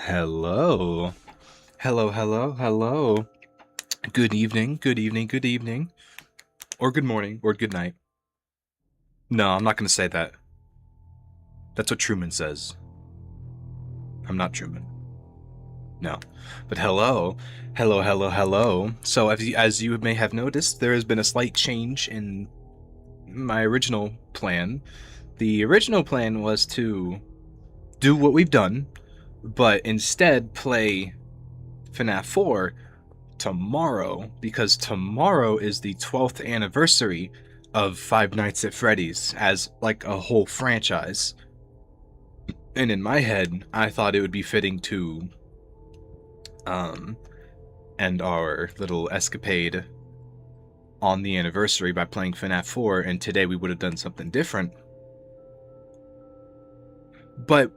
Hello. Hello, hello, hello. Good evening, good evening, good evening. Or good morning, or good night. No, I'm not going to say that. That's what Truman says. I'm not Truman. No. But hello. Hello, hello, hello. So, as you may have noticed, there has been a slight change in my original plan. The original plan was to do what we've done, but instead play FNaF 4 tomorrow, because tomorrow is the 12th anniversary of Five Nights at Freddy's as like a whole franchise. And in my head, I thought it would be fitting to end our little escapade on the anniversary by playing FNaF 4, and today we would have done something different. But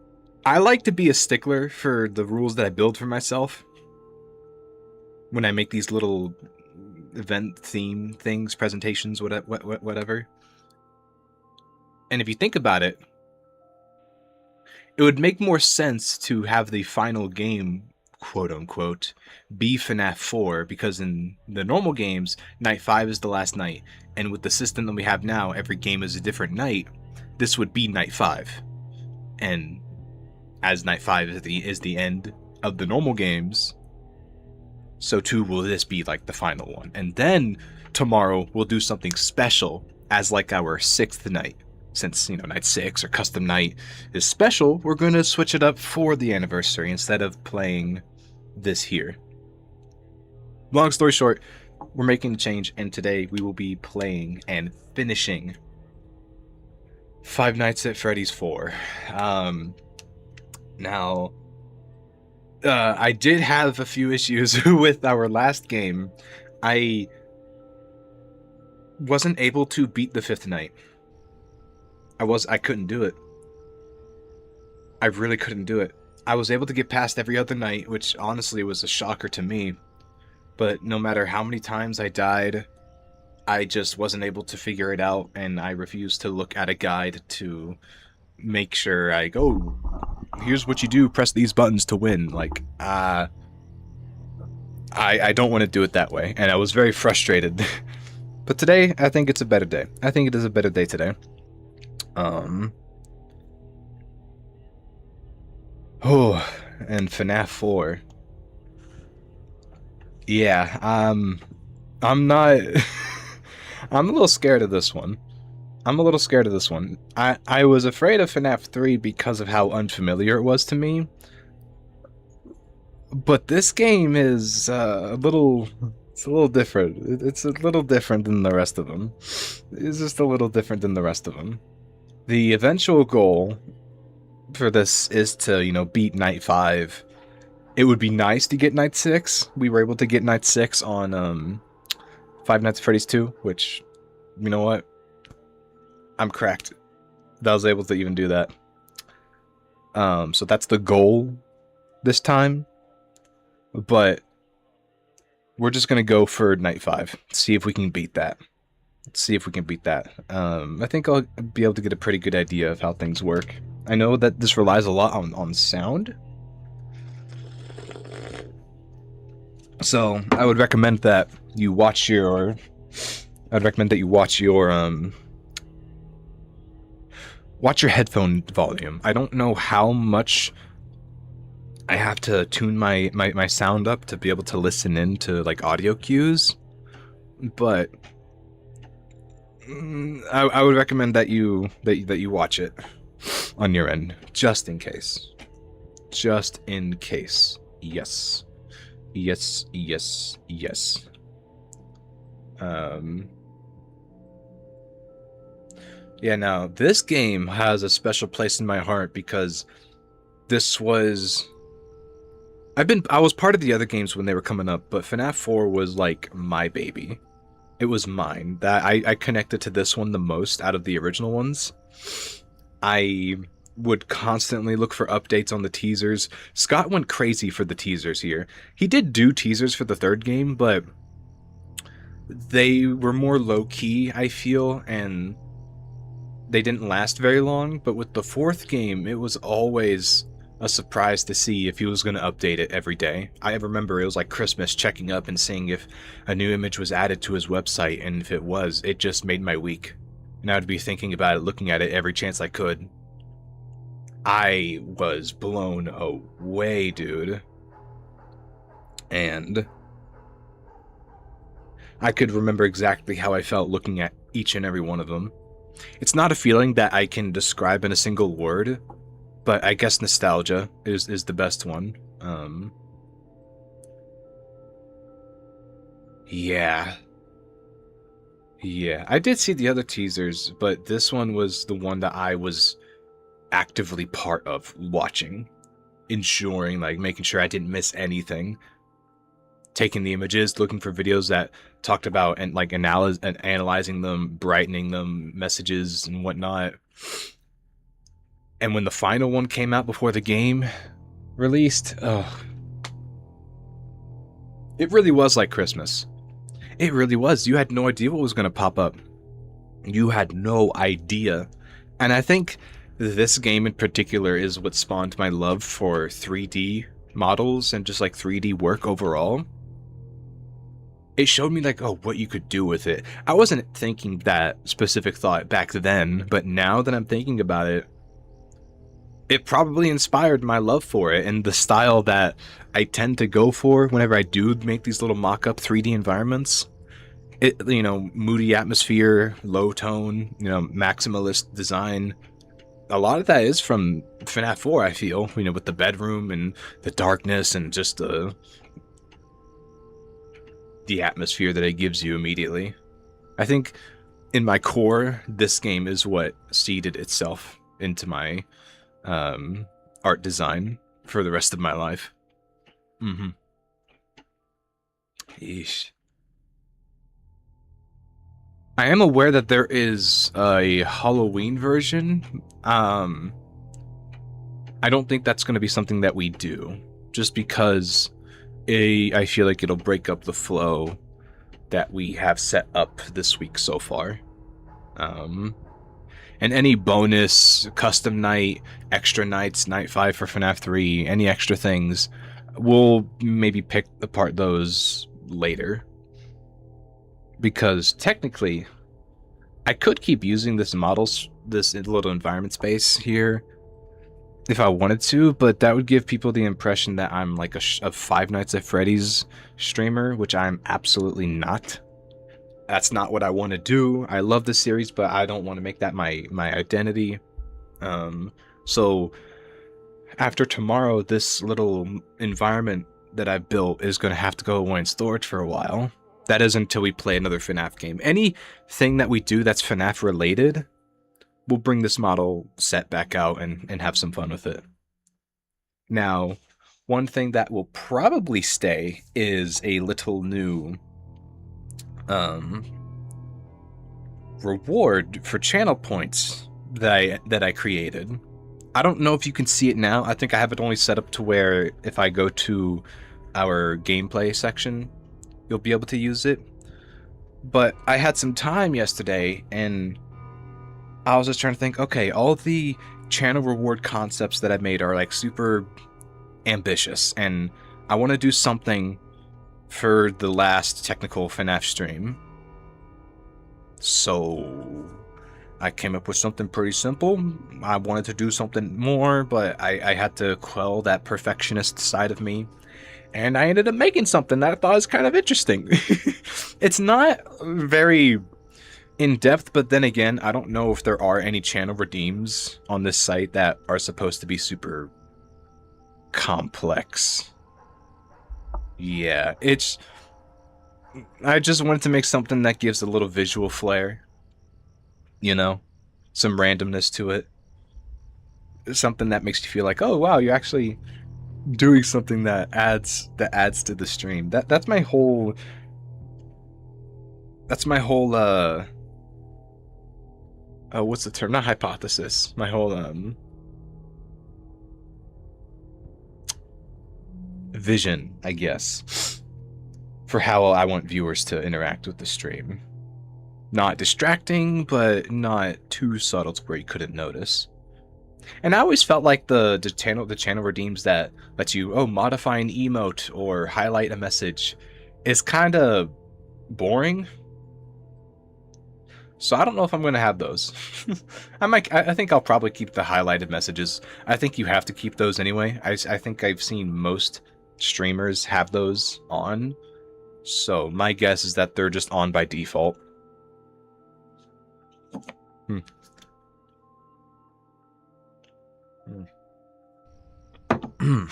I like to be a stickler for the rules that I build for myself when I make these little event theme things, presentations, whatever. And if you think about it, it would make more sense to have the final game, quote unquote, be FNaF 4, because in the normal games, night 5 is the last night, and with the system that we have now, every game is a different night. This would be night 5. And as night 5 is the end of the normal games, so too will this be like the final one. And then tomorrow we'll do something special as like our 6th night. Since, night 6 or custom night is special, we're going to switch it up for the anniversary instead of playing this here. Long story short, we're making a change, and today we will be playing and finishing Five Nights at Freddy's 4. Now, I did have a few issues with our last game. I wasn't able to beat the 5th night. I couldn't do it. I really couldn't do it. I was able to get past every other night, which honestly was a shocker to me. But no matter how many times I died, I just wasn't able to figure it out, and I refused to look at a guide to make sure here's what you do, press these buttons to win. Like, I don't want to do it that way, and I was very frustrated. But today, I think it's a better day. I think it is a better day today. And FNaF 4. Yeah, I'm not... I'm a little scared of this one. I was afraid of FNaF 3 because of how unfamiliar it was to me. But this game is it's a little different. It's a little different than the rest of them. It's just a little different than the rest of them. The eventual goal for this is to, beat Night 5. It would be nice to get Night 6. We were able to get Night 6 on Five Nights at Freddy's 2, which, you know what? I'm cracked that I was able to even do that. So that's the goal this time. But we're just going to go for Night 5. See if we can beat that. I think I'll be able to get a pretty good idea of how things work. I know that this relies a lot on sound. So I would recommend that you watch your... watch your headphone volume. I don't know how much I have to tune my sound up to be able to listen in to like audio cues, but I would recommend that you watch it on your end, just in case. Yes. Yeah, now, this game has a special place in my heart because this was... I was part of the other games when they were coming up, but FNaF 4 was like my baby. It was mine. That I connected to this one the most out of the original ones. I would constantly look for updates on the teasers. Scott went crazy for the teasers here. He did do teasers for the 3rd game, but they were more low-key, I feel, and they didn't last very long. But with the 4th game, it was always a surprise to see if he was going to update it every day. I remember it was like Christmas, checking up and seeing if a new image was added to his website, and if it was, it just made my week. And I would be thinking about it, looking at it every chance I could. I was blown away, dude. And I could remember exactly how I felt looking at each and every one of them. It's not a feeling that I can describe in a single word, but I guess nostalgia is the best one. Yeah. Yeah, I did see the other teasers, but this one was the one that I was actively part of watching, ensuring, like, making sure I didn't miss anything. Taking the images, looking for videos that talked about and like analyzing them, brightening them, messages and whatnot. And when the final one came out before the game released, it really was like Christmas. It really was. You had no idea what was going to pop up. You had no idea. And I think this game in particular is what spawned my love for 3D models and just like 3D work overall. It showed me like, what you could do with it. I wasn't thinking that specific thought back then, but now that I'm thinking about it, it probably inspired my love for it and the style that I tend to go for whenever I do make these little mock-up 3D environments. It, moody atmosphere, low tone, maximalist design. A lot of that is from FNaF 4, I feel, with the bedroom and the darkness and just the atmosphere that it gives you immediately. I think in my core, this game is what seeded itself into my art design for the rest of my life. Yeesh. I am aware that there is a Halloween version. I don't think that's going to be something that we do, just because I feel like it'll break up the flow that we have set up this week so far. And any bonus, custom night, extra nights, night 5 for FNaF 3, any extra things, we'll maybe pick apart those later. Because technically, I could keep using this little environment space here if I wanted to, but that would give people the impression that I'm like a Five Nights at Freddy's streamer, which I'm absolutely not. That's not what I want to do. I love this series, but I don't want to make that my identity. So after tomorrow, this little environment that I built is going to have to go away in storage for a while. That is until we play another FNaF game. Anything that we do that's FNaF related, we'll bring this model set back out and have some fun with it. Now, one thing that will probably stay is a little new reward for channel points that I created. I don't know if you can see it now. I think I have it only set up to where if I go to our gameplay section, you'll be able to use it. But I had some time yesterday and I was just trying to think, okay, all the channel reward concepts that I've made are like super ambitious, and I want to do something for the last technical FNaF stream. So I came up with something pretty simple. I wanted to do something more, but I had to quell that perfectionist side of me. And I ended up making something that I thought was kind of interesting. It's not very in-depth, but then again, I don't know if there are any channel redeems on this site that are supposed to be super complex. Yeah, I just wanted to make something that gives a little visual flair. Some randomness to it. Something that makes you feel like, oh wow, you're actually doing something that adds to the stream. That's my whole what's the term? Not hypothesis. My whole vision, I guess, for how I want viewers to interact with the stream. Not distracting, but not too subtle to where you couldn't notice. And I always felt like the channel redeems that lets you modify an emote or highlight a message is kind of boring. So I don't know if I'm going to have those. I think I'll probably keep the highlighted messages. I think you have to keep those anyway. I think I've seen most streamers have those on. So my guess is that they're just on by default. Hmm. Hmm.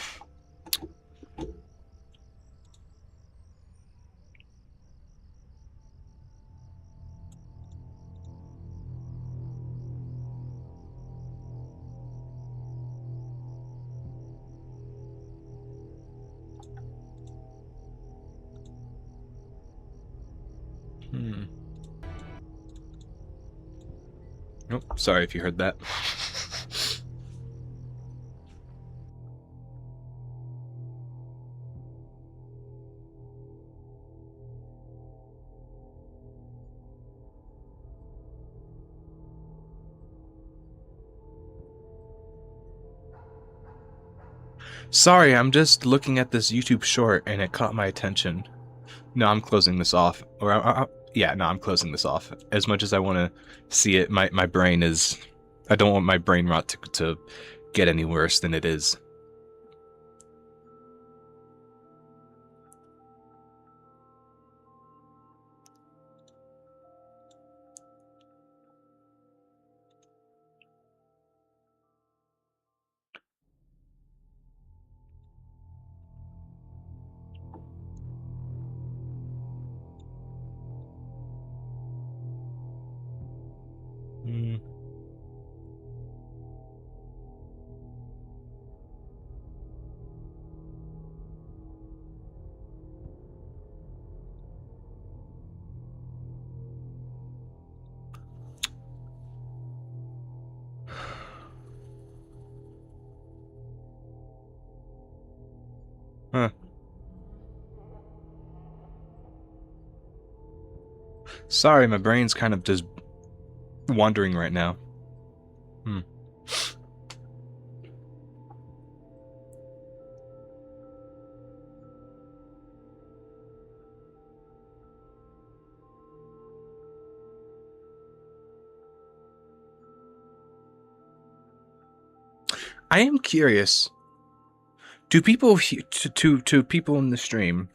Hmm. Oh, sorry if you heard that. Sorry, I'm just looking at this YouTube short and it caught my attention. No, I'm closing this off. Yeah, no, I'm closing this off. As much as I want to see it, my brain is... I don't want my brain rot to get any worse than it is. Mm. Huh. Sorry, my brain's kind of just wandering right now. Hmm. I am curious. Do people to people in the stream,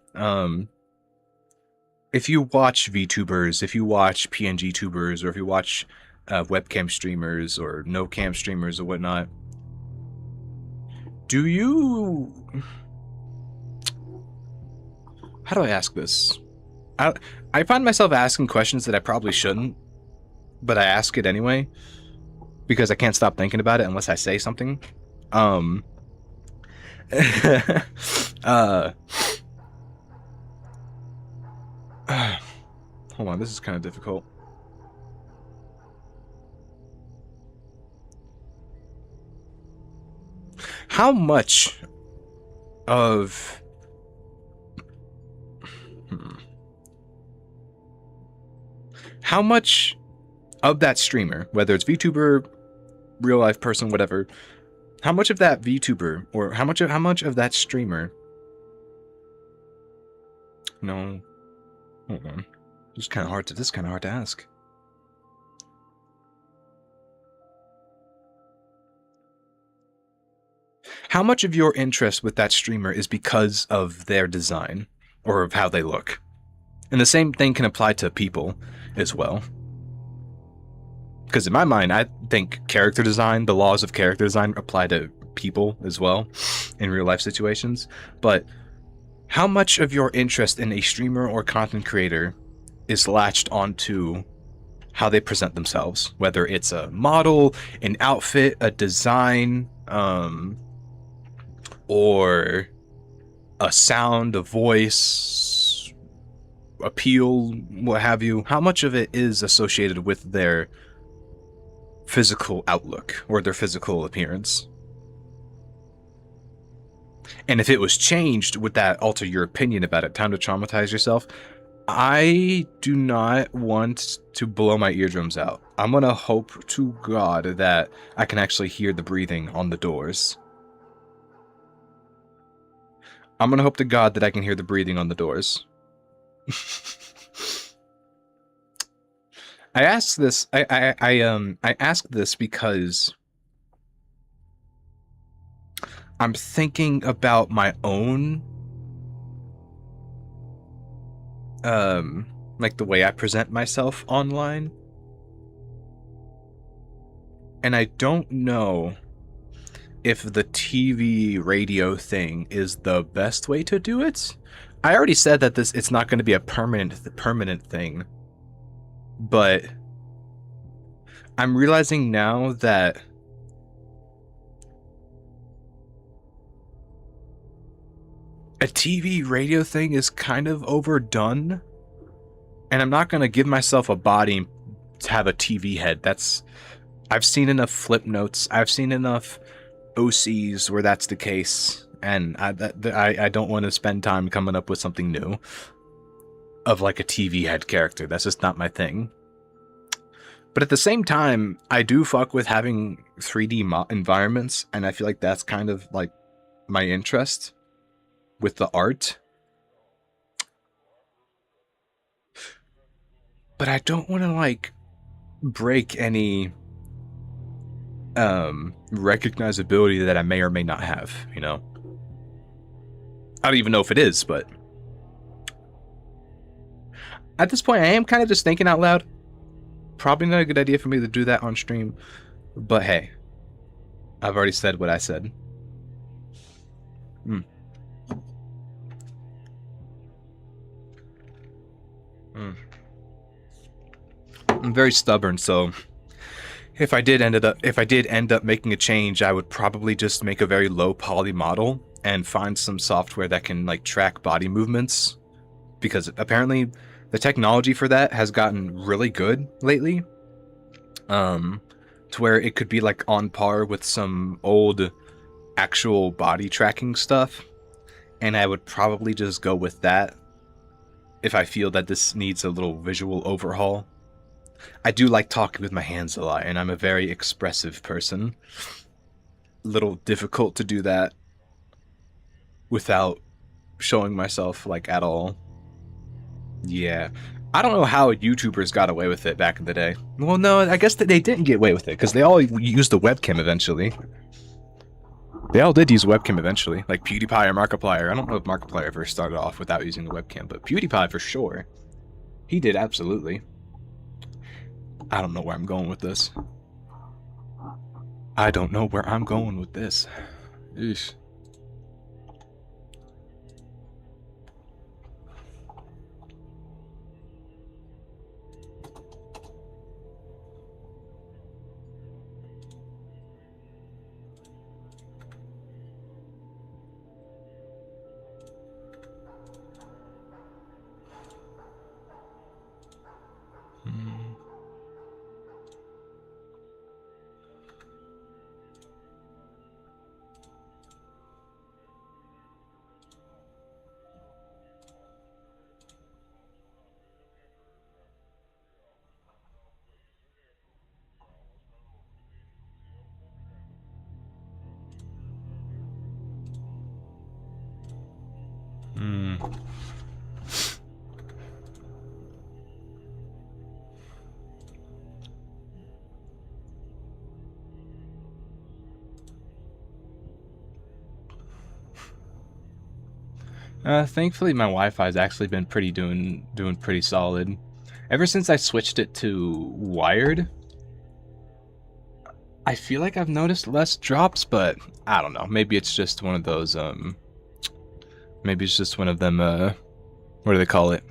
if you watch VTubers, if you watch PNG tubers, or if you watch webcam streamers or no cam streamers or whatnot, do you... How do I ask this? I find myself asking questions that I probably shouldn't, but I ask it anyway because I can't stop thinking about it unless I say something. Hold on, this is kind of difficult. How much of... How much of that streamer, whether it's VTuber, real life person, whatever, how much of that VTuber or how much of that streamer? No, hold on. This is kind of hard to ask. How much of your interest with that streamer is because of their design or of how they look? And the same thing can apply to people as well. Because in my mind, I think character design, the laws of character design apply to people as well in real life situations. But how much of your interest in a streamer or content creator is latched onto how they present themselves? Whether it's a model, an outfit, a design, or a sound, a voice, appeal, what have you. How much of it is associated with their physical outlook or their physical appearance? And if it was changed, would that alter your opinion about it? Time to traumatize yourself? I do not want to blow my eardrums out. I'm gonna hope to God that I can actually hear the breathing on the doors. I'm gonna hope to God that I can hear the breathing on the doors. I ask this. I ask this because I'm thinking about my own, like the way I present myself online, and I don't know if the TV radio thing is the best way to do it. I already said that it's not going to be a permanent thing, but I'm realizing now that a TV radio thing is kind of overdone, and I'm not going to give myself a body to have a TV head. I've seen enough flip notes. I've seen enough OCs where that's the case, and I don't want to spend time coming up with something new of like a TV head character. That's just not my thing. But at the same time, I do fuck with having 3D environments, and I feel like that's kind of like my interest with the art. But I don't want to like break any recognizability that I may or may not have, you know? I don't even know if it is, but at this point I am kind of just thinking out loud. Probably not a good idea for me to do that on stream, but hey, I've already said what I said. I'm very stubborn, so if I did end up making a change, I would probably just make a very low poly model and find some software that can like track body movements, because apparently the technology for that has gotten really good lately. To where it could be like on par with some old actual body tracking stuff, and I would probably just go with that if I feel that this needs a little visual overhaul. I do like talking with my hands a lot, and I'm a very expressive person. Little difficult to do that without showing myself like at all. Yeah. I don't know how YouTubers got away with it back in the day. Well, no, I guess that they didn't get away with it because they all used the webcam eventually. They all did use webcam eventually, like PewDiePie or Markiplier. I don't know if Markiplier ever started off without using the webcam, but PewDiePie for sure. He did, absolutely. I don't know where I'm going with this. I don't know where I'm going with this. Eesh. Thankfully, my Wi-Fi's actually been doing pretty solid. Ever since I switched it to wired, I feel like I've noticed less drops, but I don't know. Maybe it's just one of those, maybe it's just one of them, what do they call it?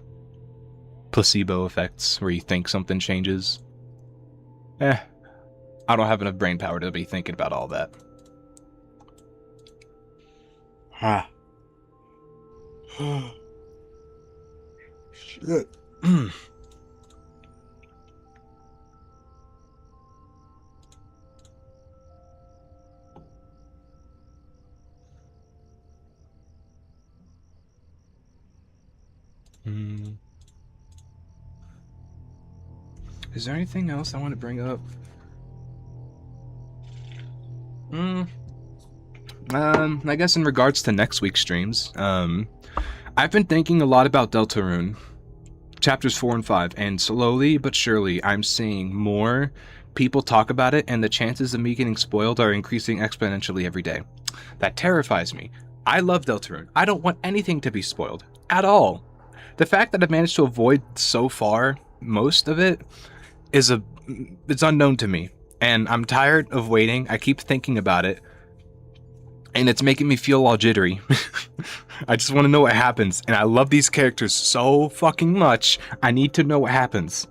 Placebo effects, where you think something changes. I don't have enough brain power to be thinking about all that. Shit. Is there anything else I want to bring up? I guess in regards to next week's streams, I've been thinking a lot about Deltarune, chapters 4 and 5, and slowly but surely I'm seeing more people talk about it, and the chances of me getting spoiled are increasing exponentially every day. That terrifies me. I love Deltarune. I don't want anything to be spoiled at all. The fact that I've managed to avoid so far most of it it's unknown to me, and I'm tired of waiting. I keep thinking about it, and it's making me feel all jittery. I just want to know what happens, and I love these characters so fucking much. I need to know what happens.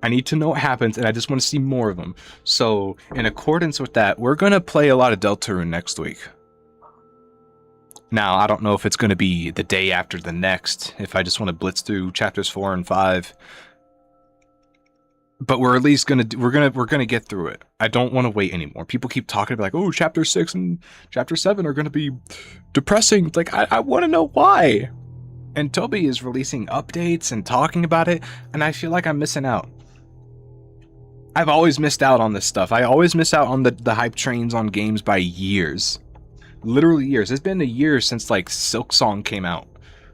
And I just want to see more of them. So, in accordance with that, we're going to play a lot of Deltarune next week. Now, I don't know if it's going to be the day after the next, if I just want to blitz through chapters 4 and 5. But we're at least we're gonna get through it. I don't want to wait anymore. People keep talking about like, oh, chapter 6 and chapter 7 are gonna be depressing. Like, I want to know why. And Toby is releasing updates and talking about it, and I feel like I'm missing out. I've always missed out on this stuff. I always miss out on the hype trains on games by years. Literally years. It's been a year since like Silksong came out,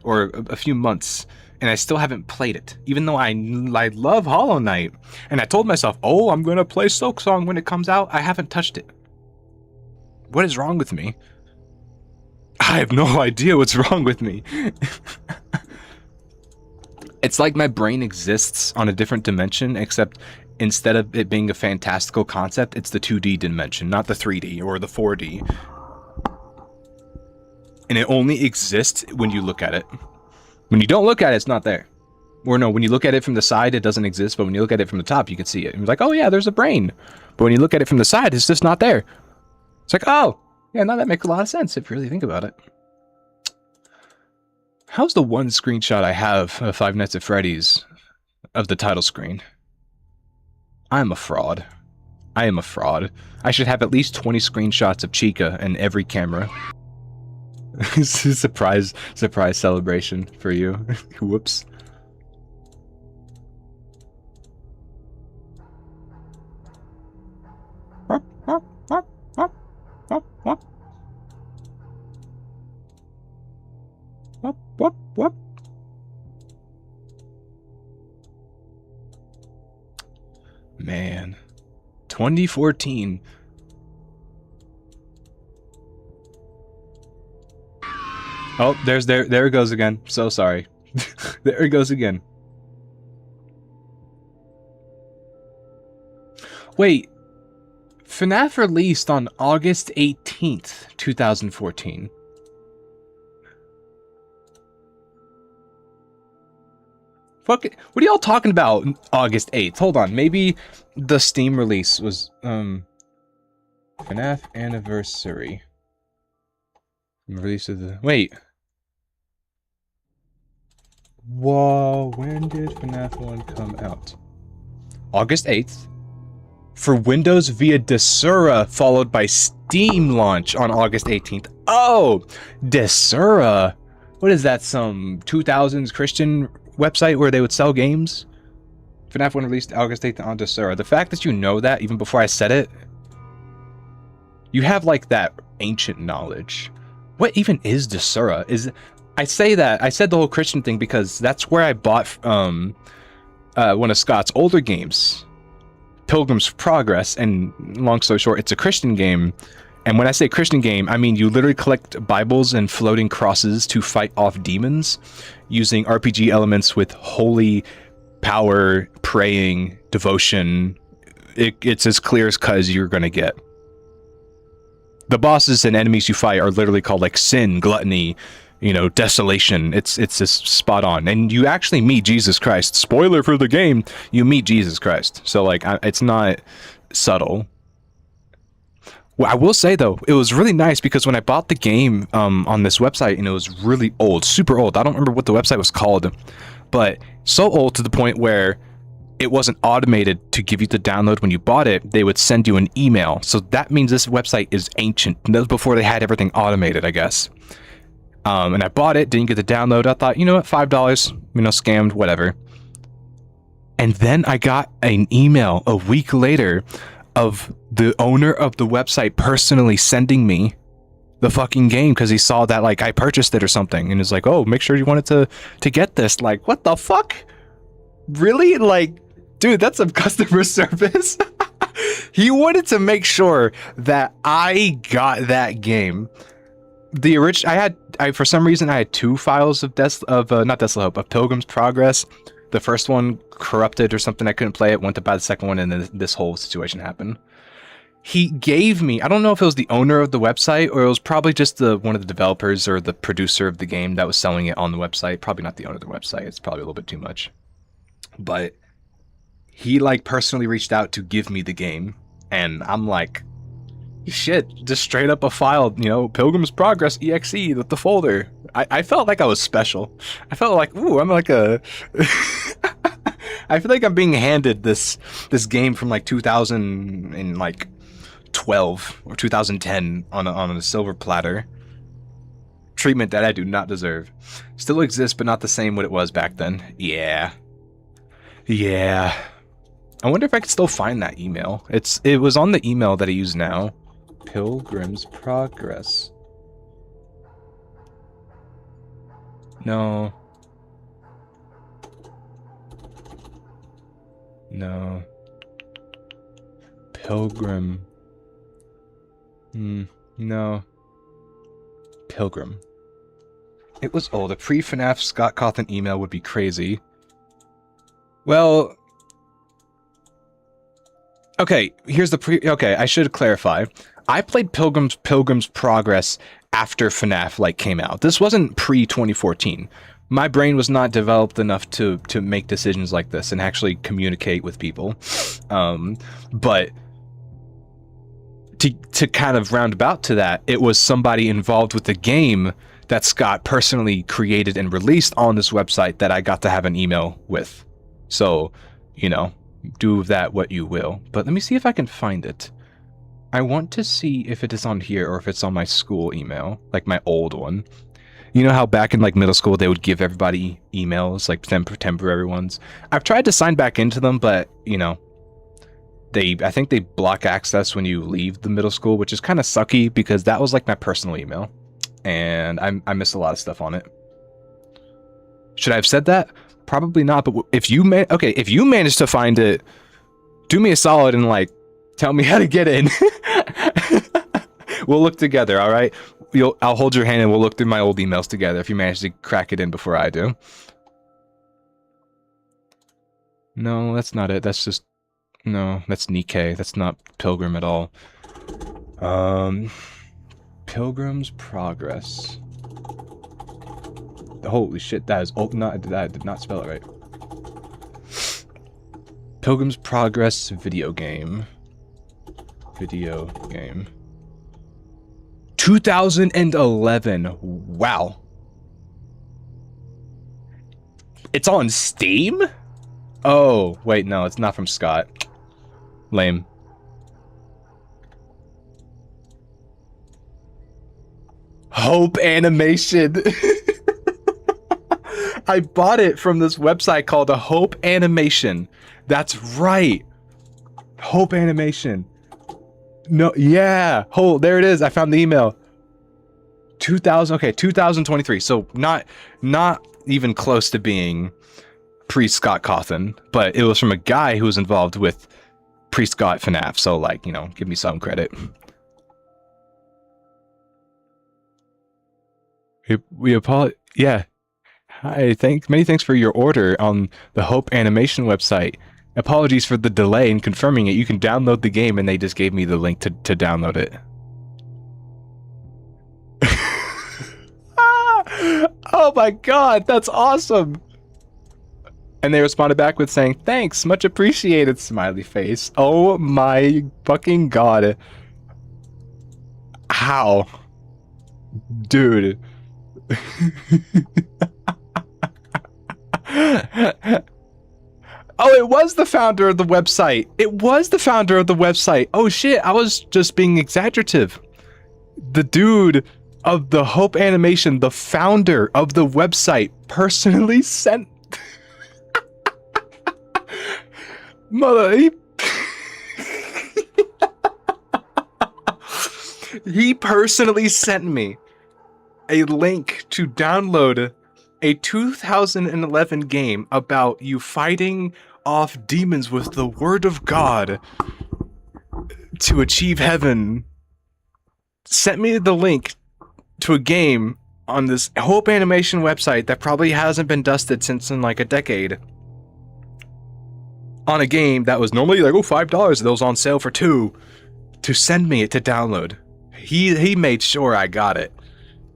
or a few months. And I still haven't played it, even though I love Hollow Knight. And I told myself, oh, I'm going to play Silksong when it comes out. I haven't touched it. What is wrong with me? I have no idea what's wrong with me. It's like my brain exists on a different dimension, except instead of it being a fantastical concept, it's the 2D dimension, not the 3D or the 4D. And it only exists when you look at it. When you don't look at it, it's not there. Or no, when you look at it from the side, it doesn't exist, but when you look at it from the top, you can see it. And you're like, oh yeah, there's a brain. But when you look at it from the side, it's just not there. It's like, oh, yeah, now that makes a lot of sense if you really think about it. How's the one screenshot I have of Five Nights at Freddy's of the title screen? I'm a fraud. I am a fraud. I should have at least 20 screenshots of Chica in every camera. surprise celebration for you. Whoops. Man, 2014. Oh, there it goes again. So sorry. There it goes again. Wait. FNaF released on August 18th, 2014. Fuck it. What are y'all talking about August 8th? Hold on. Maybe the Steam release was FNaF anniversary. Release of the wait. Whoa, when did FNaF 1 come out? August 8th. For Windows via Desura, followed by Steam launch on August 18th. Oh, Desura. What is that, some 2000s Christian website where they would sell games? FNaF 1 released August 8th on Desura. The fact that you know that, even before I said it, you have like that ancient knowledge. What even is Desura? I say that, I said the whole Christian thing because that's where I bought one of Scott's older games, Pilgrim's Progress, and long story short, it's a Christian game. And when I say Christian game, I mean you literally collect Bibles and floating crosses to fight off demons using RPG elements with holy power, praying, devotion. It's as clear as cut as you're gonna get. The bosses and enemies you fight are literally called like sin, gluttony, you know, desolation. It's just spot on. And you actually meet Jesus Christ. Spoiler for the game, you meet Jesus Christ. So like, it's not subtle. Well, I will say though, it was really nice because when I bought the game on this website, and it was really old, super old. I don't remember what the website was called, but so old to the point where it wasn't automated to give you the download when you bought it. They would send you an email. So that means this website is ancient. And that was before they had everything automated, I guess. And I bought it, didn't get the download. I thought, you know what, $5, you know, scammed, whatever. And then I got an email a week later of the owner of the website personally sending me the fucking game because he saw that like I purchased it or something, and is like, oh, make sure you wanted to get this. Like, what the fuck? Really? Like, dude, that's some customer service. He wanted to make sure that I got that game. The original, I for some reason I had 2 files of not Desolate Hope, of Pilgrim's Progress. The first one corrupted or something, I couldn't play it, went to buy the second one, and then this whole situation happened. He gave me, I don't know if it was the owner of the website or it was probably just one of the developers or the producer of the game that was selling it on the website. Probably not the owner of the website, it's probably a little bit too much. But he like personally reached out to give me the game, and I'm like, shit, just straight up a file, you know, Pilgrim's Progress EXE with the folder. I felt like I was special. I felt like, ooh, I'm like a... I feel like I'm being handed this game from like 2012 or 2010 on a silver platter. Treatment that I do not deserve. Still exists, but not the same what it was back then. Yeah. I wonder if I could still find that email. It was on the email that I use now. Pilgrim's Progress. No. Pilgrim. No. Pilgrim. It was old. A pre-FNaF Scott Cawthon email would be crazy. Well... Okay, here's the okay, I should clarify. I played Pilgrim's Progress after FNaF like came out. This wasn't pre-2014. My brain was not developed enough to make decisions like this and actually communicate with people. But to kind of roundabout to that, it was somebody involved with the game that Scott personally created and released on this website that I got to have an email with. So, you know, do with that what you will. But let me see if I can find it. I want to see if it is on here or if it's on my school email, like my old one. You know how back in like middle school they would give everybody emails, like temporary ones? I've tried to sign back into them, but you know, I think they block access when you leave the middle school, which is kind of sucky because that was like my personal email, and I miss a lot of stuff on it. Should I have said that? Probably not. But if you if you manage to find it, do me a solid and like tell me how to get in. We'll look together, all right? I'll hold your hand and we'll look through my old emails together if you manage to crack it in before I do. No, that's not it. That's just... No, that's Nikkei. That's not Pilgrim at all. Pilgrim's Progress. Holy shit, that is... Oh, I did not spell it right. Pilgrim's Progress video game. 2011. Wow. It's on Steam? Oh, wait, no, it's not from Scott. Lame. Hope Animation. I bought it from this website called Hope Animation. That's right. Hope Animation. No, yeah. Oh, there it is. I found the email. 2023. So not even close to being pre-Scott Cawthon, but it was from a guy who was involved with pre-Scott FNaF. So like, you know, give me some credit. We apologize. Yeah. Hi, many thanks for your order on the Hope Animation website. Apologies for the delay in confirming it. You can download the game, and they just gave me the link to download it. Oh my god, that's awesome! And they responded back with saying, thanks, much appreciated, smiley face. Oh my fucking god. How? Dude. Oh, it was the founder of the website. It was the founder of the website. Oh shit, I was just being exaggerative. The dude of the Hope Animation, the founder of the website, personally sent... Mother, he personally sent me a link to download a 2011 game about you fighting off demons with the word of God to achieve heaven. Sent me the link to a game on this Hope Animation website that probably hasn't been dusted since in like a decade. On a game that was normally like, oh, $5, that was on sale for $2, to send me it to download. He made sure I got it.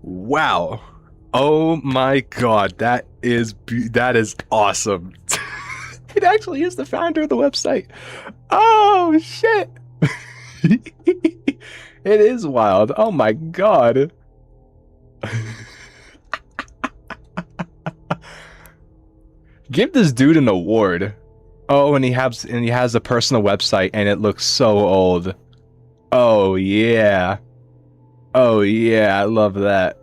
Wow. Oh my god, that is awesome. It actually is the founder of the website. Oh shit. It is wild. Oh my god. Give this dude an award. Oh, and he has a personal website and it looks so old. Oh yeah. Oh yeah, I love that.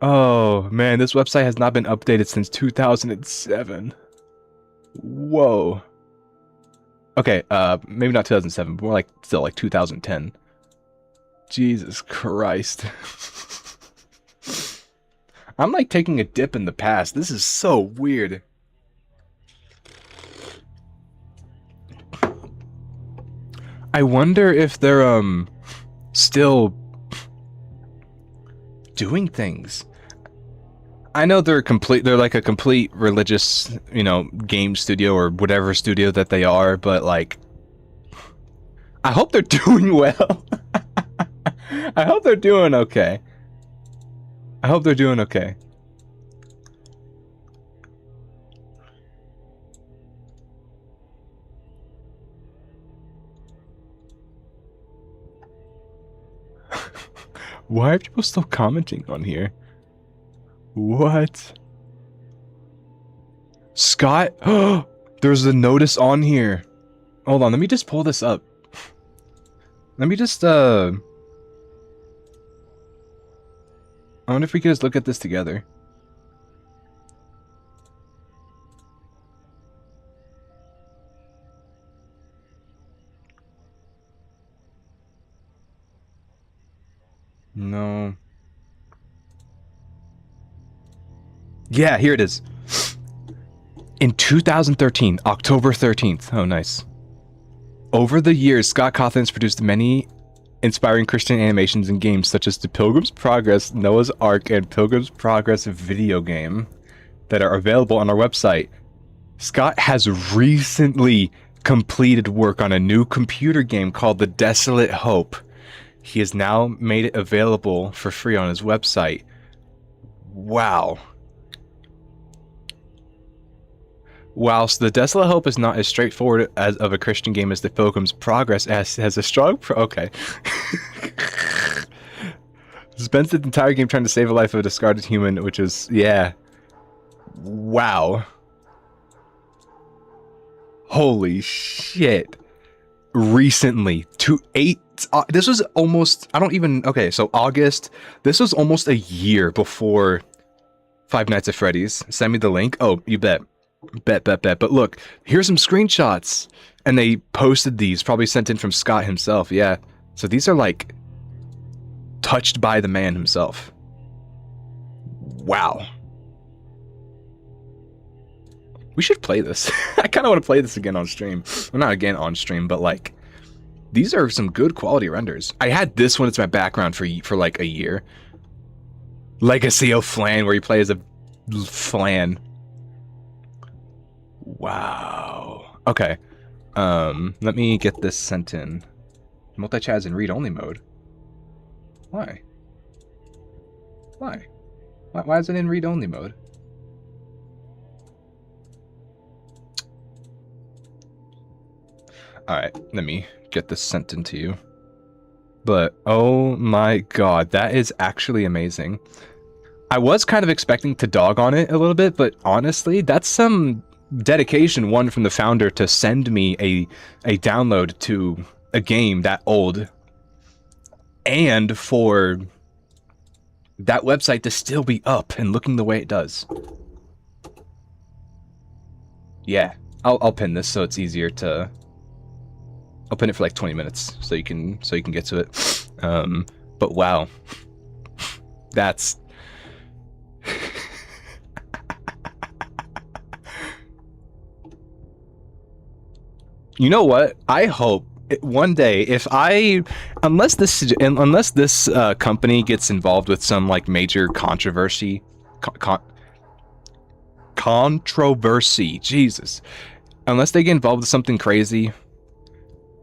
Oh man, this website has not been updated since 2007. Whoa. Okay, maybe not 2007, but more like still like 2010. Jesus Christ. I'm like taking a dip in the past. This is so weird. I wonder if they're still doing things. I know they're like a complete religious, you know, game studio or whatever studio that they are, but like I hope they're doing well. I hope they're doing okay. I hope they're doing okay. Why are people still commenting on here? What? Scott? There's a notice on here. Hold on, let me just pull this up. Let me just, I wonder if we could just look at this together. No. Yeah, here it is. In 2013, October 13th. Oh, nice. Over the years, Scott Cawthon's produced many inspiring Christian animations and games such as The Pilgrim's Progress, Noah's Ark, and Pilgrim's Progress video game that are available on our website. Scott has recently completed work on a new computer game called The Desolate Hope. He has now made it available for free on his website. Wow. Whilst The Desolate Hope is not as straightforward as of a Christian game as The Pilgrim's Progress, has a strong okay. Spends the entire game trying to save a life of a discarded human, which is, yeah. Wow. Holy shit. Recently, this was almost, okay, so August, this was almost a year before Five Nights at Freddy's. Send me the link. Oh, you bet. Bet. But look, here's some screenshots. And they posted these, probably sent in from Scott himself, yeah. So these are like, touched by the man himself. Wow. We should play this. I kind of want to play this again on stream. Well, not again on stream, but like, these are some good quality renders. I had this one as my background for like a year. Legacy of Flan, where you play as a flan. Wow. Okay. Let me get this sent in. Multi-chat is in read-only mode. Why? Why is it in read-only mode? Alright, let me get this sent into you. But, oh my god, that is actually amazing. I was kind of expecting to dog on it a little bit, but honestly, that's some dedication, one, from the founder to send me a download to a game that old. And for that website to still be up and looking the way it does. Yeah, I'll pin this so it's easier to. I'll pin it for like 20 minutes so you can get to it. But wow, that's. You know what? I hope one day if unless this company gets involved with some like major controversy, Jesus, unless they get involved with something crazy,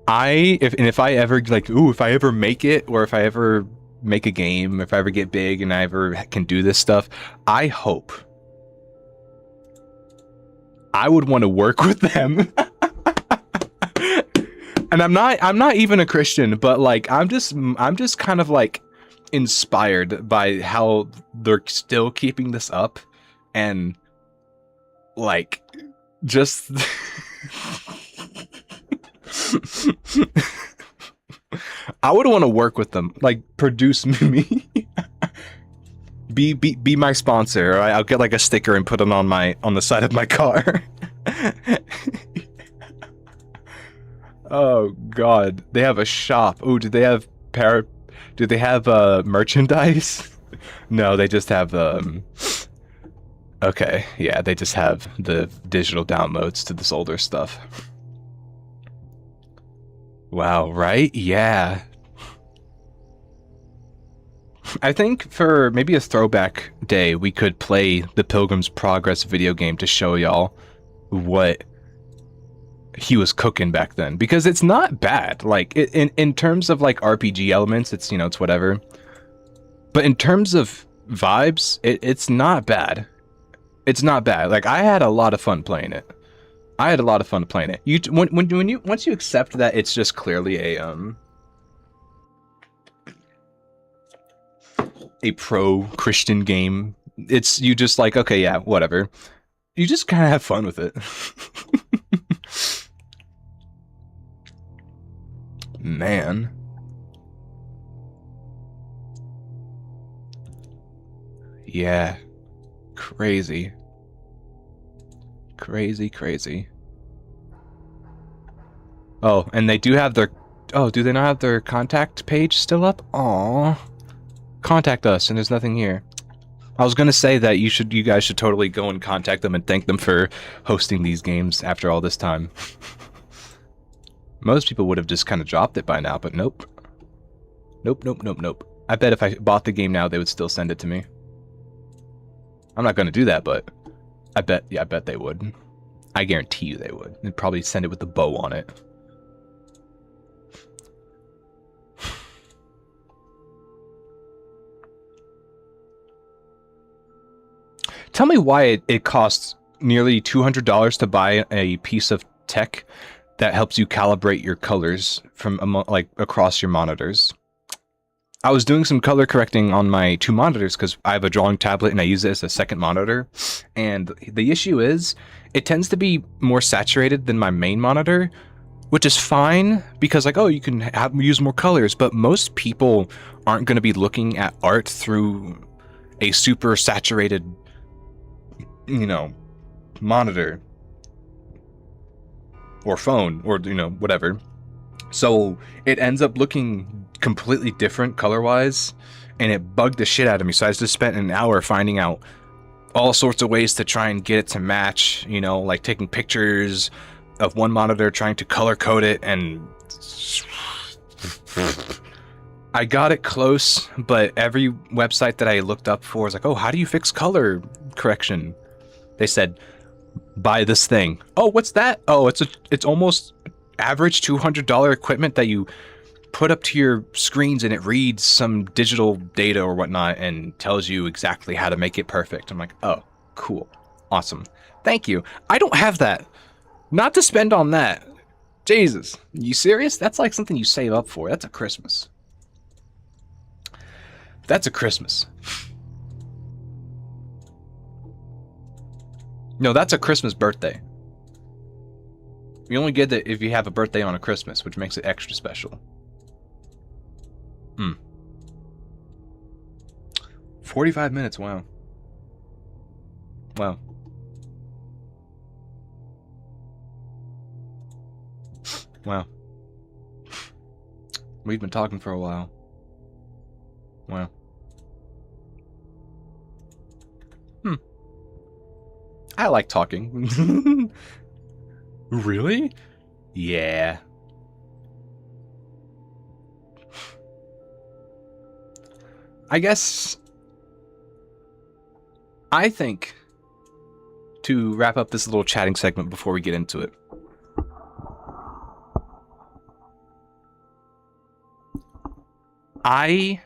if I ever if I ever make it, or if I ever make a game, if I ever get big and I ever can do this stuff, I hope I would want to work with them. And I'm not even a Christian, but like I'm just kind of like inspired by how they're still keeping this up, and like just I would want to work with them, like produce me. Be my sponsor. Or I'll get like a sticker and put it on the side of my car. Oh God, they have a shop. Oh, do they have merchandise? No, they just have okay, yeah, they just have the digital downloads to this older stuff. Wow, right? Yeah. I think for maybe a throwback day, we could play the Pilgrim's Progress video game to show y'all what he was cooking back then, because it's not bad. Like in terms of like RPG elements, it's it's whatever. But in terms of vibes, it's not bad. It's not bad. Like I had a lot of fun playing it. Once you accept that it's just clearly a pro Christian game, it's you just like, okay, yeah, whatever. You just kind of have fun with it. Man. Yeah. Crazy. Crazy. Oh, and they do have their... Oh, do they not have their contact page still up? Aww. Contact us, and there's nothing here. I was gonna say that you guys should totally go and contact them and thank them for hosting these games after all this time. Most people would have just kind of dropped it by now, but nope. Nope. I bet if I bought the game now, they would still send it to me. I'm not gonna do that, but I bet they would. I guarantee you they would. They'd probably send it with the bow on it. Tell me why it costs nearly $200 to buy a piece of tech that helps you calibrate your colors from like across your monitors. I was doing some color correcting on my two monitors because I have a drawing tablet and I use it as a second monitor. And the issue is it tends to be more saturated than my main monitor, which is fine because like, oh, you can use more colors, but most people aren't going to be looking at art through a super saturated, monitor or phone or, whatever. So it ends up looking completely different color-wise, and it bugged the shit out of me. So I just spent an hour finding out all sorts of ways to try and get it to match, like taking pictures of one monitor, trying to color code it, and I got it close, but every website that I looked up for was like, oh, how do you fix color correction? They said, buy this thing. Oh, what's that? Oh, it's almost average $200 equipment that you put up to your screens and it reads some digital data or whatnot and tells you exactly how to make it perfect. I'm like, oh, cool. Awesome. Thank you. I don't have that. Not to spend on that. Jesus. You serious? That's like something you save up for. That's a Christmas. That's a Christmas. No, that's a Christmas birthday. You only get that if you have a birthday on a Christmas, which makes it extra special. 45 minutes, wow. Wow. Wow. We've been talking for a while. Wow. I like talking. Really? Yeah. I guess I think to wrap up this little chatting segment before we get into it, I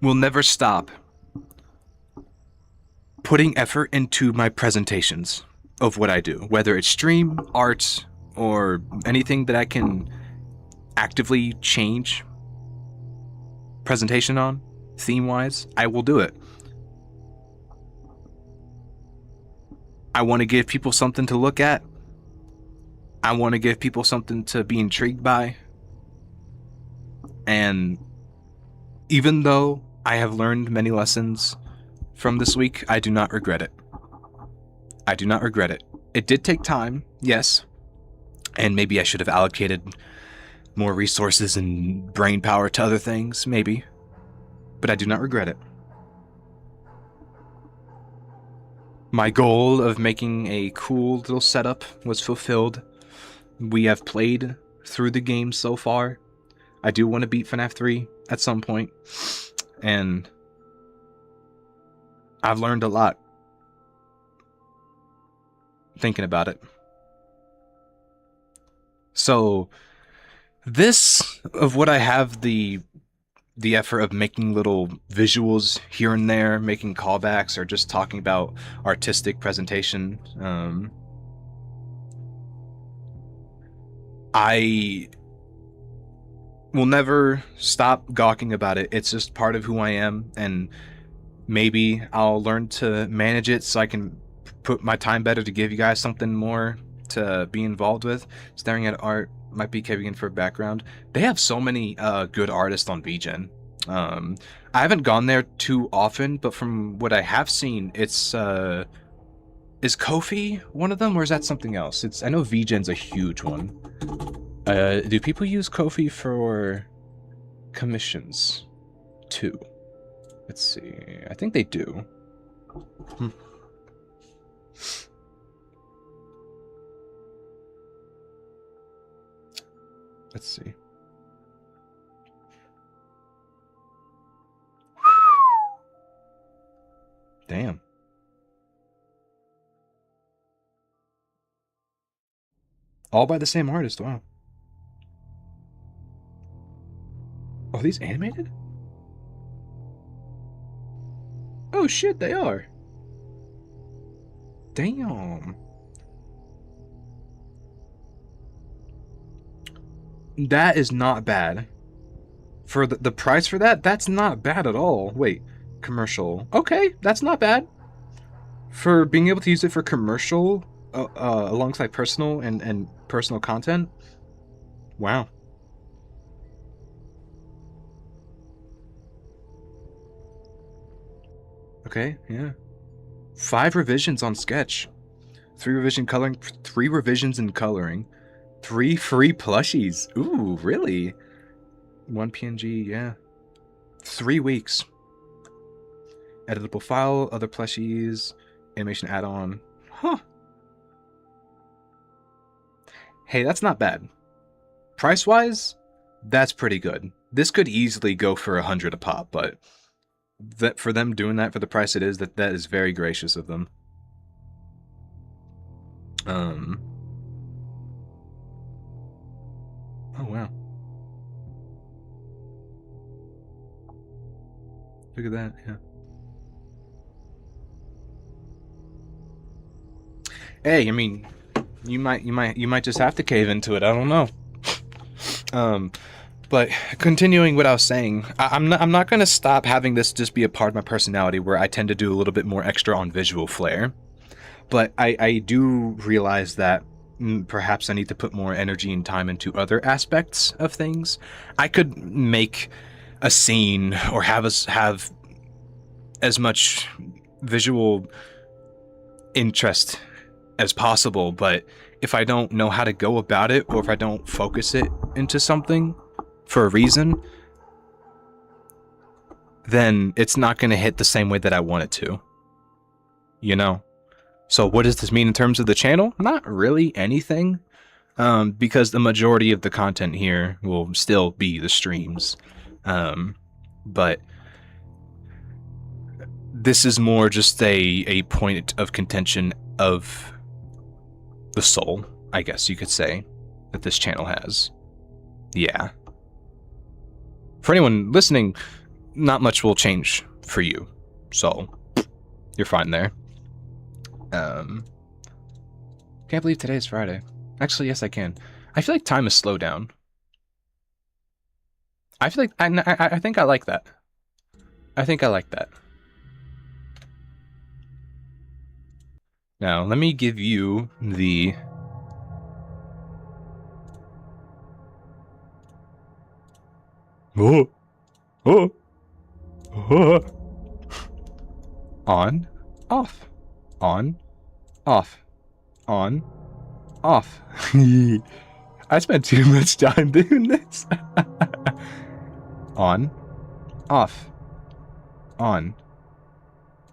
will never stop putting effort into my presentations of what I do, whether it's stream, art, or anything that I can actively change presentation on, theme-wise, I will do it. I want to give people something to look at. I want to give people something to be intrigued by. And even though I have learned many lessons from this week, I do not regret it. I do not regret it. It did take time, yes, and maybe I should have allocated more resources and brain power to other things, maybe, but I do not regret it. My goal of making a cool little setup was fulfilled. We have played through the game so far. I do want to beat FNaF 3 at some point, and I've learned a lot thinking about it. So this, of what I have the effort of making little visuals here and there, making callbacks, or just talking about artistic presentation, I will never stop gawking about it. It's just part of who I am, and maybe I'll learn to manage it so I can put my time better to give you guys something more to be involved with. Staring at art might be caving in for a background. They have so many good artists on VGen. I haven't gone there too often, but from what I have seen, it's is Ko-fi one of them, or is that something else? I know VGen's a huge one. Do people use Ko-fi for commissions too? Let's see. I think they do. Let's see. Damn. All by the same artist, wow. Oh, are these animated? Oh shit, they are. Damn. That is not bad. For the price for that, that's not bad at all. Wait, commercial. Okay, that's not bad. For being able to use it for commercial, alongside personal and personal content. Wow. Okay, yeah. 5 revisions on Sketch. 3 revision coloring, 3 revisions in coloring. 3 free plushies. Ooh, really? 1 PNG, yeah. 3 weeks. Editable file, other plushies, animation add-on. Huh. Hey, that's not bad. Price-wise, that's pretty good. This could easily go for 100 a pop, but that for them doing that for the price it is, that is very gracious of them. Oh wow. Look at that, yeah. Hey, I mean, you might just have to cave into it. I don't know. But continuing what I was saying, I'm not gonna stop having this just be a part of my personality where I tend to do a little bit more extra on visual flair. But I do realize that perhaps I need to put more energy and time into other aspects of things. I could make a scene or have us have as much visual interest as possible, but if I don't know how to go about it, or if I don't focus it into something for a reason, then it's not going to hit the same way that I want it to. You know? So what does this mean in terms of the channel? Not really anything. Because the majority of the content here will still be the streams. But this is more just a point of contention of the soul, I guess you could say, that this channel has. Yeah. For anyone listening, not much will change for you. So, you're fine there. Can't believe today is Friday. Actually, yes, I can. I feel like time is slowed down. I feel like I think I like that. I think I like that. Now, let me give you the... Oh. Oh. Oh. On, off, on, off, on, off. I spent too much time doing this. On, off, on,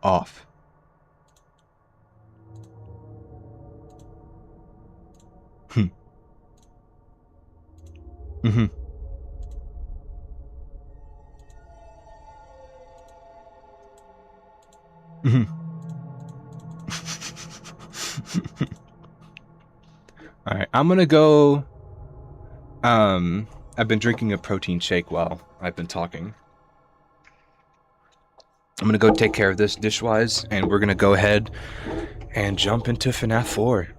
off. Mm-hmm. Mm-hmm. Alright, I'm gonna go... I've been drinking a protein shake while I've been talking. I'm gonna go take care of this dish-wise, and we're gonna go ahead and jump into FNaF 4.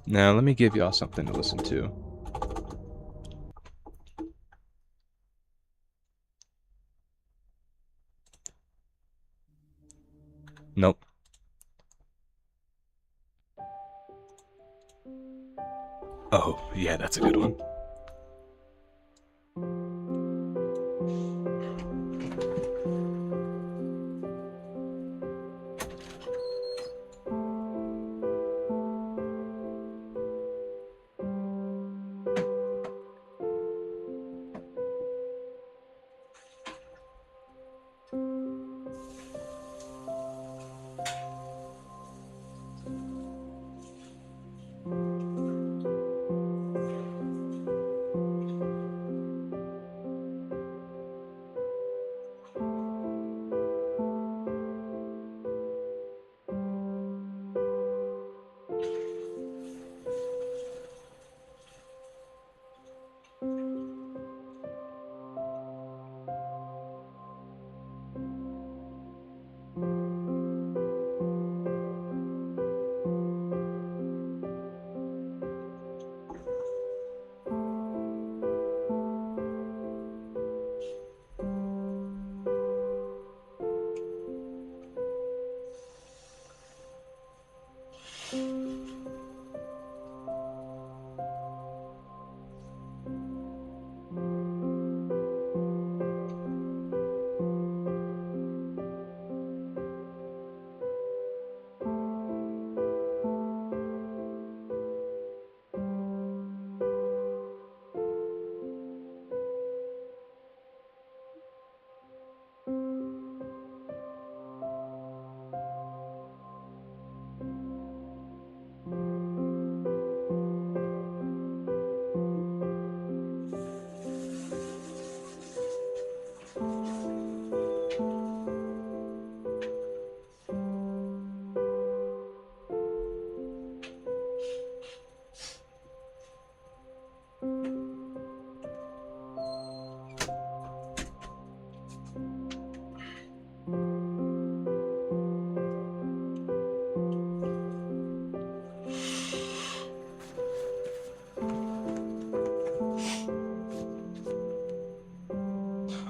Now, let me give y'all something to listen to. Nope. Oh, yeah, that's a good one.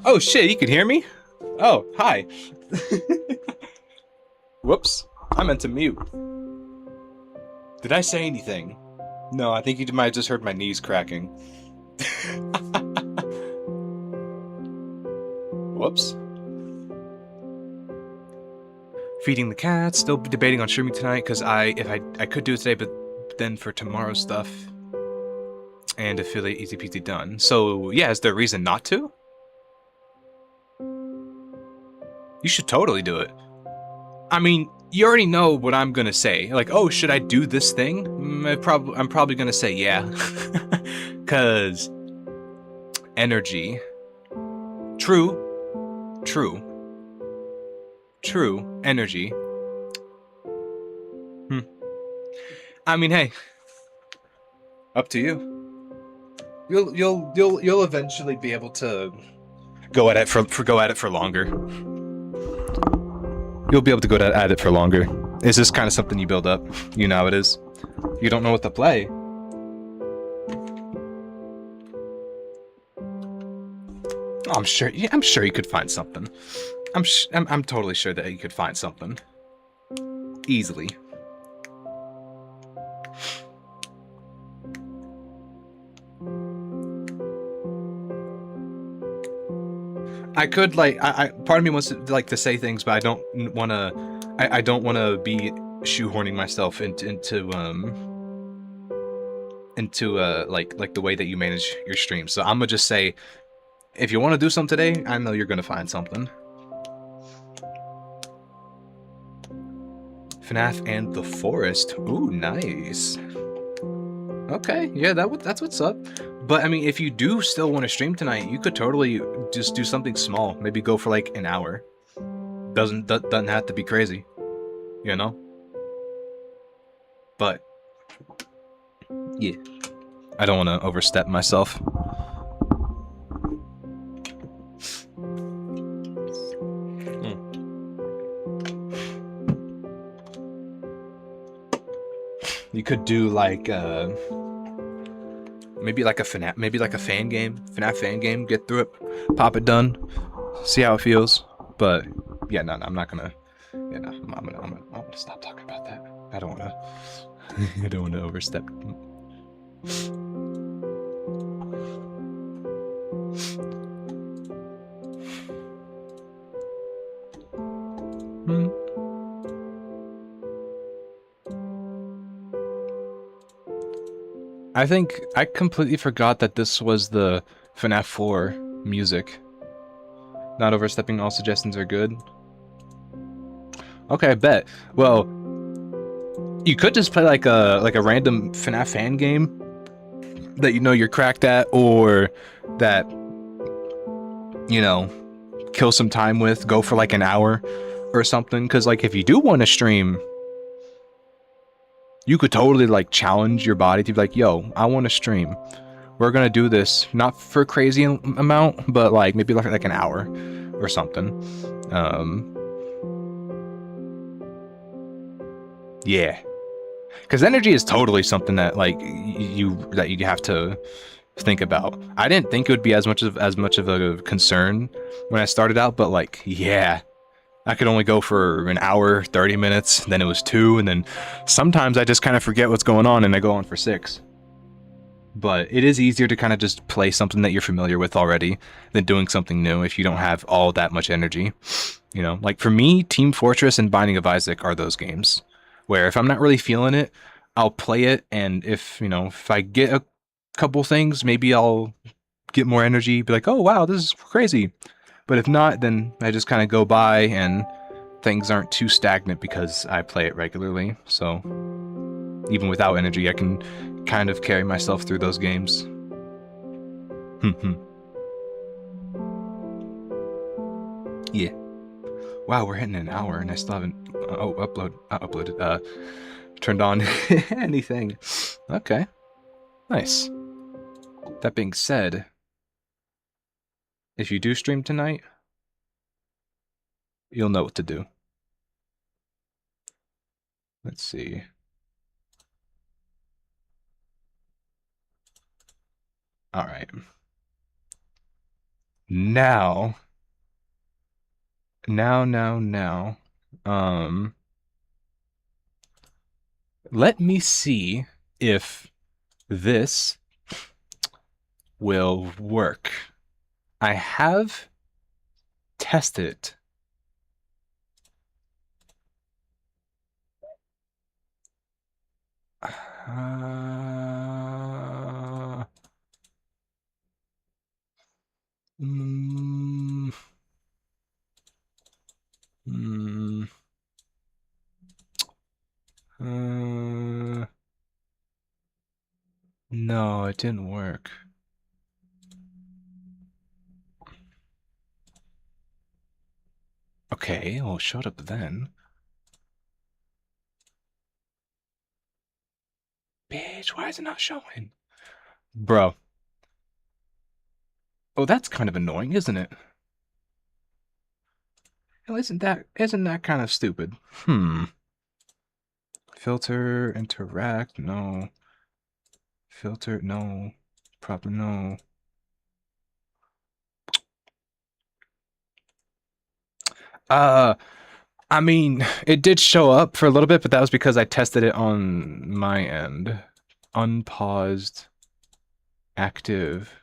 Oh shit, you can hear me? Oh, hi. Whoops, I meant to mute. Did I say anything? No, I think you might have just heard my knees cracking. Whoops. Feeding the cats, still debating on streaming tonight, because I could do it today, but then for tomorrow's stuff and affiliate easy peasy done. So yeah, is there a reason not to? You should totally do it. I mean, you already know what I'm gonna say. Like, oh, should I do this thing? I'm probably gonna say yeah. Cause energy. True. Energy. I mean, hey. Up to you. You'll eventually be able to go at it for longer. You'll be able to go at it for longer. It's just kind of something you build up. You know how it is. You don't know what to play. I'm sure you could find something. I'm totally sure that you could find something. Easily. I could part of me wants to say things, but I don't want to. I don't want to be shoehorning myself into the way that you manage your stream. So I'm gonna just say, if you want to do something today, I know you're gonna find something. FNaF and the Forest. Ooh, nice. Okay, yeah, that's what's up. But I mean, if you do still want to stream tonight, you could totally just do something small. Maybe go for like an hour. Doesn't have to be crazy, you know. But yeah, I don't want to overstep myself. You could do like maybe like a fan game, FNaF fan game. Get through it, pop it done, see how it feels. But yeah, no, I'm not gonna. Yeah, no, I'm gonna stop talking about that. I don't wanna. I don't wanna overstep. I think I completely forgot that this was the FNaF 4 music. Not overstepping, all suggestions are good. Okay, I bet. Well, you could just play like a random FNaF fan game that you know you're cracked at, or that, you know, kill some time with, go for like an hour or something. Because like if you do want to stream, you could totally like challenge your body to be like, yo, I want to stream. We're gonna do this, not for a crazy amount, but like maybe like an hour or something. Yeah, because energy is totally something that like you have to think about. I didn't think it would be as much of a concern when I started out, but like, yeah, I could only go for an hour, 30 minutes, then it was 2, and then sometimes I just kind of forget what's going on and I go on for 6. But it is easier to kind of just play something that you're familiar with already than doing something new if you don't have all that much energy. You know, like for me, Team Fortress and Binding of Isaac are those games where if I'm not really feeling it, I'll play it, and if I get a couple things, maybe I'll get more energy, be like, oh wow, this is crazy. But if not, then I just kind of go by and things aren't too stagnant because I play it regularly. So even without energy, I can kind of carry myself through those games. Yeah. Wow, we're hitting an hour and I still haven't turned on anything. Okay. Nice. That being said, if you do stream tonight, you'll know what to do. Let's see. All right. Now. Let me see if this will work. I have tested it. Uh, mm, mm, uh, no, it didn't work. Okay, well, shut up then. Bitch, why is it not showing? Bro. Oh, that's kind of annoying, isn't it? Well, isn't that kind of stupid? Filter, interact, no. Filter, no. Proper, no. Uh, I mean, it did show up for a little bit, but that was because I tested it on my end. Unpaused, active.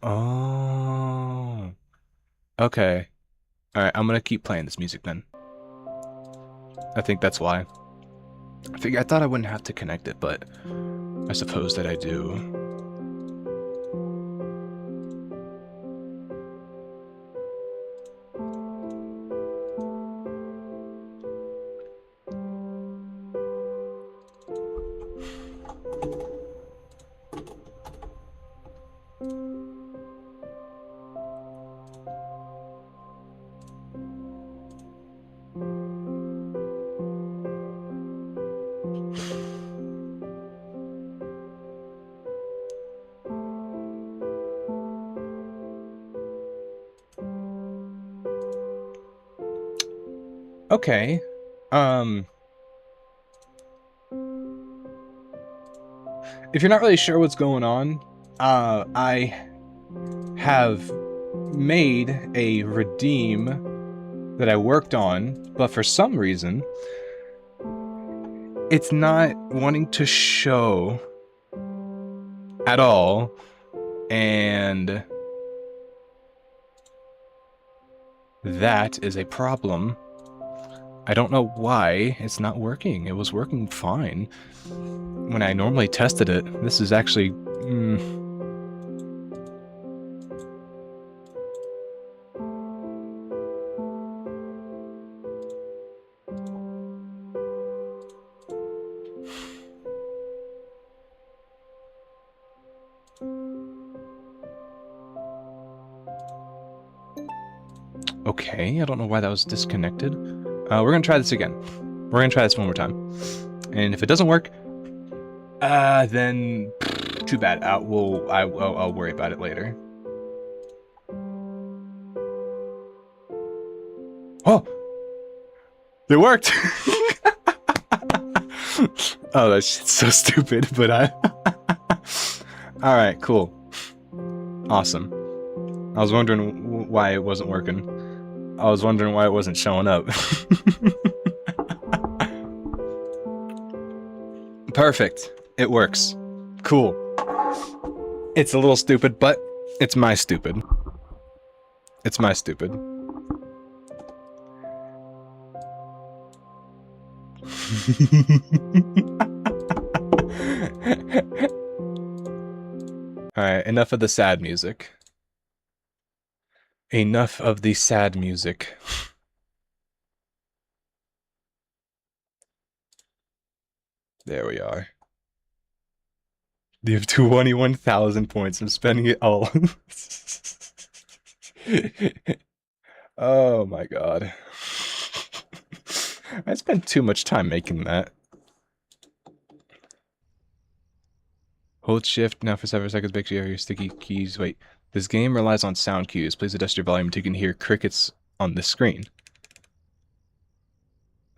Oh. Okay. Alright, I'm gonna keep playing this music then. I think that's why. I thought I wouldn't have to connect it, but I suppose that I do. Okay. If you're not really sure what's going on, I have made a redeem that I worked on, but for some reason, it's not wanting to show at all, and that is a problem. I don't know why it's not working. It was working fine when I normally tested it. This is actually... Okay, I don't know why that was disconnected. We're gonna try this again. We're gonna try this one more time. And if it doesn't work, then too bad. I'll worry about it later. Oh! It worked! Oh, that shit's so stupid, but Alright, cool. Awesome. I was wondering why it wasn't working. I was wondering why it wasn't showing up. Perfect. It works. Cool. It's a little stupid, but it's my stupid. It's my stupid. Alright, enough of the sad music. Enough of the sad music. There we are. You have 21,000 points. I'm spending it all. Oh my god. I spent too much time making that. Hold shift now for several seconds, make sure your sticky keys. Wait, this game relies on sound cues. Please adjust your volume until you can hear crickets on the screen.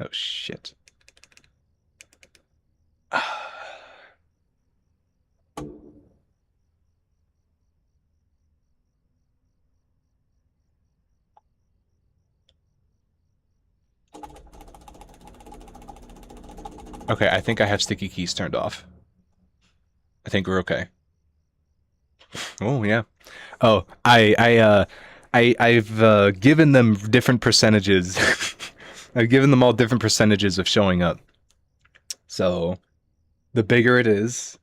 Oh shit. Okay, I think I have sticky keys turned off. I think we're okay. Oh yeah. Oh, I've given them different percentages. I've given them all different percentages of showing up. So the bigger it is,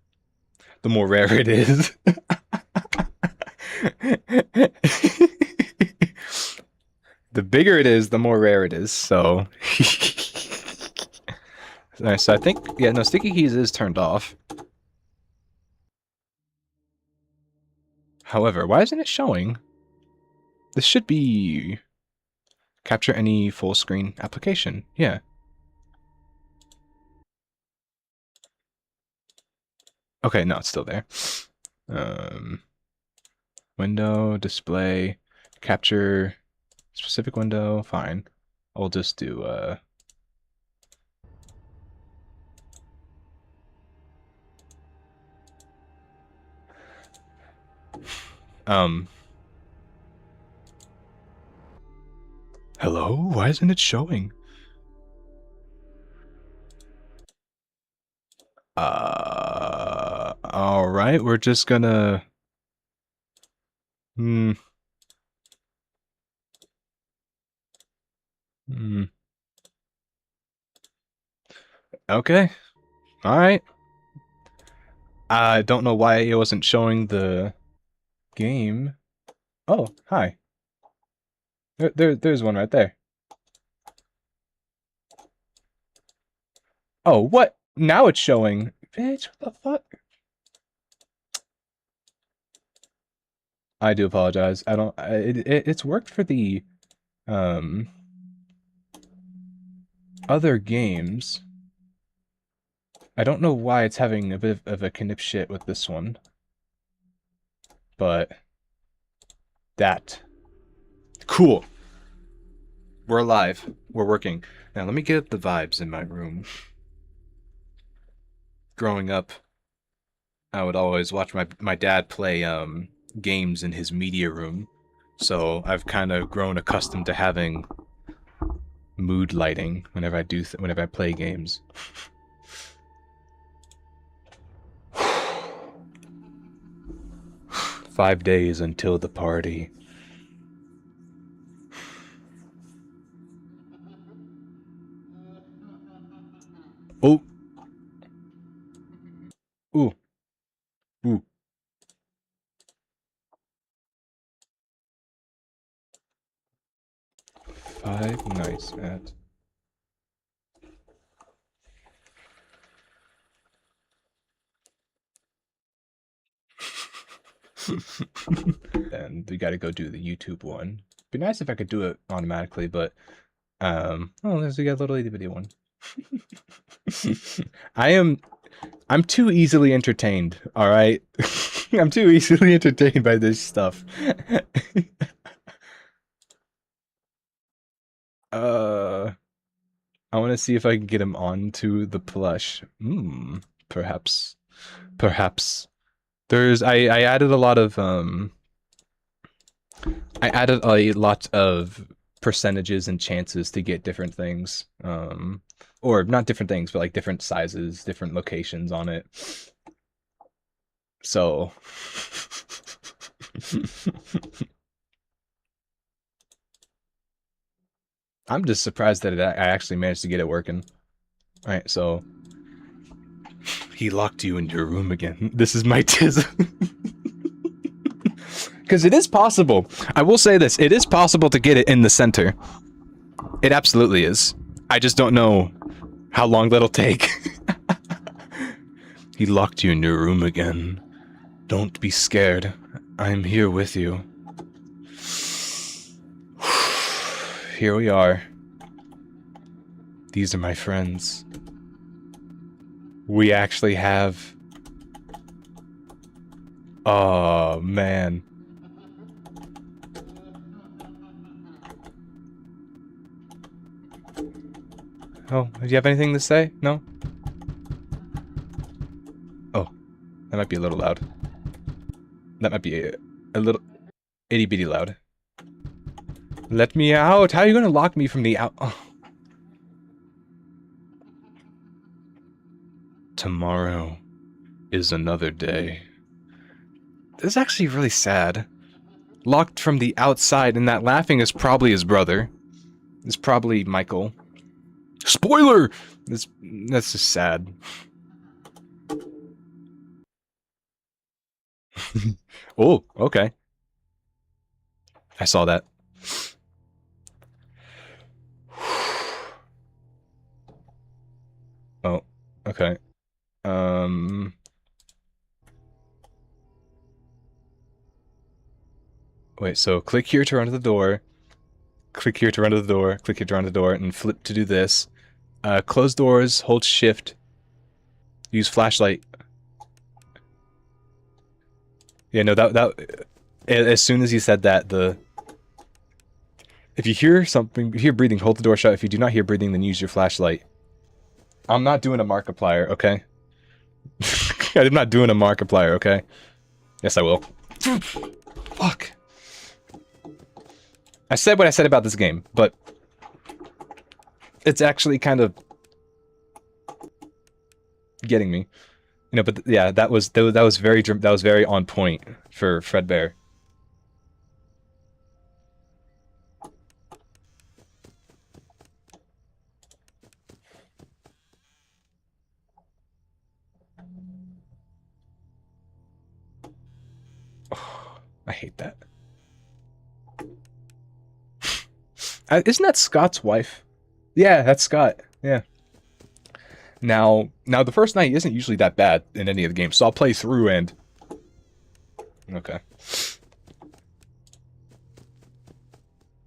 the more rare it is. The bigger it is, the more rare it is. So, alright, so I think yeah, no, sticky keys is turned off. However, why isn't it showing? This should be capture any full screen application. Yeah. Okay, no, it's still there. Um, window, display, capture specific window, fine. I'll just do um hello? Why isn't it showing? Alright, we're just gonna hmm. Hmm. Okay. Alright. I don't know why it wasn't showing the game. Oh, hi. There's one right there. Oh, what? Now it's showing. Bitch, what the fuck? I do apologize. I don't. It's worked for the um other games. I don't know why it's having a bit of a knip shit with this one, but that cool. We're alive. We're working. Now let me get the vibes in my room. Growing up, I would always watch my dad play games in his media room. So I've kind of grown accustomed to having mood lighting whenever I whenever I play games. 5 days until the party. Oh. Ooh. Ooh. Five Nights at... And we gotta go do the YouTube one. Be nice if I could do it automatically, but oh, there's a little itty bitty one. I'm too easily entertained, alright? I'm too easily entertained by this stuff. I want to see if I can get him onto the plush. Perhaps. Perhaps. I added a lot of, I added a lot of percentages and chances to get different things. Or not different things, but like different sizes, different locations on it. So I'm just surprised that I actually managed to get it working. All right, so he locked you into your room again. This is my tism. Because it is possible. I will say this: it is possible to get it in the center. It absolutely is. I just don't know how long that'll take. He locked you in your room again. Don't be scared. I'm here with you. Here we are. These are my friends. We actually have... Oh, man. Oh, do you have anything to say? No? Oh, that might be a little loud. That might be a little itty bitty loud. Let me out! How are you gonna lock me from the out? Oh. Tomorrow is another day. This is actually really sad. Locked from the outside, and that laughing is probably his brother. It's probably Michael. Spoiler! That's just sad. Oh, okay. I saw that. Oh, okay. Wait, so click here to run to the door. Click here to run to the door. Click here to run to the door, and flip to do this. Close doors, hold shift. Use flashlight. Yeah, no, as soon as you said that, if you hear something, if you hear breathing, hold the door shut. If you do not hear breathing, then use your flashlight. I'm not doing a Markiplier, okay? I'm not doing a Markiplier, okay? Yes, I will. Fuck. I said what I said about this game, but it's actually kind of getting me. You know, but yeah, that was very on point for Fredbear. Oh, I hate that. Isn't that Scott's wife? Yeah, that's Scott. Yeah. Now the first night isn't usually that bad in any of the games, so I'll play through and... Okay.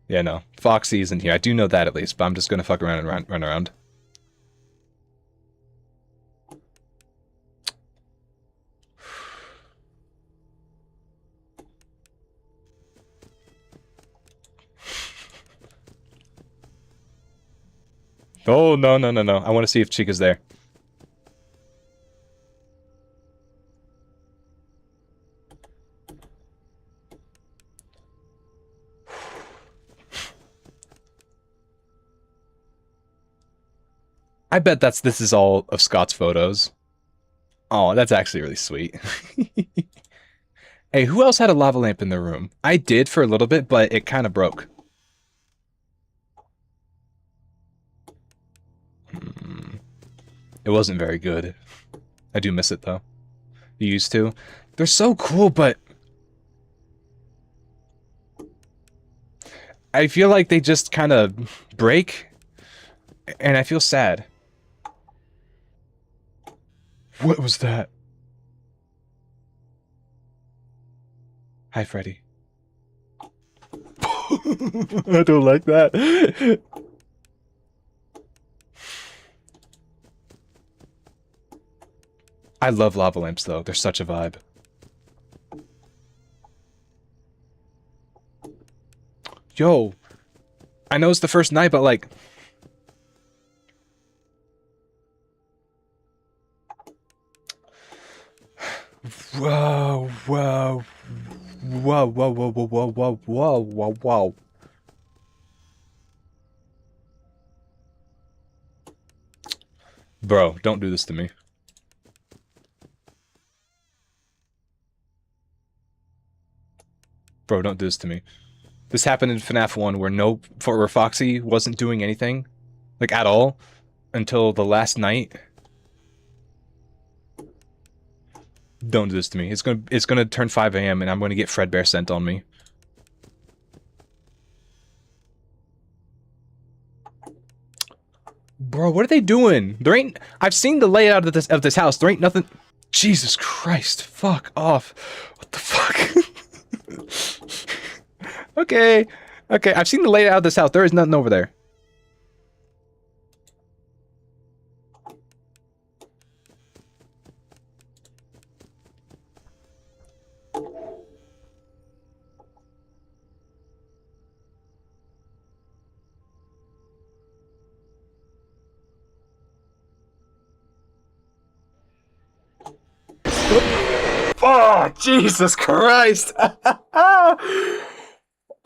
Yeah, no. Foxy isn't here. I do know that at least, but I'm just gonna fuck around and run around. Oh, no. I want to see if Chica's there. I bet this is all of Scott's photos. Oh, that's actually really sweet. Hey, who else had a lava lamp in their room? I did for a little bit, but it kind of broke. It wasn't very good. I do miss it, though. You used to? They're so cool, but... I feel like they just kind of break, and I feel sad. What was that? Hi, Freddy. I don't like that. I love lava lamps, though. They're such a vibe. Yo, I know it's the first night, but like... Whoa. Bro, don't do this to me. Bro, don't do this to me. This happened in FNaF 1 where Foxy wasn't doing anything, like at all, until the last night. Don't do this to me. It's gonna turn 5 AM and I'm gonna get Fredbear sent on me. Bro, what are they doing? I've seen the layout of this house. There ain't nothing. Jesus Christ, fuck off. What the fuck? Okay, I've seen the layout of this house. There is nothing over there. Oh, Jesus Christ!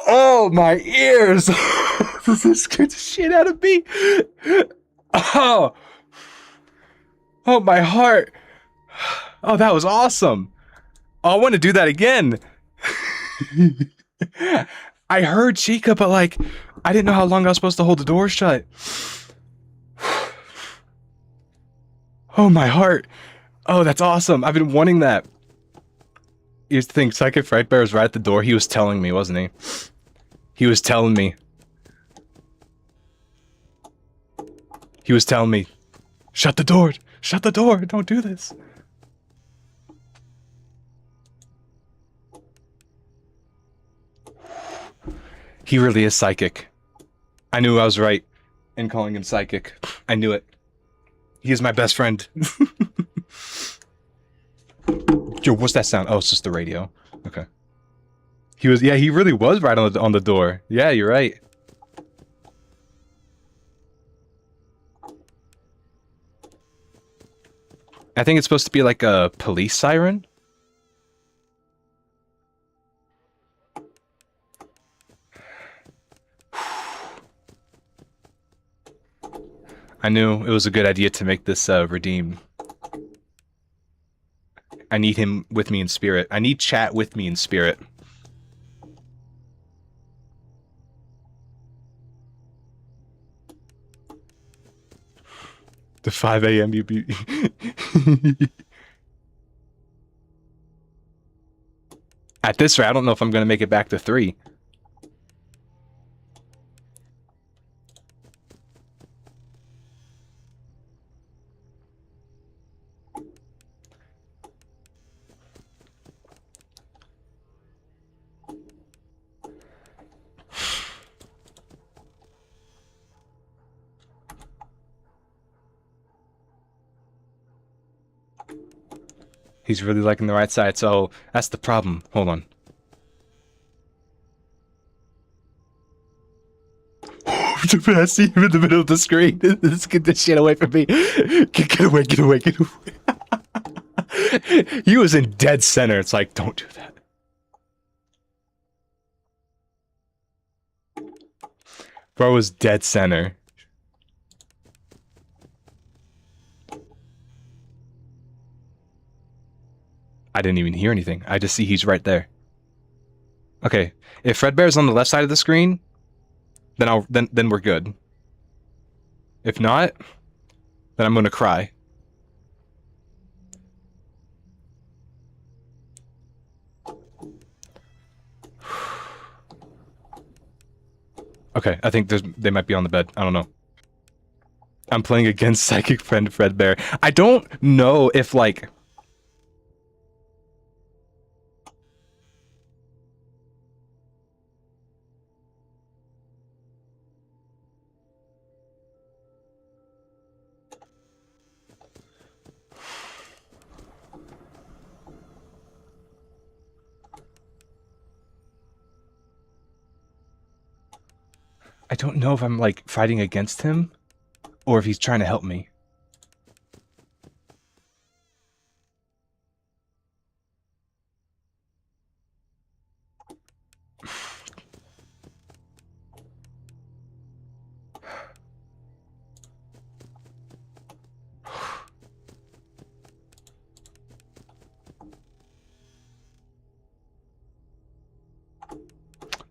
Oh, my ears! This scared the shit out of me! Oh! Oh, my heart! Oh, that was awesome! Oh, I want to do that again. I heard Chica, but like, I didn't know how long I was supposed to hold the door shut. Oh, my heart. Oh, that's awesome. I've been wanting that. Here's the thing, Psychic Frightmare was right at the door. He was telling me, wasn't he? He was telling me. He was telling me, shut the door! Shut the door! Don't do this! He really is psychic. I knew I was right in calling him psychic. I knew it. He is my best friend. Yo, what's that sound? Oh, it's just the radio. Okay. He was, yeah, he really was right on the door. Yeah, you're right. I think it's supposed to be like a police siren. I knew it was a good idea to make this redeem. I need him with me in spirit. I need chat with me in spirit. The 5 a.m. you be... At this rate, I don't know if I'm going to make it back to 3. He's really liking the right side, so that's the problem. Hold on. I see him in the middle of the screen. Let's get this shit away from me. Get away, get away, get away. He was in dead center. It's like, don't do that. Bro was dead center. I didn't even hear anything. I just see he's right there. Okay, if Fredbear's on the left side of the screen, then then we're good. If not, then I'm gonna cry. Okay, I think they might be on the bed. I don't know. I'm playing against Psychic Friend Fredbear. I don't know if, like... I don't know if I'm, like, fighting against him, or if he's trying to help me.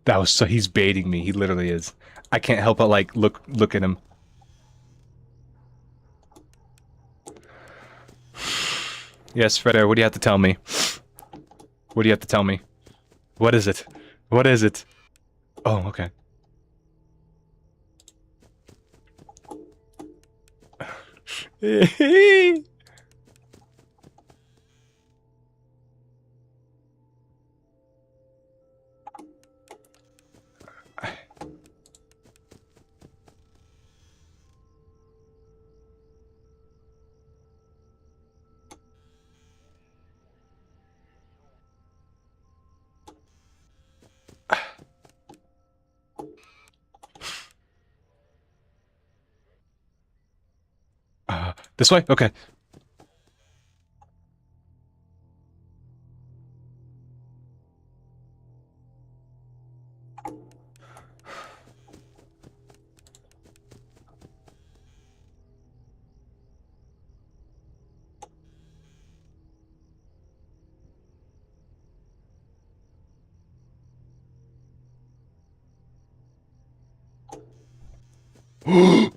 That was so... He's baiting me. He literally is. I can't help but, like, look at him. Yes, Fredbear, what do you have to tell me? What do you have to tell me? What is it? What is it? Oh, okay. This way? Okay. Please.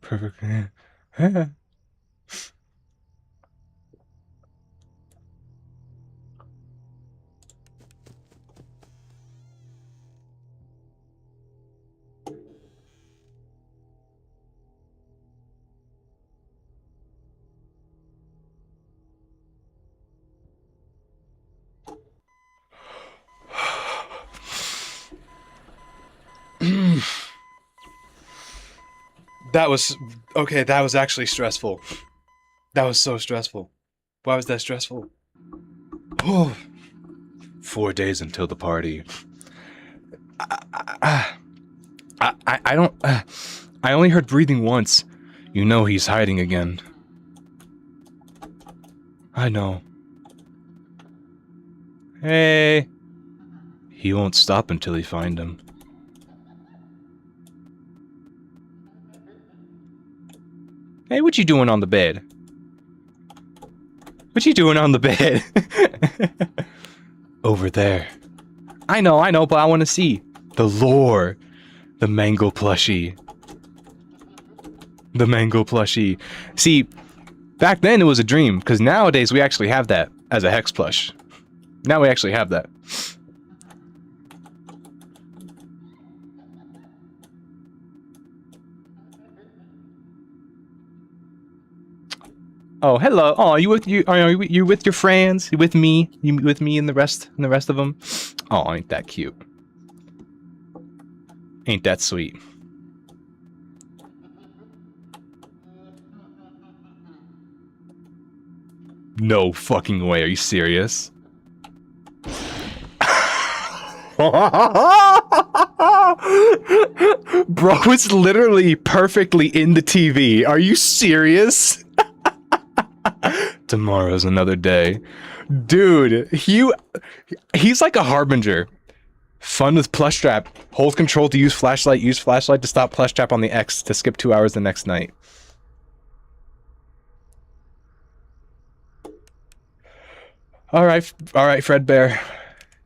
Perfect. That was okay. That was actually stressful. That was so stressful. Why was that stressful? Oh, 4 days until the party. I don't. I only heard breathing once. You know he's hiding again. I know. Hey. He won't stop until he find him. Hey, what you doing on the bed? What you doing on the bed? Over there. I know, but I want to see. The lore. The mango plushie. The mango plushie. See, back then it was a dream, because nowadays we actually have that as a hex plush. Now we actually have that. Oh, hello. Oh, you with you with your friends? You with me? You with me and the rest of them? Oh, ain't that cute? Ain't that sweet? No fucking way. Are you serious? Bro, it's literally perfectly in the TV. Are you serious? Tomorrow's another day. Dude, he's like a harbinger. Fun with plush trap. Hold control to use flashlight. Use flashlight to stop plush trap on the X to skip 2 hours the next night. All right, Fredbear.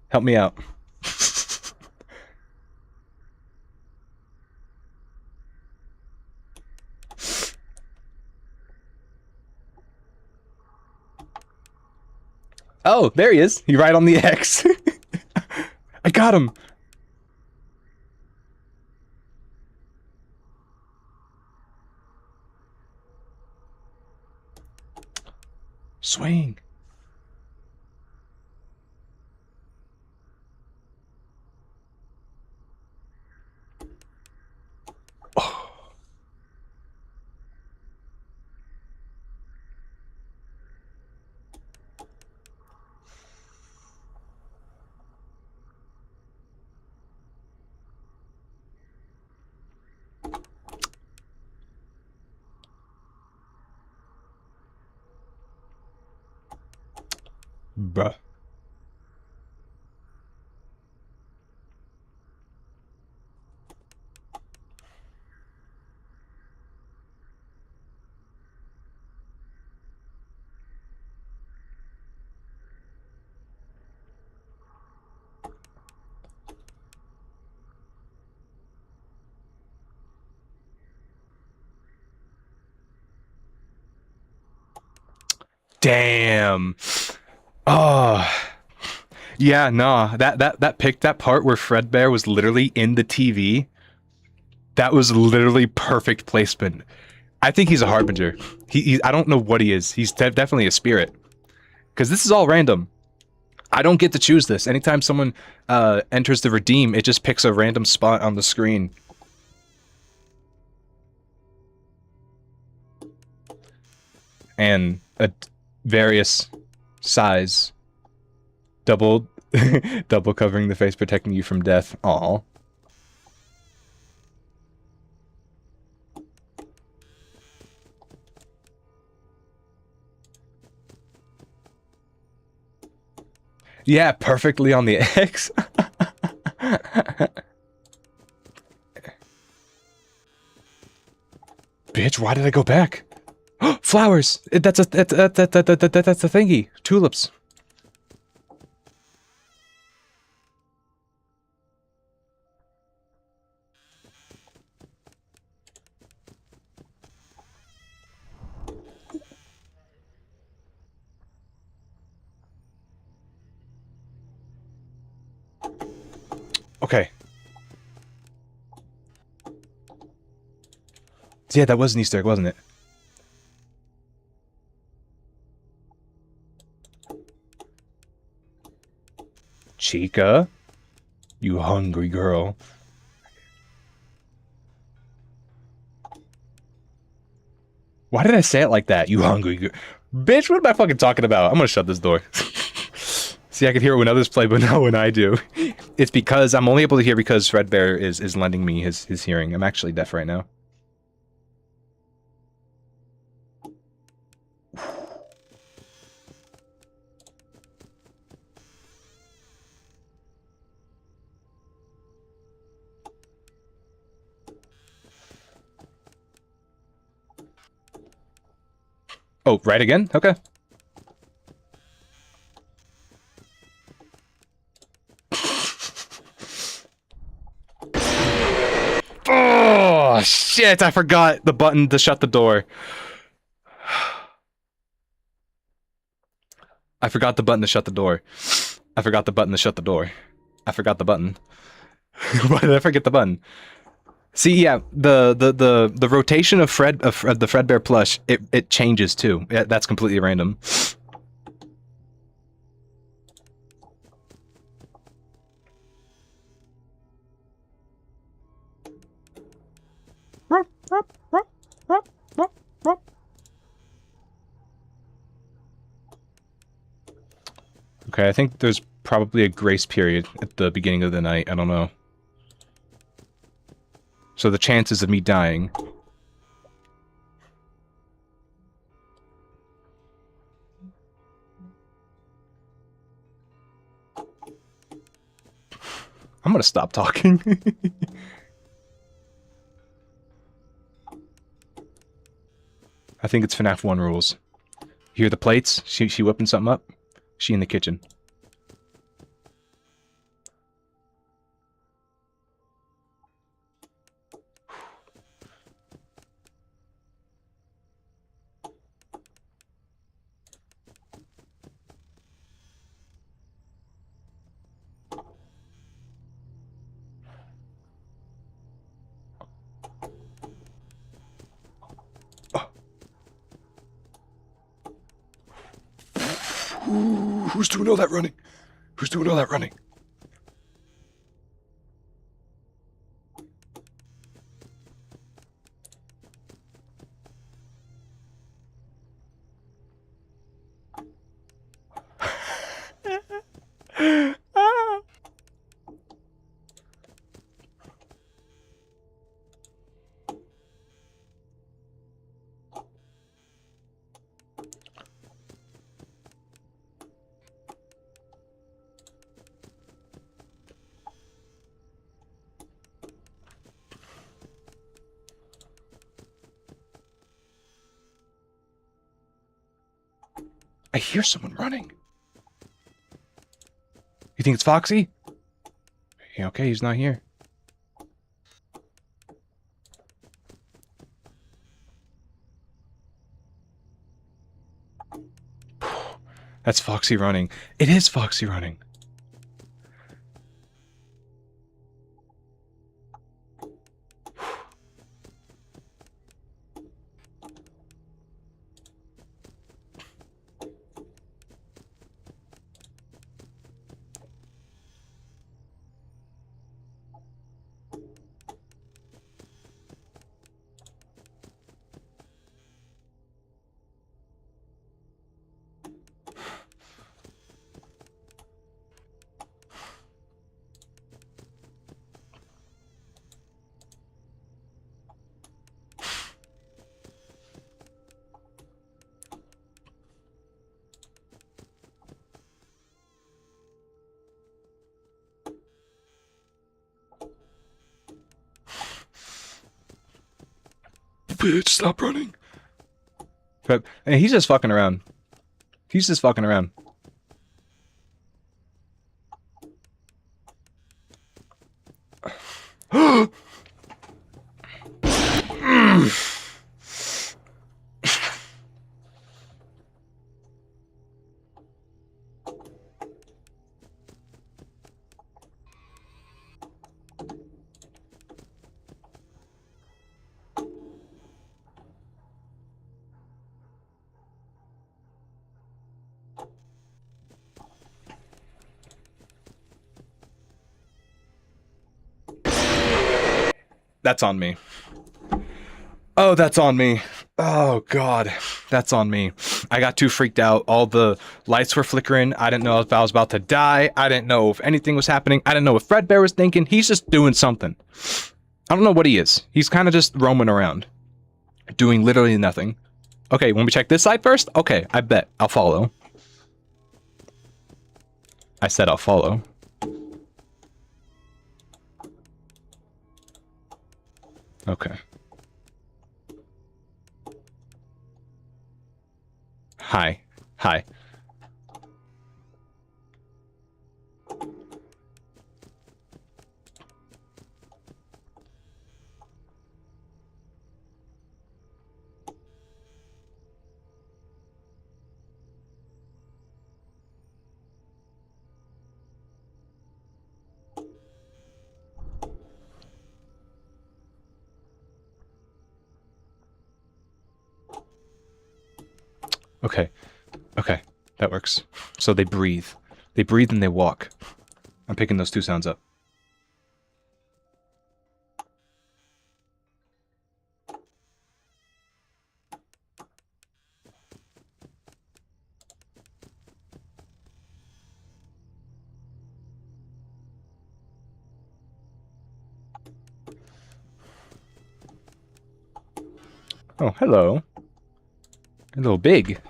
Help me out. Oh, there he is. He right on the X. I got him. Swing. Oh. Bruh. Damn. Oh. Yeah, nah. That part where Fredbear was literally in the TV. That was literally perfect placement. I think he's a harbinger. I don't know what he is. He's definitely a spirit. Because this is all random. I don't get to choose this. Anytime someone enters the redeem, it just picks a random spot on the screen. And various size. Double double covering the face, protecting you from death. Aw. Yeah, perfectly on the X. Bitch, why did I go back? Flowers! That's a that's a thingy. Tulips. Okay. Yeah, that was an Easter egg, wasn't it? Chica? You hungry girl. Why did I say it like that? You hungry girl. Bitch, what am I fucking talking about? I'm gonna shut this door. See, I can hear it when others play, but not when I do. It's because I'm only able to hear because Fredbear is lending me his hearing. I'm actually deaf right now. Oh, right again? Okay. Oh, shit, I forgot the button to shut the door. I forgot the button to shut the door. I forgot the button to shut the door. I forgot the button. Why did I forget the button? See, yeah, the rotation of the Fredbear plush, it changes too. Yeah, that's completely random. Okay, I think there's probably a grace period at the beginning of the night. I don't know. So the chances of me dying. I'm gonna stop talking. I think it's FNaF 1 rules. Hear the plates? She whipping something up? She in the kitchen. Who's doing all that running? Who's doing all that running? I hear someone running. You think it's Foxy? Yeah, okay, he's not here. That's Foxy running. It is Foxy running. bitch, stop running. But and he's just fucking around. He's just fucking around. That's on me. Oh, that's on me. Oh, God. That's on me. I got too freaked out. All the lights were flickering. I didn't know if I was about to die. I didn't know if anything was happening. I didn't know what Fredbear was thinking. He's just doing something. I don't know what he is. He's kind of just roaming around. Doing literally nothing. Okay, want me to check this side first? Okay, I bet. I'll follow. I said I'll follow. Okay. Hi. Hi. Okay. Okay. That works. So they breathe. They breathe and they walk. I'm picking those two sounds up. Oh, hello. A little big.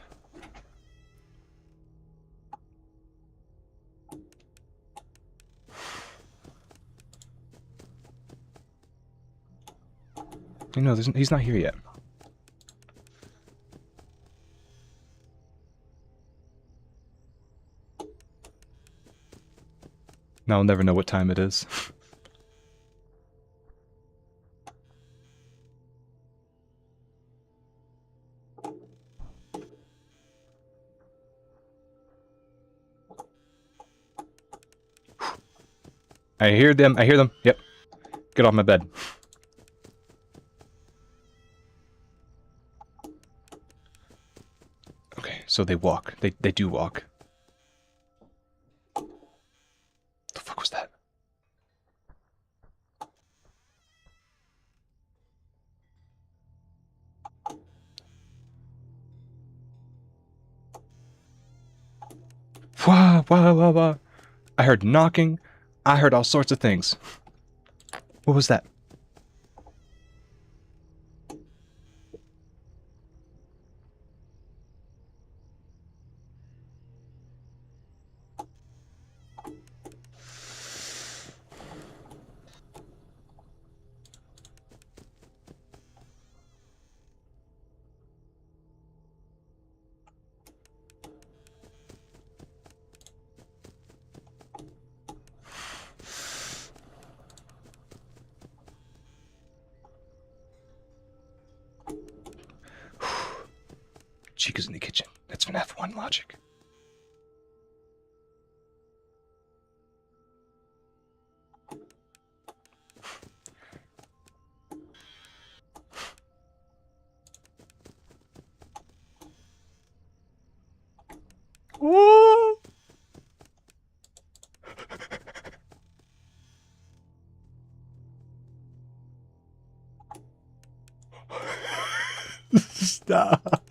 You know, he's not here yet. Now I'll never know what time it is. I hear them. I hear them. Yep. Get off my bed. Okay, so they walk. They do walk. The fuck was that? Wah, wah, wah, wah. I heard knocking. I heard all sorts of things. What was that? Chica's in the kitchen. That's FNaF 1 logic. Ooh. Stop.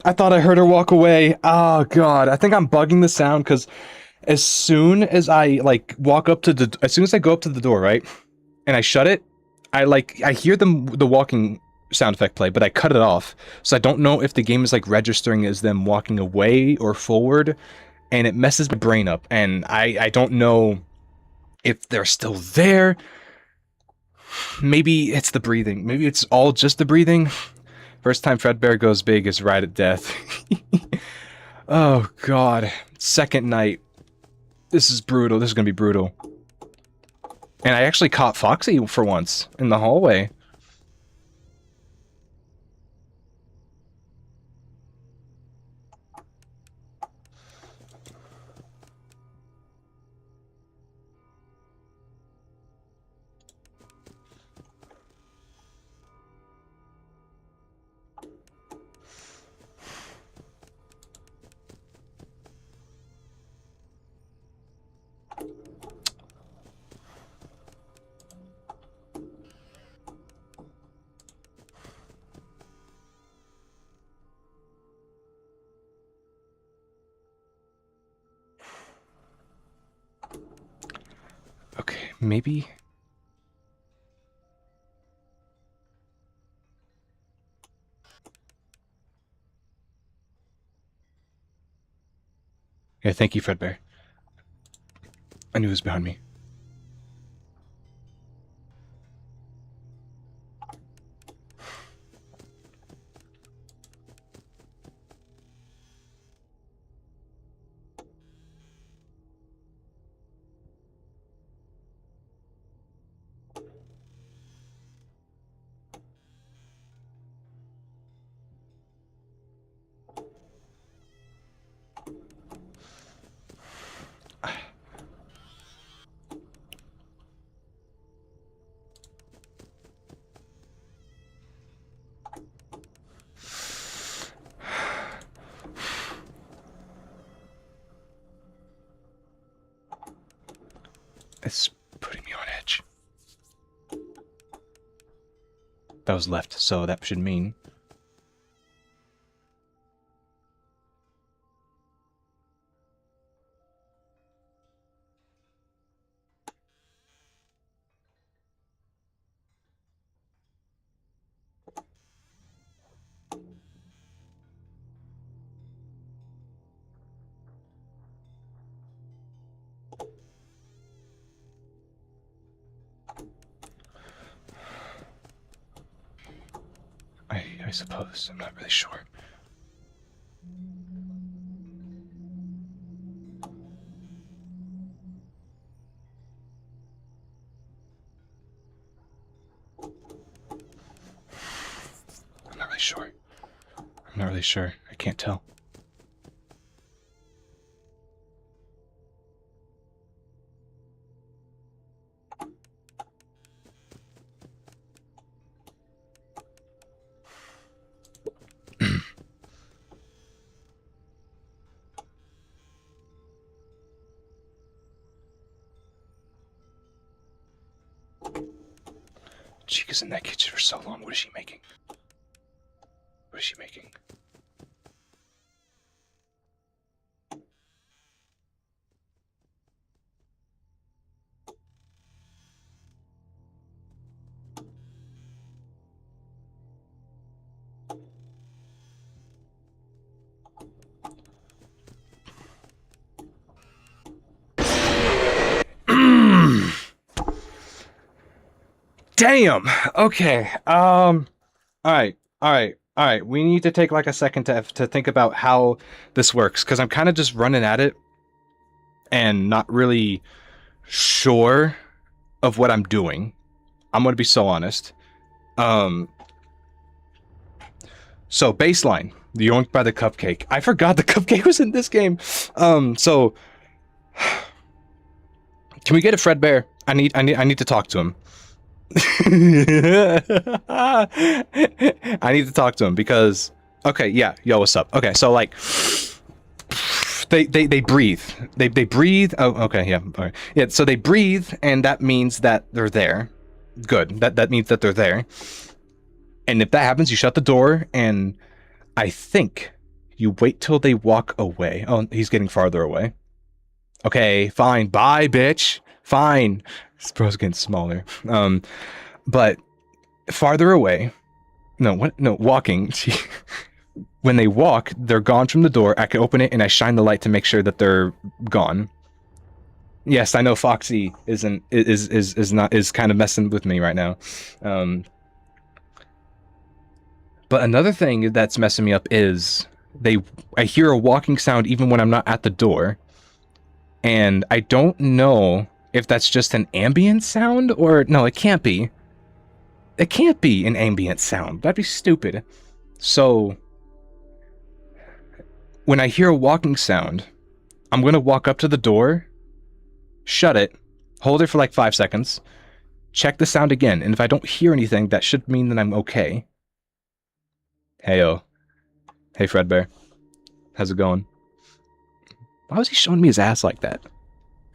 I thought I heard her walk away. Oh god, I think I'm bugging the sound because as soon as I like walk up to the, as soon as I go up to the door, right, and I shut it, I hear the walking sound effect play, but I cut it off, so I don't know if the game is like registering as them walking away or forward, and it messes my brain up, and I don't know if they're still there. Maybe it's the breathing. Maybe it's all just the breathing. First time Fredbear goes big is right at death. Oh god. Second night. This is brutal. This is gonna be brutal. And I actually caught Foxy for once in the hallway. Okay, maybe... Yeah, thank you, Fredbear. I knew it was behind me. It's putting me on edge. That was left, so that should mean... I suppose. I'm not really sure. I'm not really sure. I'm not really sure. I can't tell. Chica's in that kitchen for so long. What is she making? What is she making? Damn! Okay, alright. We need to take like a second to think about how this works, because I'm kind of just running at it and not really sure of what I'm doing. I'm gonna be so honest. So baseline, the yoinked by the cupcake. I forgot the cupcake was in this game. So can we get a Fredbear? I need to talk to him. I need to talk to him because okay, yeah, yo, what's up? Okay, so like they breathe. They breathe. Oh, okay, yeah. All right. Yeah, so they breathe and that means that they're there. Good. That means that they're there. And if that happens, you shut the door and I think You wait till they walk away. Oh, he's getting farther away. Okay, fine. Bye, bitch. Fine. This bro's getting smaller. But farther away. No, what? No, walking. When they walk, they're gone from the door. I can open it and I shine the light to make sure that they're gone. Yes, I know Foxy is kind of messing with me right now. But another thing that's messing me up is I hear a walking sound even when I'm not at the door. And I don't know if that's just an ambient sound or no, it can't be. It can't be an ambient sound. That'd be stupid. So when I hear a walking sound, I'm going to walk up to the door, shut it, hold it for like 5 seconds, check the sound again, and if I don't hear anything, that should mean that I'm okay. Heyo. Hey, Fredbear. How's it going? Why was he showing me his ass like that?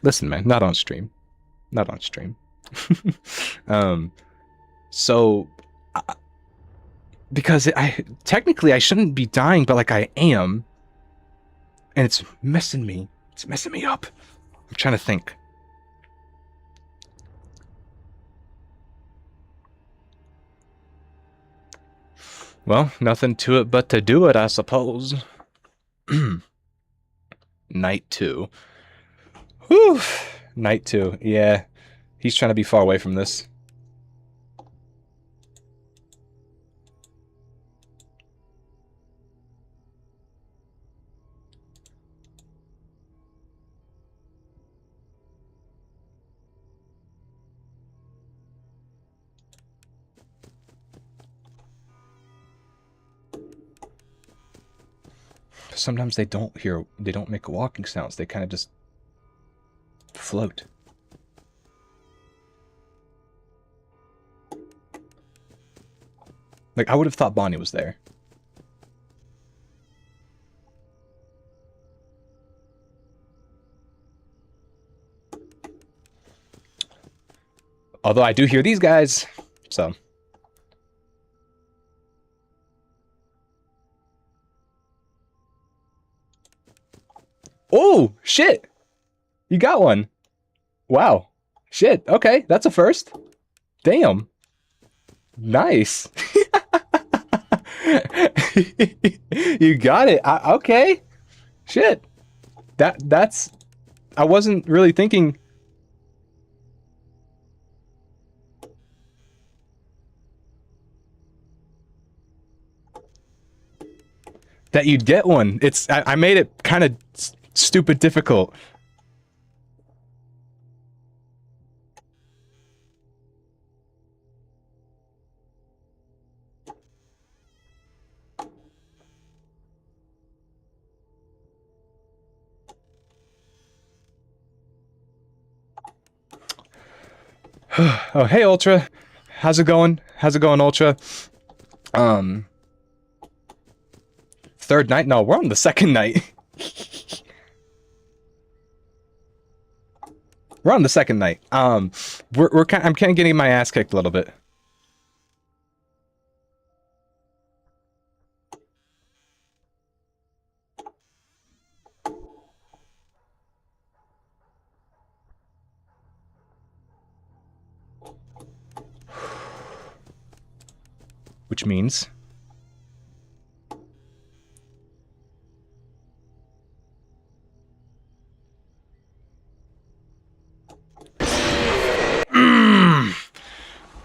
Listen, man, not on stream. Not on stream. Because technically I shouldn't be dying, but like I am. And it's messing me. It's messing me up. I'm trying to think. Well, nothing to it but to do it, I suppose. Night 2. Whew. Night 2. Yeah. He's trying to be far away from this. Sometimes they don't make walking sounds. They kind of just float. Like, I would have thought Bonnie was there. Although I do hear these guys, so. Oh, shit! You got one. Wow. Shit, okay, that's a first. Damn. Nice. You got it. Okay. Shit. That's... I wasn't really thinking... that you'd get one. I made it kind of stupid difficult. Oh, hey, Ultra. How's it going? How's it going, Ultra? Third night? No, we're on the second night. We're on the second night. I'm kind of getting my ass kicked a little bit. Which means...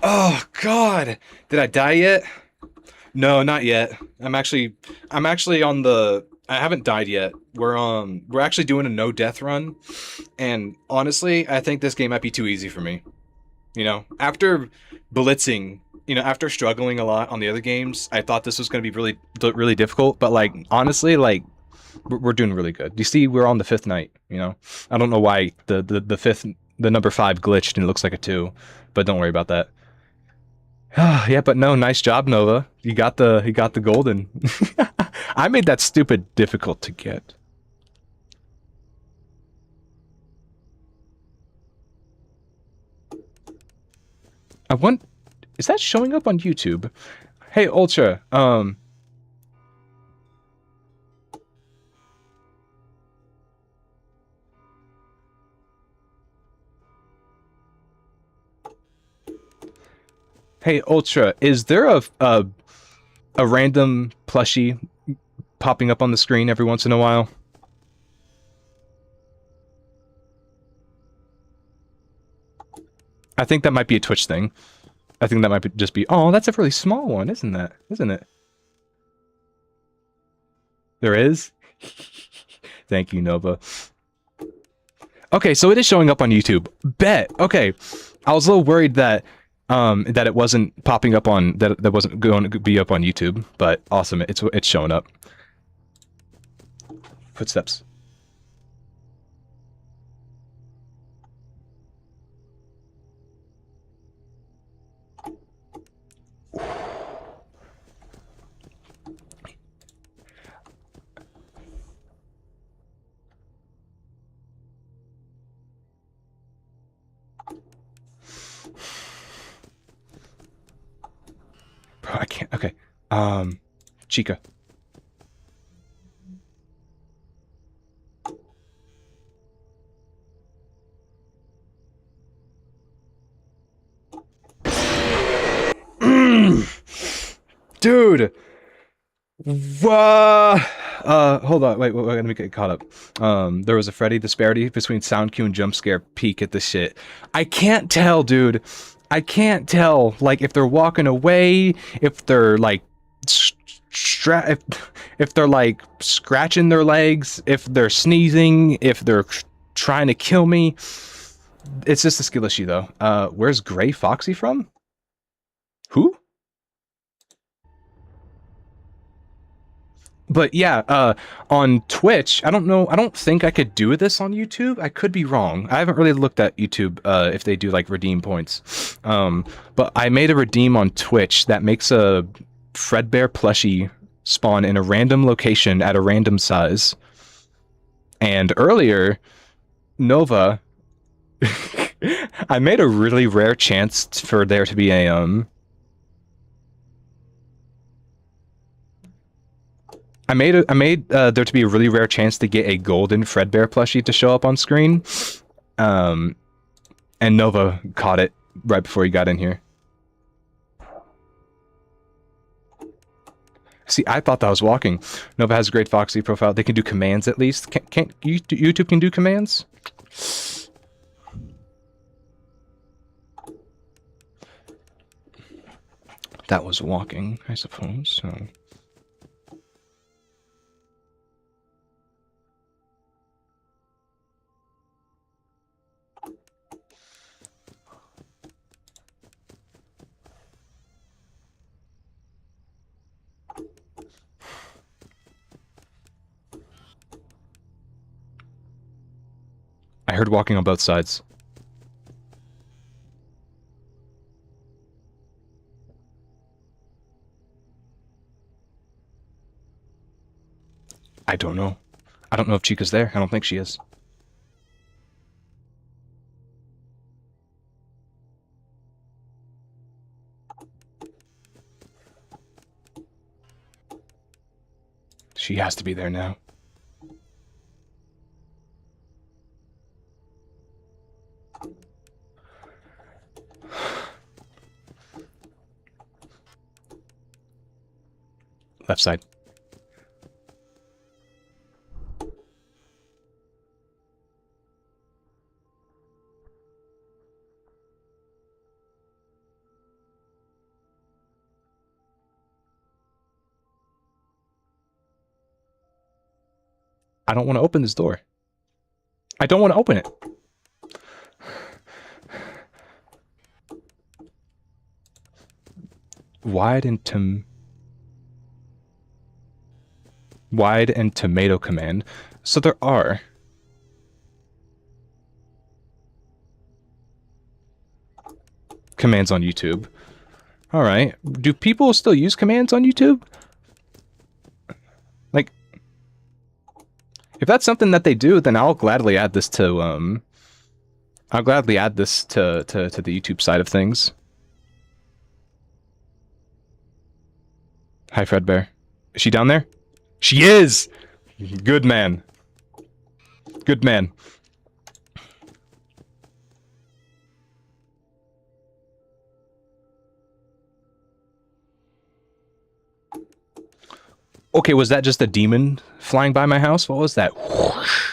Oh, God! Did I die yet? No, not yet. I'm actually on the... I haven't died yet. We're actually doing a no-death run. And honestly, I think this game might be too easy for me. You know, after blitzing... You know, after struggling a lot on the other games, I thought this was going to be really difficult. But, like, honestly, like, we're doing really good. You see, we're on the 5th night, you know? I don't know why the number 5 glitched and it looks like a 2. But don't worry about that. Yeah, but no, nice job, Nova. You got the golden. I made that stupid difficult to get. I want... Is that showing up on YouTube? Hey, Ultra, Hey, Ultra, is there a random plushie popping up on the screen every once in a while? I think that might be a Twitch thing. I think that might just be... Oh, that's a really small one, isn't that? Isn't it? There is? Thank you, Nova. Okay, so it is showing up on YouTube. Bet. Okay. I was a little worried that that it wasn't popping up on... That wasn't going to be up on YouTube, but awesome. It's showing up. Footsteps. Bro, I can't... Okay. Chica. Dude! Hold on, wait, let me get caught up. There was a Freddy disparity between sound cue and jump scare peak at the shit. I can't tell, dude. I can't tell, like, if they're walking away, if they're, like, if they're, like, scratching their legs, if they're sneezing, if they're trying to kill me. It's just a skill issue, though. Where's Gray Foxy from? Who? But yeah, on Twitch, I don't know. I don't think I could do this on YouTube. I could be wrong. I haven't really looked at YouTube if they do like redeem points. But I made a redeem on Twitch that makes a Fredbear plushie spawn in a random location at a random size. And earlier, Nova, I made a really rare chance for there to be a I made there to be a really rare chance to get a golden Fredbear plushie to show up on screen, and Nova caught it right before he got in here. See, I thought that was walking. Nova has a great Foxy profile. They can do commands at least. Can't YouTube can do commands? That was walking, I suppose. So. I heard walking on both sides. I don't know. I don't know if Chica's there. I don't think she is. She has to be there now. Left side. I don't want to open this door. I don't want to open it. Wide and tomato command. So there are. Commands on YouTube. Alright. Do people still use commands on YouTube? Like, if that's something that they do, then I'll gladly add this to, I'll gladly add this to the YouTube side of things. Hi, Fredbear. Is she down there? She is! Good man. Good man. Okay, was that just a demon flying by my house? What was that? Whoosh.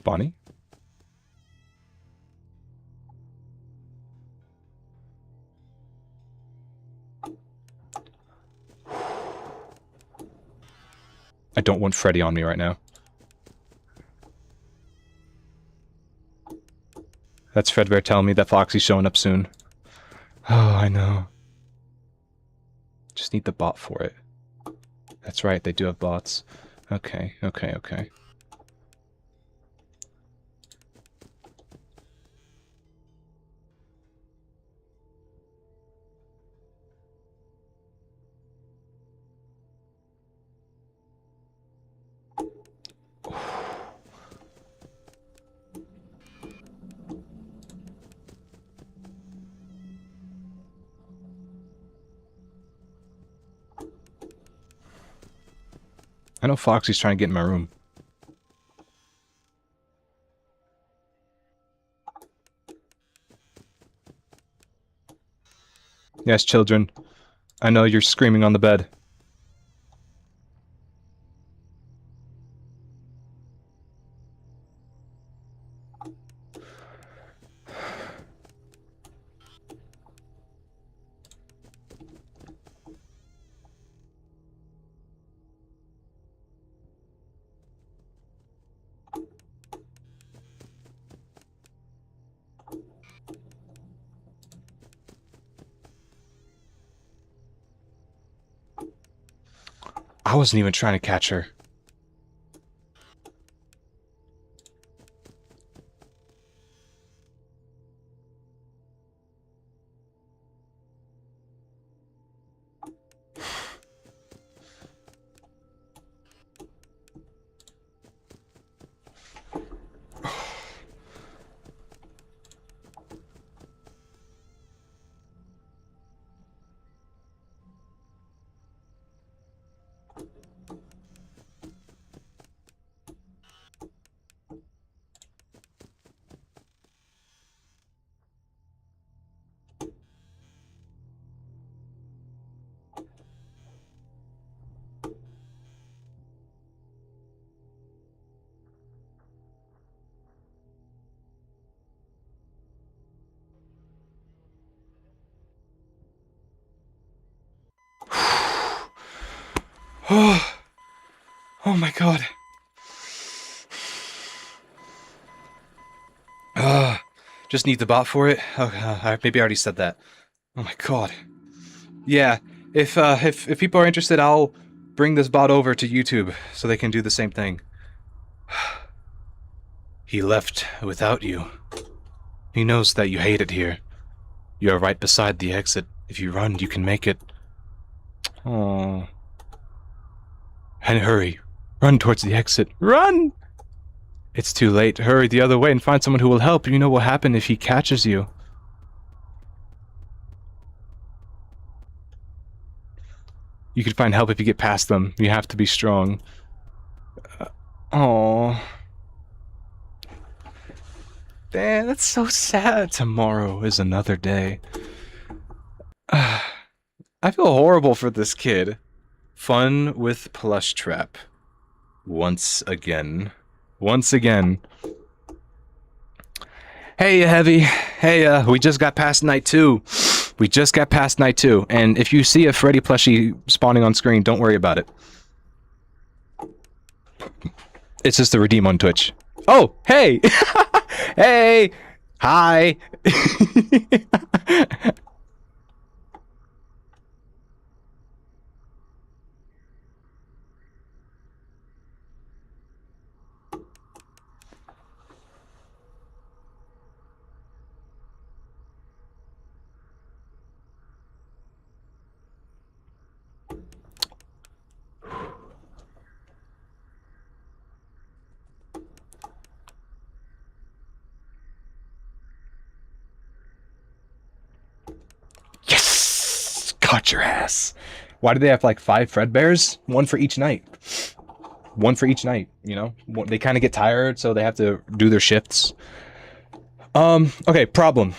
Bonnie? I don't want Freddy on me right now. That's Fredbear telling me that Foxy's showing up soon. Oh, I know. Just need the bot for it. That's right, they do have bots. Okay, okay, okay. I know Foxy's trying to get in my room. Yes, children. I know you're screaming on the bed. I wasn't even trying to catch her. Oh, oh my god. Just need the bot for it? Oh, maybe I already said that. Oh my god. Yeah, if people are interested, I'll bring this bot over to YouTube so they can do the same thing. He left without you. He knows that you hate it here. You're right beside the exit. If you run, you can make it. Oh. And hurry. Run towards the exit. Run! It's too late. Hurry the other way and find someone who will help. You know what will happen if he catches you. You can find help if you get past them. You have to be strong. Oh. Damn, that's so sad. Tomorrow is another day. I feel horrible for this kid. Fun with Plush Trap. Once again. Once again. Hey, Heavy. Hey, we just got past night 2. We just got past night 2. And if you see a Freddy plushie spawning on screen, don't worry about it. It's just a redeem on Twitch. Oh, hey! Hey! Hi! Yes! Caught your ass. Why do they have like 5 Fredbears? 1 for each night. One for each night, you know? They kind of get tired, so they have to do their shifts. Okay, problem.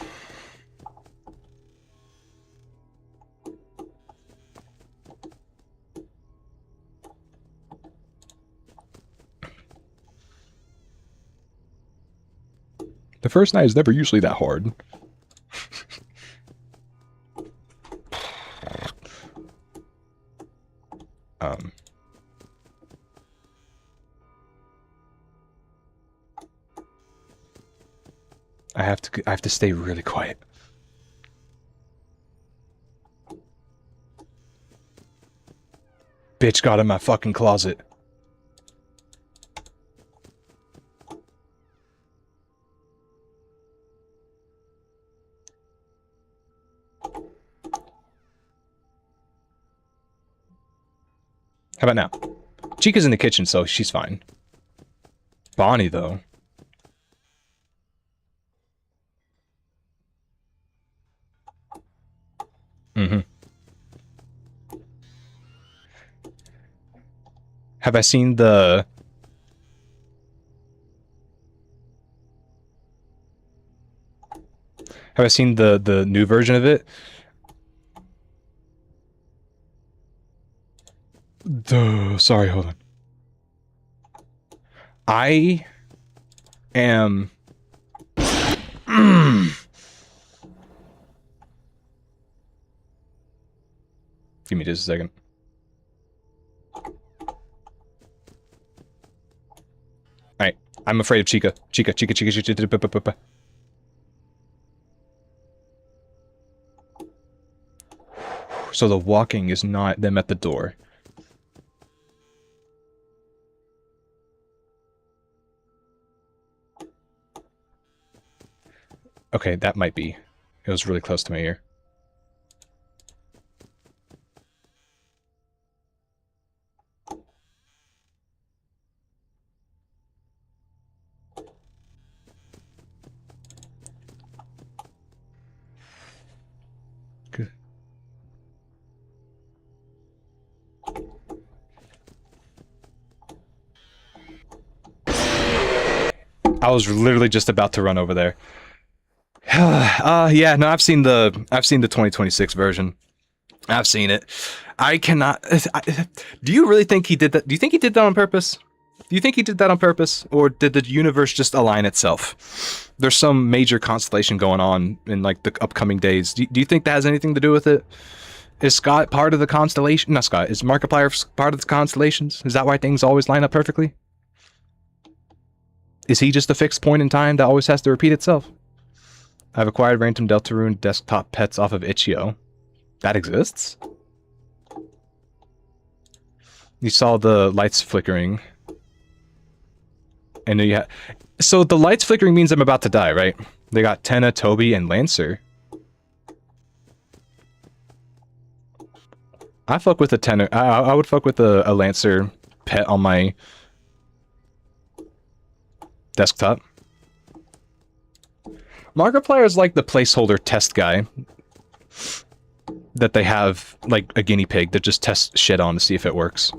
The first night is never usually that hard. I have to stay really quiet. Bitch got in my fucking closet. How about now? Chica's in the kitchen, so she's fine. Bonnie, though. Mm-hmm. Have I seen the... Have I seen the new version of it? Sorry, hold on. I am... Give me just a second. Alright, I'm afraid of Chica. Chica. So the walking is not them at the door. Okay, that might be. It was really close to my ear. Good. I was literally just about to run over there. Yeah, no, I've seen the 2026 version. I've seen it. I cannot... do you really think he did that? Do you think he did that on purpose? Do you think he did that on purpose? Or did the universe just align itself? There's some major constellation going on in, like, the upcoming days. Do you think that has anything to do with it? Is Scott part of the constellation? Not Scott. Is Markiplier part of the constellations? Is that why things always line up perfectly? Is he just a fixed point in time that always has to repeat itself? I've acquired random Deltarune desktop pets off of itch.io. That exists? You saw the lights flickering. And you had... So the lights flickering means I'm about to die, right? They got Tenna, Toby, and Lancer. I fuck with a Tenna. I would fuck with a Lancer pet on my desktop. Markiplier is like the placeholder test guy that they have, like a guinea pig that just tests shit on to see if it works.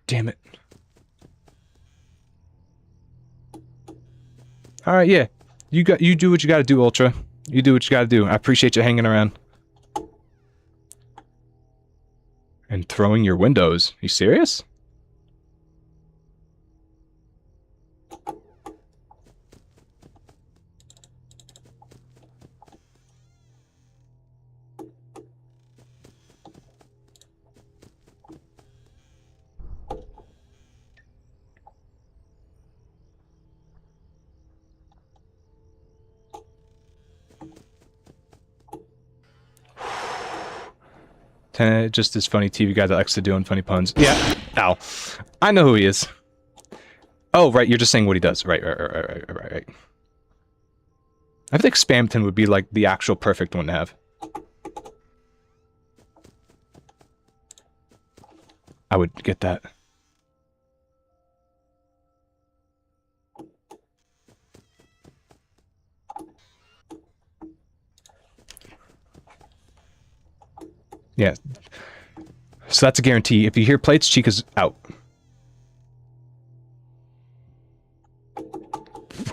Damn it. Alright, yeah. You do what you gotta do, Ultra. You do what you gotta do. I appreciate you hanging around. And throwing your windows. You serious? Just this funny TV guy that likes to do funny puns. Yeah. Ow. I know who he is. Oh, right. You're just saying what he does. Right. I think Spamton would be like the actual perfect one to have. I would get that. Yeah. So that's a guarantee. If you hear plates, Chica's out.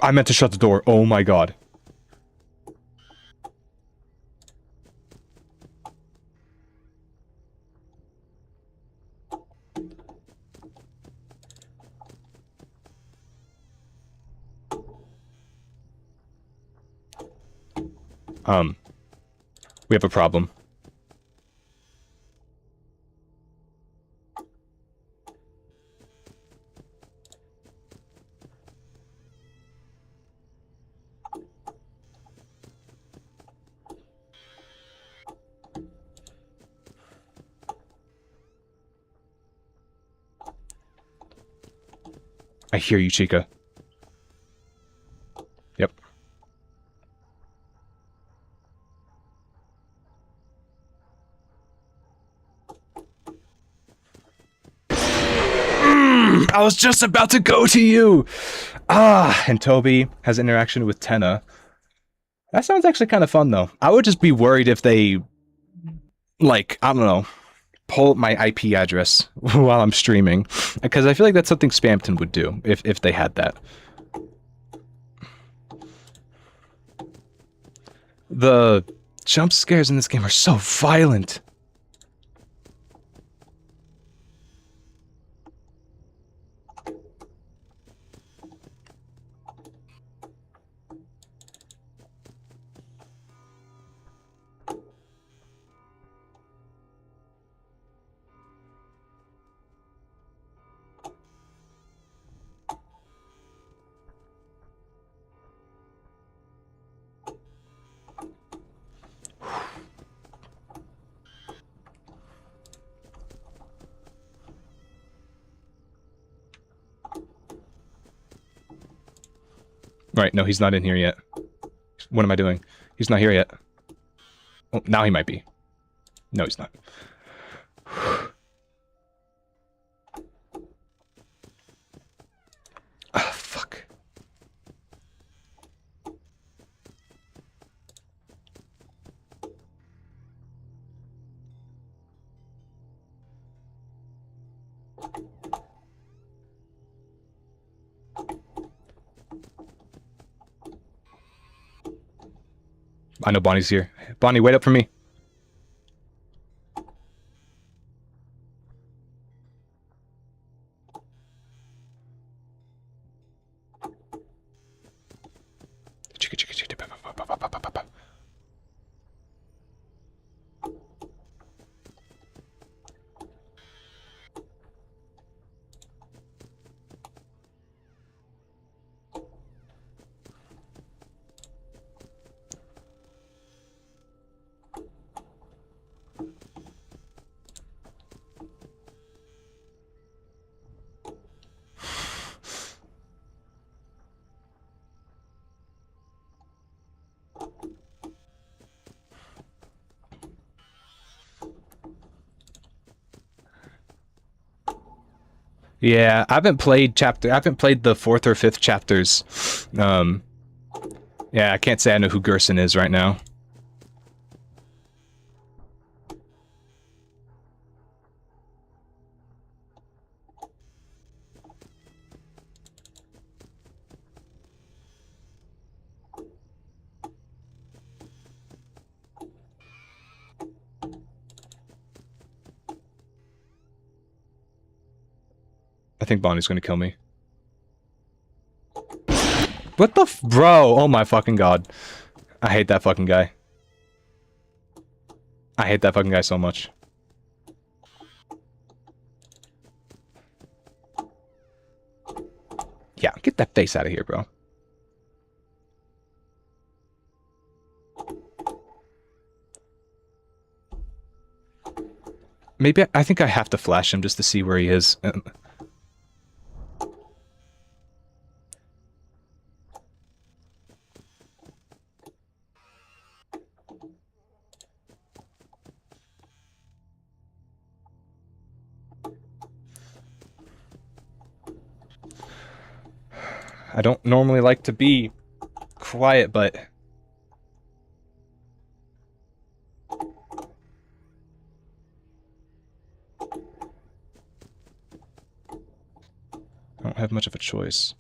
I meant to shut the door. Oh my god. We have a problem. I hear you, Chica. Yep. I was just about to go to you! Ah, and Toby has interaction with Tenna. That sounds actually kind of fun, though. I would just be worried if they, like, I don't know, pull up my IP address while I'm streaming. Because I feel like that's something Spamton would do, if they had that. The jump scares in this game are so violent. Right, no, he's not in here yet. What am I doing? He's not here yet. Oh, now he might be. No, he's not. Ah, fuck. I know Bonnie's here. Bonnie, wait up for me. Yeah, I haven't played the 4th or 5th chapters. Yeah, I can't say I know who Gerson is right now. I think Bonnie's gonna kill me. What the bro? Oh my fucking god. I hate that fucking guy. I hate that fucking guy so much. Yeah, get that face out of here, bro. Maybe I think I have to flash him just to see where he is. I don't normally like to be quiet, but... I don't have much of a choice.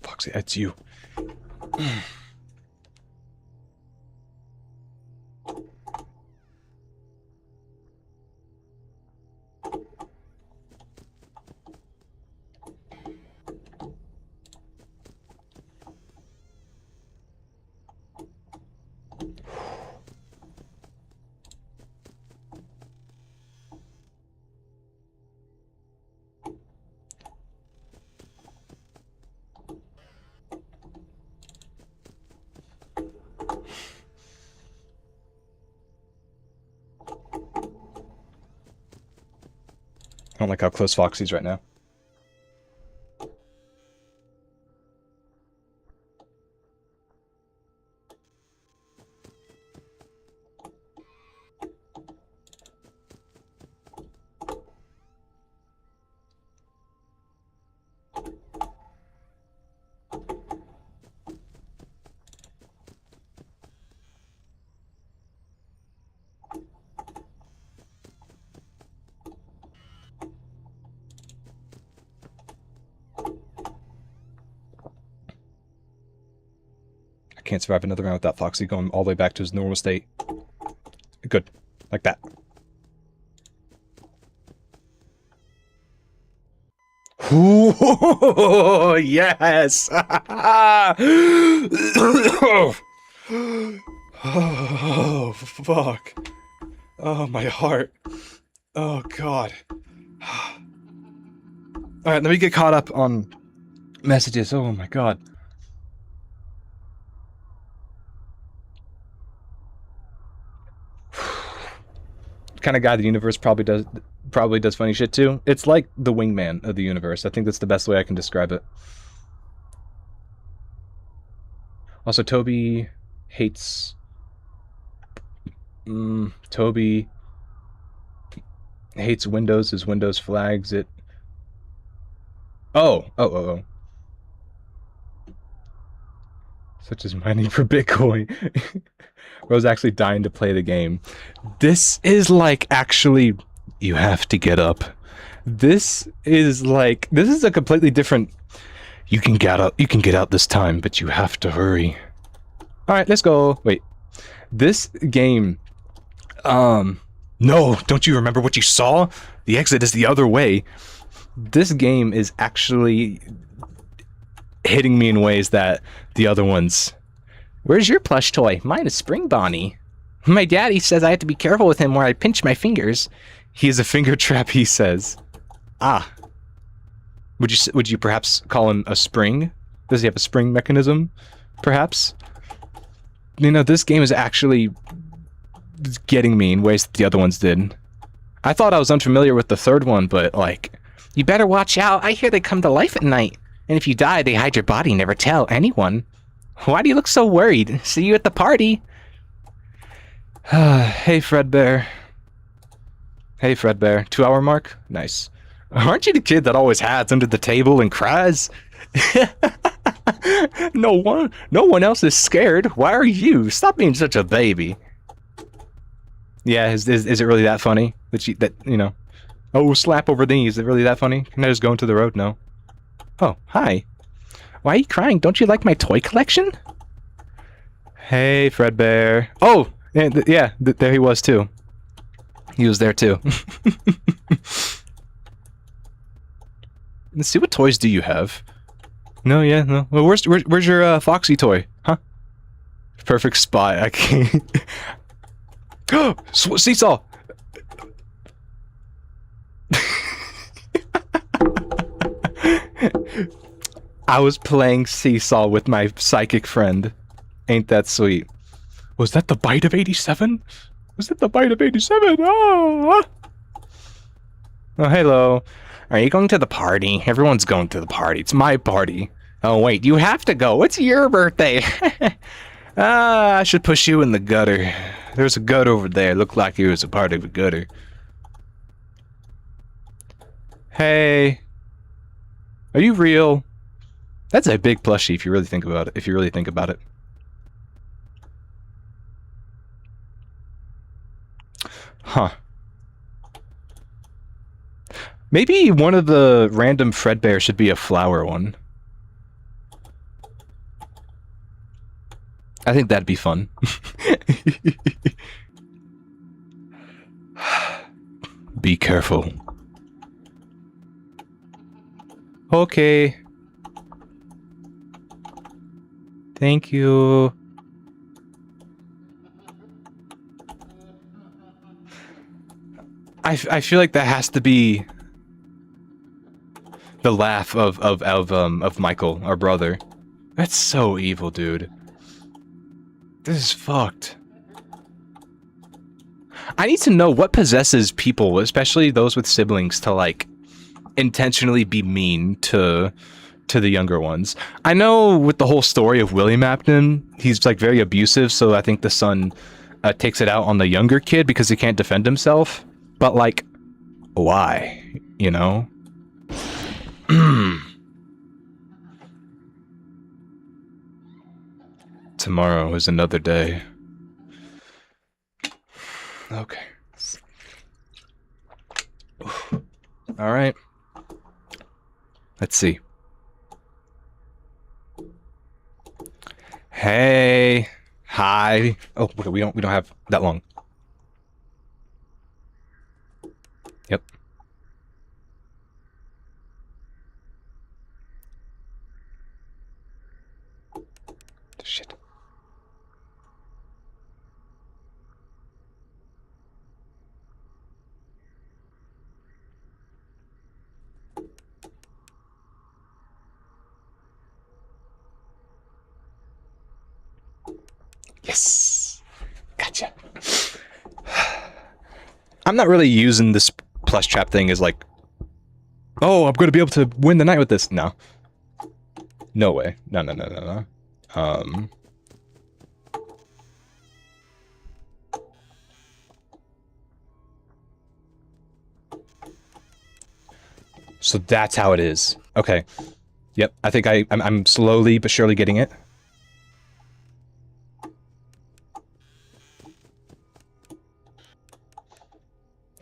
Foxy, it's you. I don't like how close Foxy's right now. I can't survive another round without Foxy going all the way back to his normal state. Good. Like that. Ooh, yes! Oh, fuck. Oh, my heart. Oh, God. Alright, let me get caught up on messages. Oh, my God. Kind of guy the universe probably does funny shit too. It's like the wingman of the universe. I think that's the best way I can describe it. Also, Toby hates... Toby hates Windows as Windows flags it. Oh. Such as mining for Bitcoin. Rose actually dying to play the game. This is like actually, you have to get up. This is a completely different. You can get out this time, but you have to hurry. All right, let's go. Wait, this game. No, don't you remember what you saw? The exit is the other way. This game is actually hitting me in ways that the other ones. Where's your plush toy? Mine is Spring Bonnie. My daddy says I have to be careful with him where I pinch my fingers. He is a finger trap, he says. Ah. Would you perhaps call him a spring? Does he have a spring mechanism? Perhaps? You know, this game is actually getting me in ways that the other ones did. I thought I was unfamiliar with the third one, but like... You better watch out. I hear they come to life at night. And if you die, they hide your body and never tell anyone. Why do you look so worried? See you at the party. Hey, Fredbear. Hey, Fredbear. 2-hour mark? Nice. Aren't you the kid that always hides under the table and cries? No one else is scared. Why are you? Stop being such a baby. Yeah, is it really that funny? That you know... Oh, slap over the knee. Is it really that funny? Can I just go into the road? No. Oh, hi. Why are you crying? Don't you like my toy collection? Hey, Fredbear. Oh, yeah, there he was too. He was there too. Let's see, what toys do you have? No, yeah, no. Well, where's your Foxy toy? Huh? Perfect spot. I can't. Oh, seesaw. I was playing seesaw with my psychic friend. Ain't that sweet? Was that the bite of 87? Was that the bite of 87? Oh, oh, hello. Are you going to the party? Everyone's going to the party. It's my party. Oh, wait, you have to go. It's your birthday. Ah, I should push you in the gutter. There's a gut over there. Looked like you was a part of a gutter. Hey. Are you real? That's a big plushie if you really think about it. Huh. Maybe one of the random Fredbear should be a flower one. I think that'd be fun. Be careful. Okay. Thank you. I feel like that has to be the laugh of Michael, our brother. That's so evil, dude. This is fucked. I need to know what possesses people, especially those with siblings, to like intentionally be mean to the younger ones. I know with the whole story of William Apton, he's like very abusive, so I think the son takes it out on the younger kid because he can't defend himself. But like, why? You know? Tomorrow is another day. Okay. All right. Let's see. Hey. Hi. Oh, okay, we don't have that long. Yep. Shit. Yes. Gotcha. I'm not really using this plus trap thing as like, oh, I'm going to be able to win the night with this. No. No way. No. So that's how it is. Okay. Yep. I think I'm slowly but surely getting it.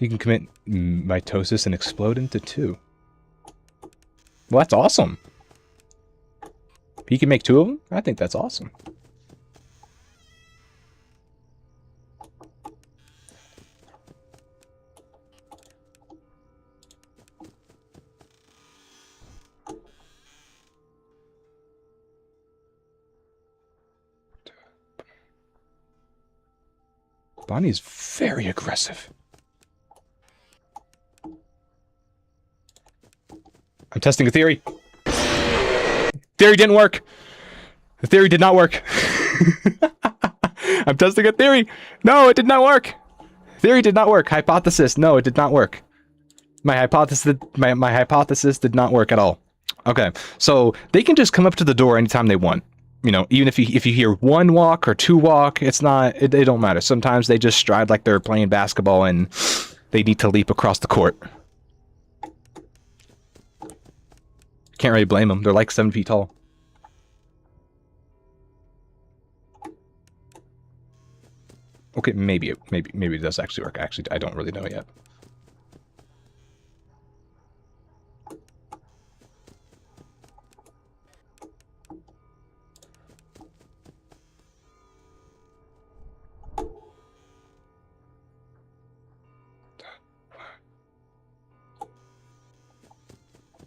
You can commit mitosis and explode into 2. Well, that's awesome. You can make 2 of them? I think that's awesome. Bonnie's very aggressive. I'm testing a theory. Theory didn't work. The theory did not work. I'm testing a theory. No, it did not work. Theory did not work. Hypothesis. No, it did not work. My hypothesis did not work at all. Okay, so they can just come up to the door anytime they want. You know, even if you hear 1 walk or 2 walk, it's not. It don't matter. Sometimes they just stride like they're playing basketball and they need to leap across the court. Can't really blame them. They're like 7 feet tall. Okay, maybe it does actually work. Actually, I don't really know yet.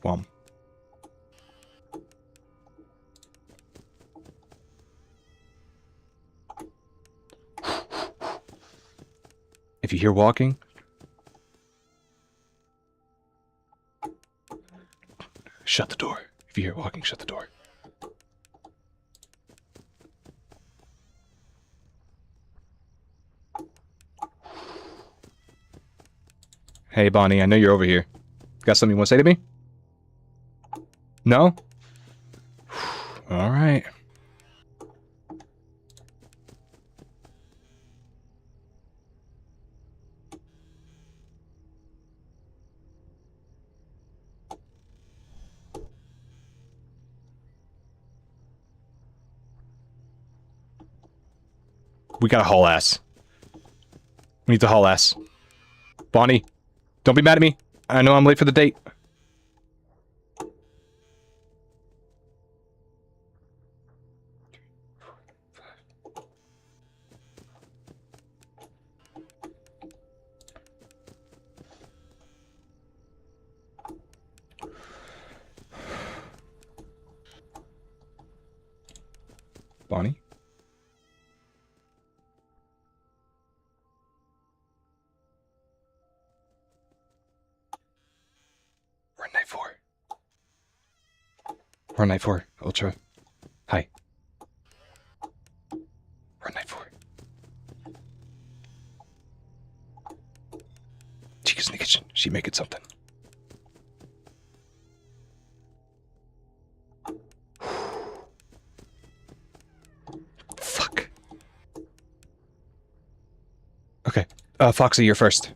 Whom. If you hear walking... Shut the door. If you hear walking, shut the door. Hey, Bonnie, I know you're over here. Got something you want to say to me? No? Alright. We gotta haul ass. We need to haul ass. Bonnie, don't be mad at me. I know I'm late for the date. Bonnie? We're in night 4. We're in night 4, Ultra. Hi. We're in night 4. Chica's in the kitchen. She making something. Fuck. Okay. Foxy, you're first.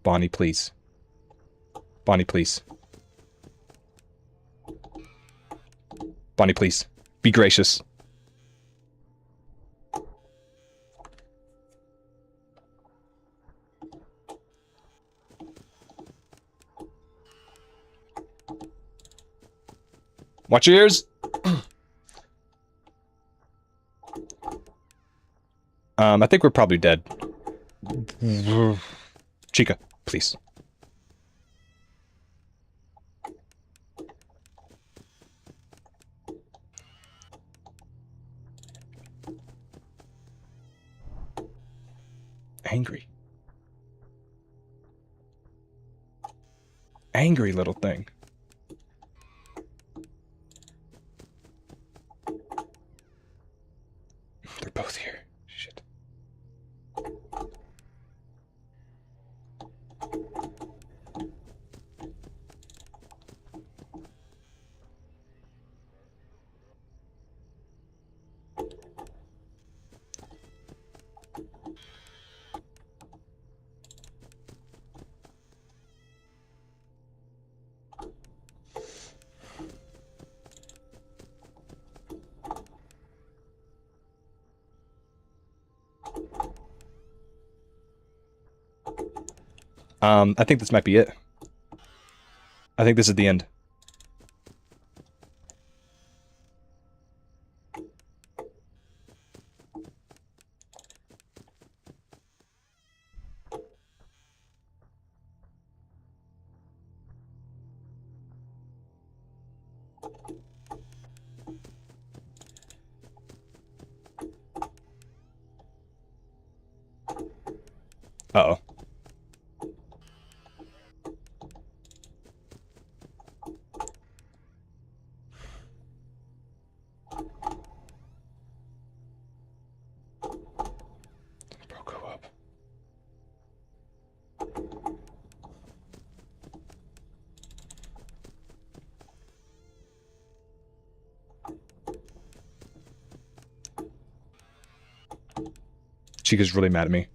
Bonnie, please. Bonnie, please. Bonnie, please. Be gracious. Watch your ears! I think we're probably dead. Chica, please. Angry. Angry little thing. They're both here. Shit. I think this might be it. I think this is the end. Uh-oh. Bro, go up. Chica's really mad at me.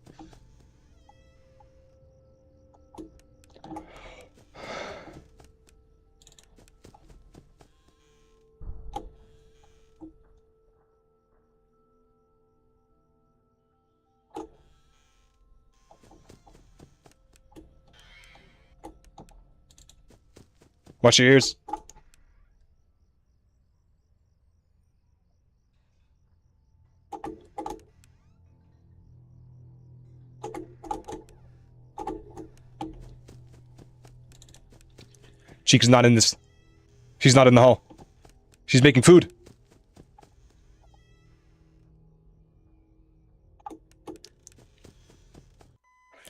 Watch your ears. Chica's not in this. She's not in the hall. She's making food.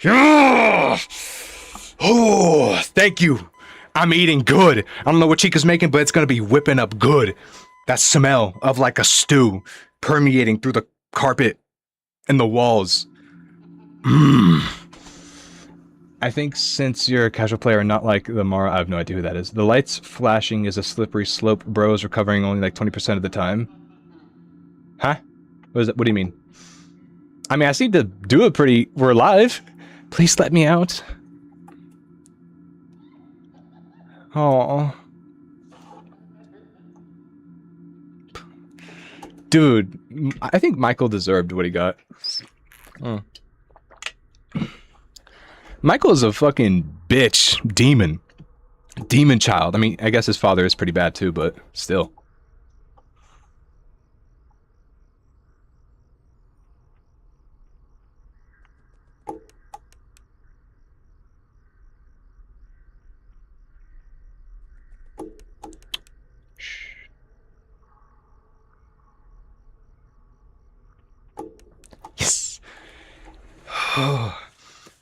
Yeah! Oh, thank you. I'm eating good. I don't know what Chica's making, but it's gonna be whipping up good. That smell of like a stew permeating through the carpet and the walls. Mmm. I think since you're a casual player and not like the Mara, I have no idea who that is. The lights flashing is a slippery slope. Bro is recovering only like 20% of the time. Huh? What is that? What do you mean? I mean, I seem to do it pretty... We're live. Please let me out. Oh. Dude, I think Michael deserved what he got. Oh. Michael is a fucking bitch. Demon. Demon child. I mean, I guess his father is pretty bad too, but still. Yes.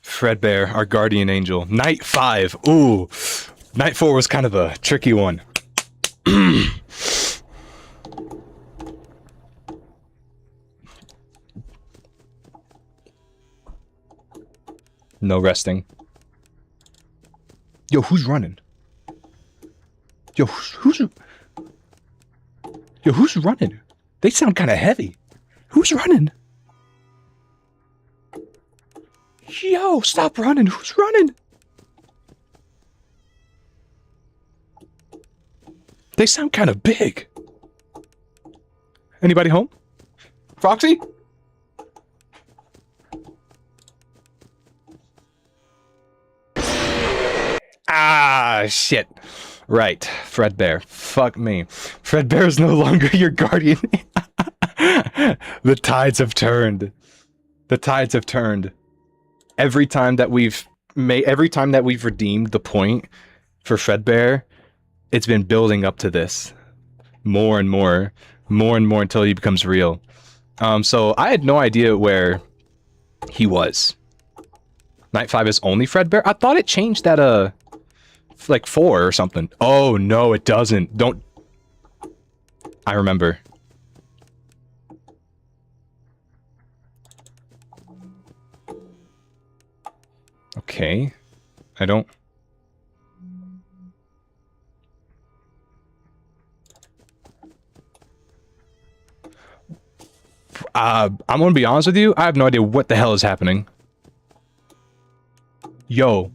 Fredbear, our guardian angel. Night 5. Ooh. Night 4 was kind of a tricky one. No resting. Yo, who's running? Yo, who's running? They sound kind of heavy. Who's running? Yo, stop running. Who's running? They sound kind of big. Anybody home? Foxy? Ah, shit. Right, Fredbear. Fuck me. Fredbear is no longer your guardian. The tides have turned. The tides have turned. Every time that we've redeemed the point for Fredbear, it's been building up to this. More and more until he becomes real. So I had no idea where he was. Night 5 is only Fredbear? I thought it changed that, like 4 or something. Oh, no, it doesn't. Don't... I remember. Okay. I don't... I'm gonna be honest with you, I have no idea what the hell is happening. Yo,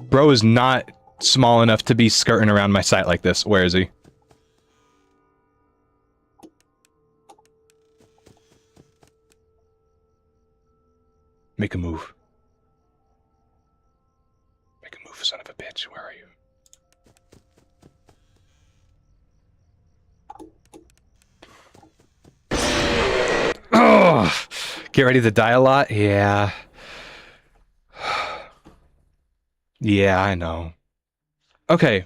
bro is not small enough to be skirting around my site like this. Where is he? Make a move. Make a move, son of a bitch. Where are you? Oh, get ready to die a lot? Yeah. Yeah, I know. Okay,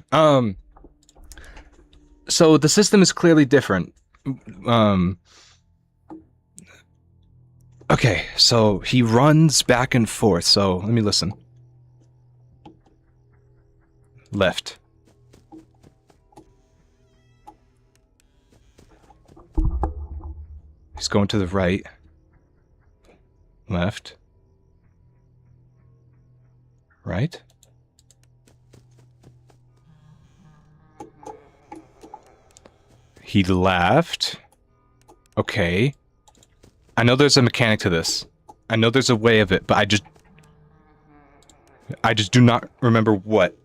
so the system is clearly different. Okay, so he runs back and forth, so let me listen. Left. He's going to the right. Left. Right. He left. Okay. I know there's a mechanic to this. I know there's a way of it, but I just do not remember what.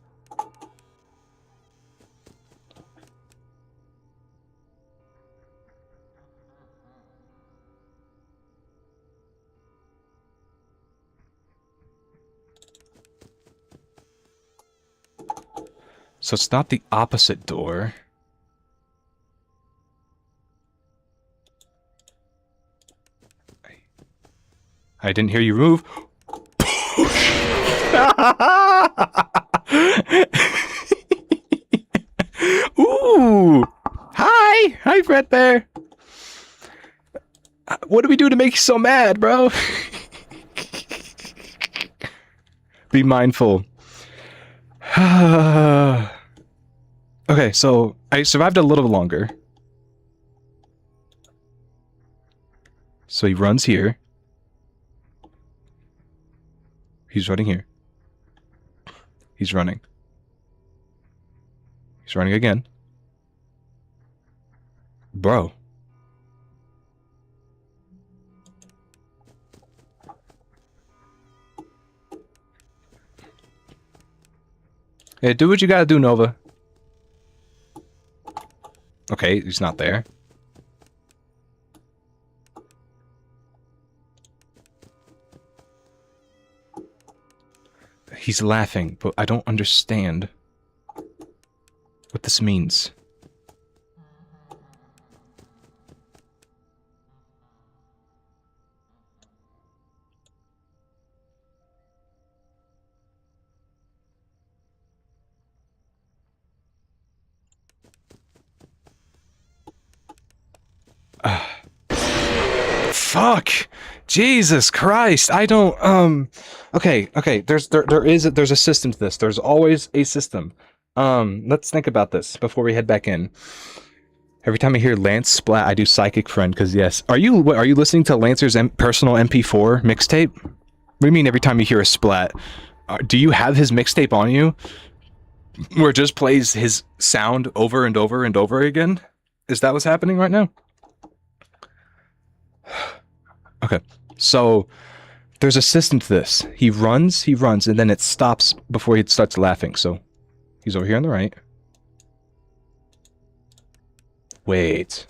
So it's not the opposite door. I didn't hear you move. Red Bear. What do we do to make you so mad, bro? Be mindful. Okay, so I survived a little longer. So he runs here. He's running here. He's running. He's running again. Bro. Hey, do what you gotta do, Nova. Okay, he's not there. He's laughing, but I don't understand what this means. Fuck! Jesus Christ! I don't, okay, there's a system to this. There's always a system. Let's think about this before we head back in. Every time I hear Lance splat, I do Psychic Friend, because yes. Are you listening to Lancer's personal MP4 mixtape? What do you mean every time you hear a splat? Do you have his mixtape on you? Where it just plays his sound over and over and over again? Is that what's happening right now? Okay, so there's a system to this. He runs, and then it stops before he starts laughing. So he's over here on the right. Wait.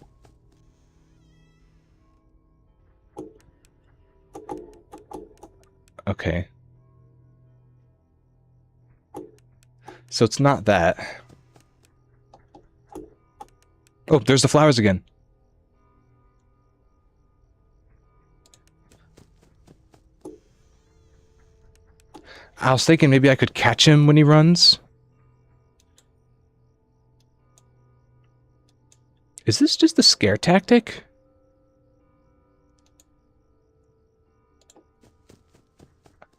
Okay. So it's not that. Oh, there's the flowers again. I was thinking maybe I could catch him when he runs. Is this just a scare tactic?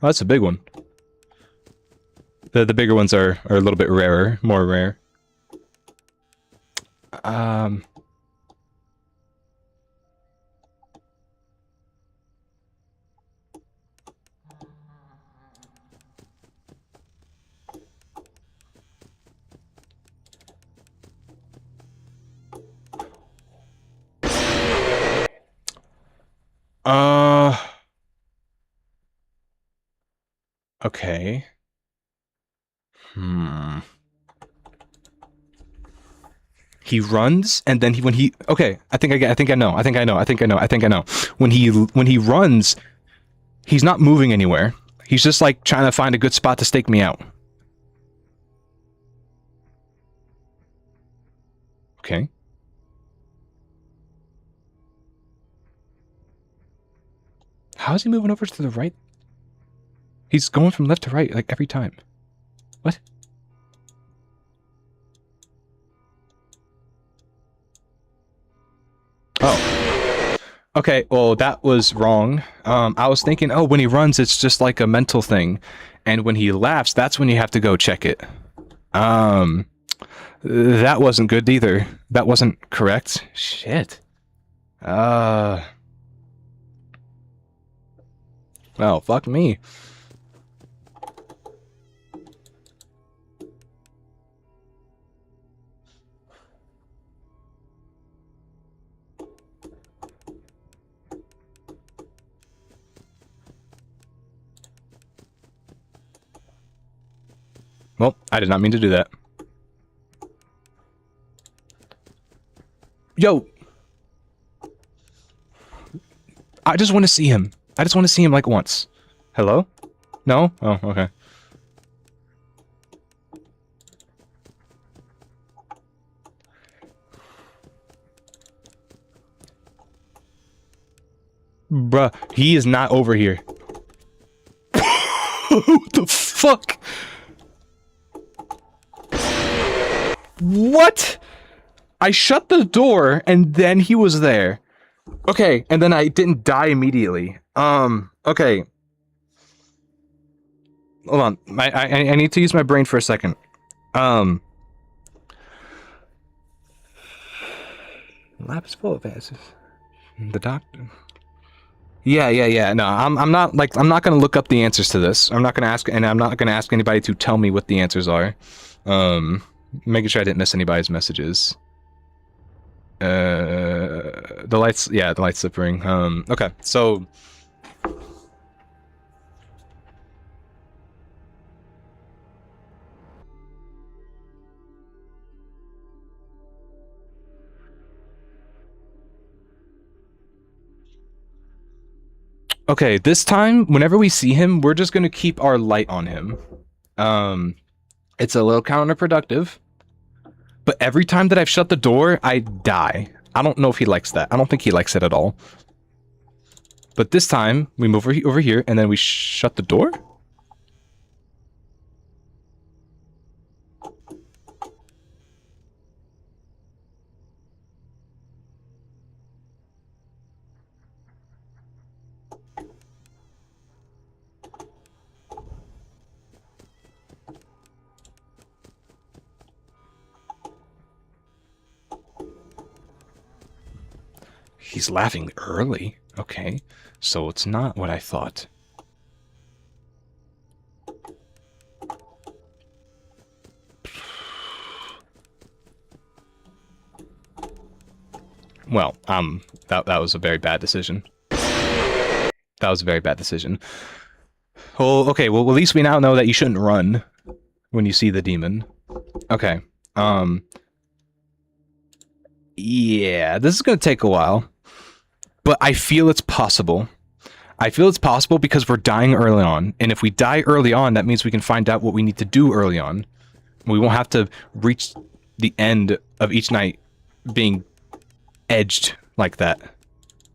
Oh, that's a big one. The bigger ones are a little bit rarer, more rare. Okay. He runs, and then okay, I think I know. When he runs, he's not moving anywhere. He's just like trying to find a good spot to stake me out. Okay. How is he moving over to the right? He's going from left to right, like, every time. What? Oh. Okay, well, that was wrong. I was thinking, oh, when he runs, it's just like a mental thing. And when he laughs, that's when you have to go check it. That wasn't good either. That wasn't correct. Shit. Well, fuck me. Well, I did not mean to do that. Yo! I just want to see him. I just want to see him like once. Hello? No? Oh, okay. Bruh, he is not over here. What the fuck? What? I shut the door and then he was there. Okay, and then I didn't die immediately. Okay. Hold on. I need to use my brain for a second. Lab is full of answers. The doctor. Yeah. No, I'm not gonna look up the answers to this. I'm not gonna ask anybody to tell me what the answers are. Making sure I didn't miss anybody's messages. The lights, yeah, the light's flickering. Okay, so. Okay, this time, whenever we see him, we're just gonna keep our light on him. It's a little counterproductive, but every time that I've shut the door, I die. I don't know if he likes that. I don't think he likes it at all. But this time, we move over here, and then we shut the door? He's laughing early. Okay, so it's not what I thought. Well, that was a very bad decision. That was a very bad decision. Well, okay, well, at least we now know that you shouldn't run when you see the demon. Okay, yeah, this is gonna take a while. But I feel it's possible. I feel it's possible because we're dying early on. And if we die early on, that means we can find out what we need to do early on. We won't have to reach the end of each night being edged like that.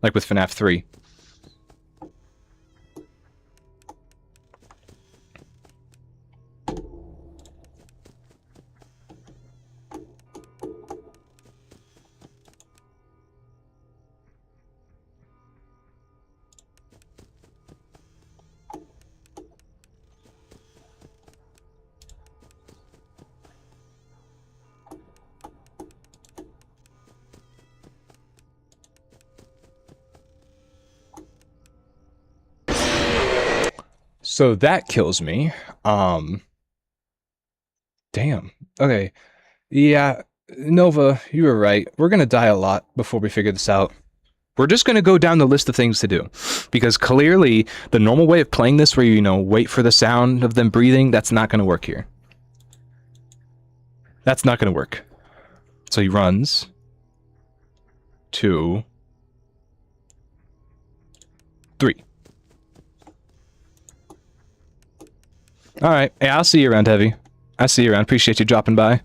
Like with FNaF 3. So that kills me. Damn. Okay. Yeah, Nova, you were right. We're gonna die a lot before we figure this out. We're just gonna go down the list of things to do. Because clearly, the normal way of playing this, where you know, wait for the sound of them breathing, that's not gonna work here. That's not gonna work. So he runs. 2. 3. Alright, yeah, I'll see you around, Heavy. I see you around. Appreciate you dropping by.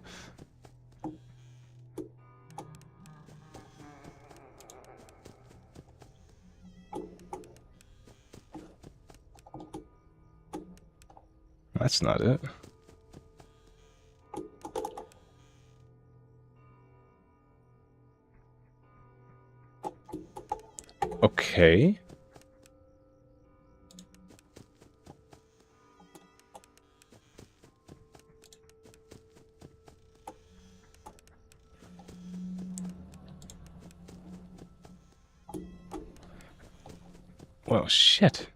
That's not it. Okay. Well, shit.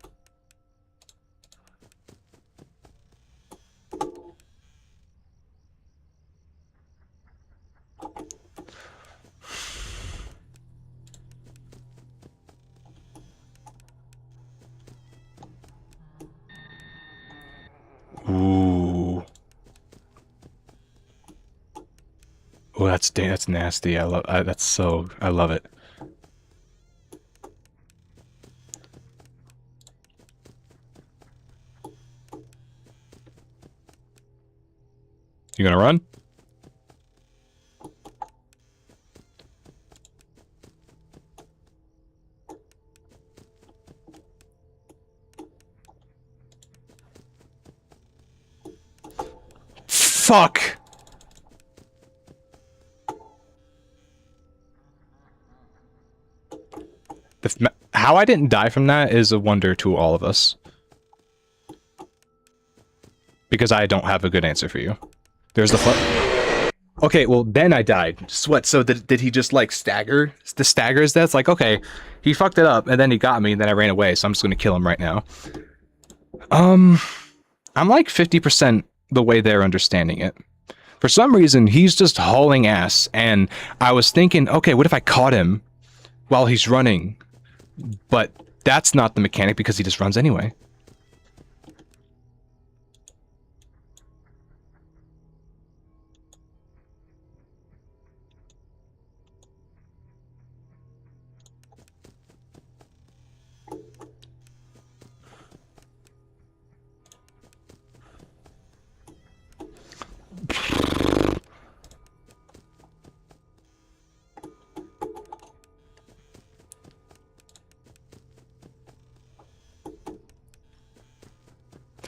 Ooh. Oh, that's nasty. I love I love it. You gonna run? Fuck! How I didn't die from that is a wonder to all of us. Because I don't have a good answer for you. There's the flip. Okay, well, then I died. What, so did he just, like, stagger? The stagger is death? It's like, okay, he fucked it up, and then he got me, and then I ran away, so I'm just gonna kill him right now. I'm like 50% the way they're understanding it. For some reason, he's just hauling ass, and I was thinking, okay, what if I caught him while he's running? But that's not the mechanic, because he just runs anyway.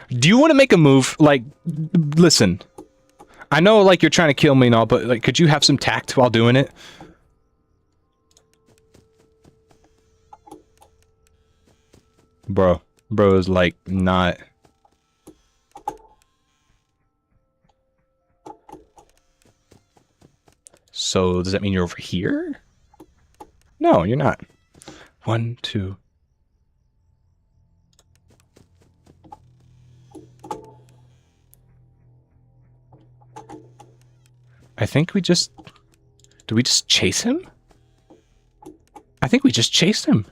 Do you want to make a move? Like, listen. I know, like, you're trying to kill me and all, but, like, could you have some tact while doing it? Bro is, like, not... So, does that mean you're over here? No, you're not. 1, 2... I think we just... Did we just chase him? I think we just chased him.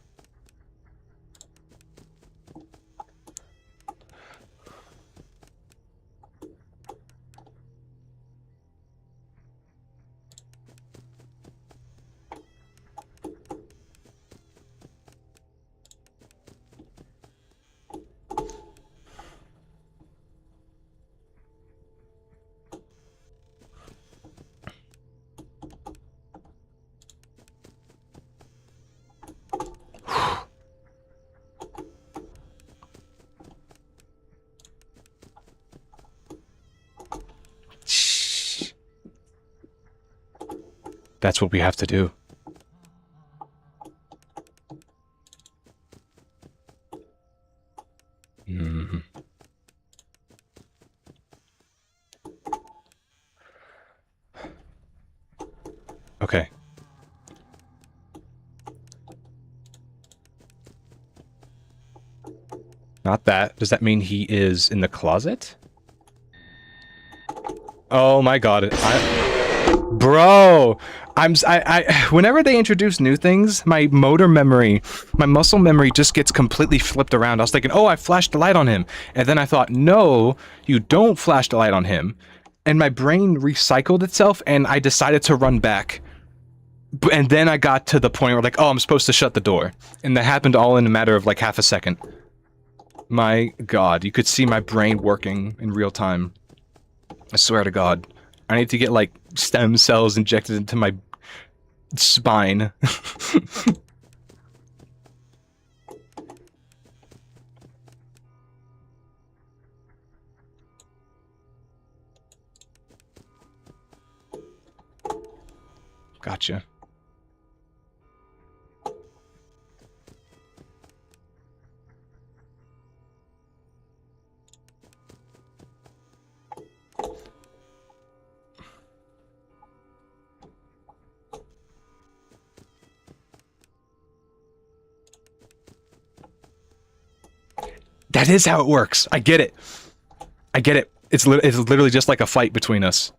That's what we have to do. Mm-hmm. Okay. Not that. Does that mean he is in the closet? Oh my god. Bro! Whenever they introduce new things, my motor memory, my muscle memory just gets completely flipped around. I was thinking, oh, I flashed the light on him. And then I thought, no, you don't flash the light on him. And my brain recycled itself, and I decided to run back. And then I got to the point where, like, oh, I'm supposed to shut the door. And that happened all in a matter of, like, half a second. My god, you could see my brain working in real time. I swear to god. I need to get, like, stem cells injected into my spine. Gotcha. That is how it works. I get it. I get it. It's literally just like a fight between us.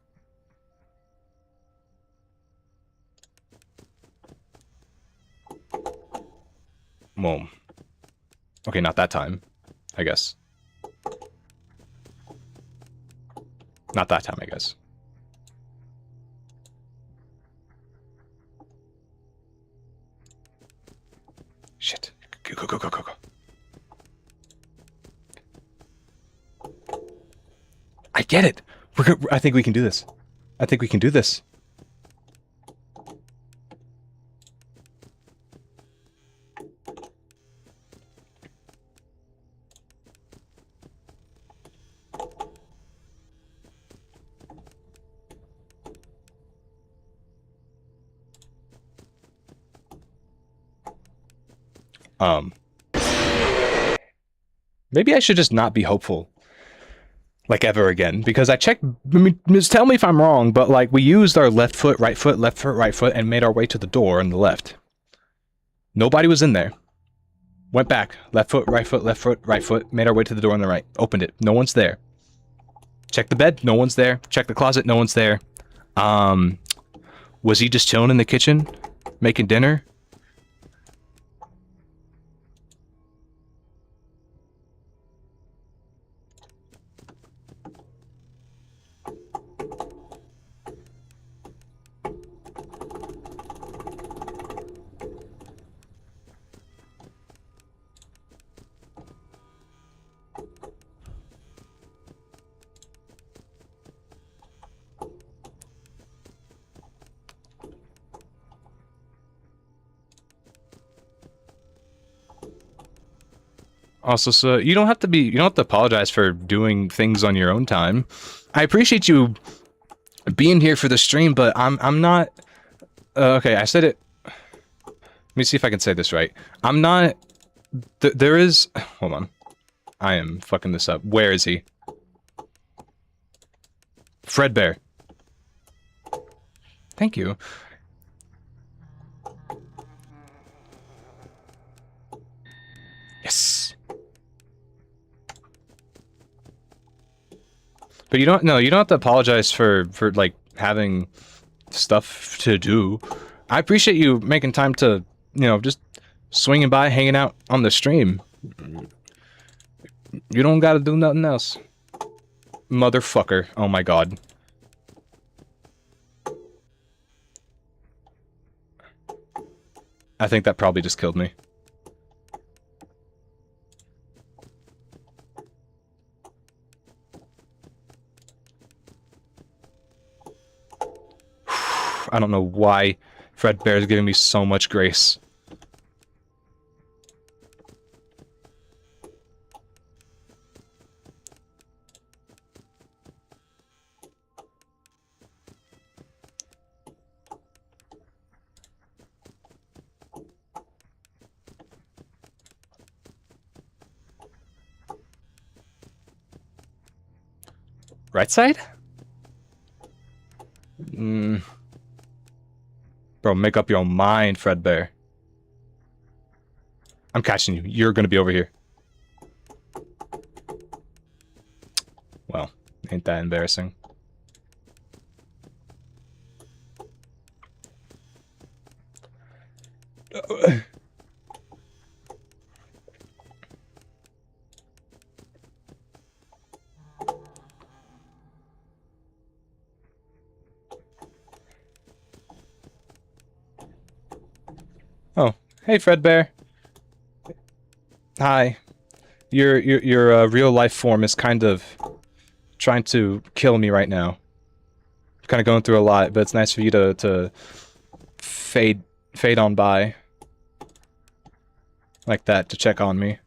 Well, okay, not that time, I guess. Not that time, I guess. Shit. Go, go, go, go, go. I get it. I think we can do this. I think we can do this. Maybe I should just not be hopeful, like, ever again, because I checked. I mean, just tell me if I'm wrong, but like we used our left foot, right foot, and made our way to the door on the left. Nobody was in there. Went back, left foot, right foot, made our way to the door on the right. Opened it. No one's there. Check the bed. No one's there. Check the closet. No one's there. Was he just chilling in the kitchen, making dinner? Also, so you don't have to apologize for doing things on your own time. I appreciate you being here for the stream, but I'm not. Okay, I said it. Let me see if I can say this right. I'm not. There is. Hold on. I am fucking this up. Where is he? Fredbear. Thank you. Yes. But you don't have to apologize for like having stuff to do. I appreciate you making time to, just swinging by, hanging out on the stream. You don't gotta do nothing else. Motherfucker. Oh my god. I think that probably just killed me. I don't know why Fredbear is giving me so much grace. Right side? Bro, make up your own mind, Fredbear. I'm catching you. You're gonna be over here. Well, ain't that embarrassing. Oh, hey, Fredbear. Hi. Your real life form is kind of trying to kill me right now. Kind of going through a lot, but it's nice for you to fade on by like that to check on me.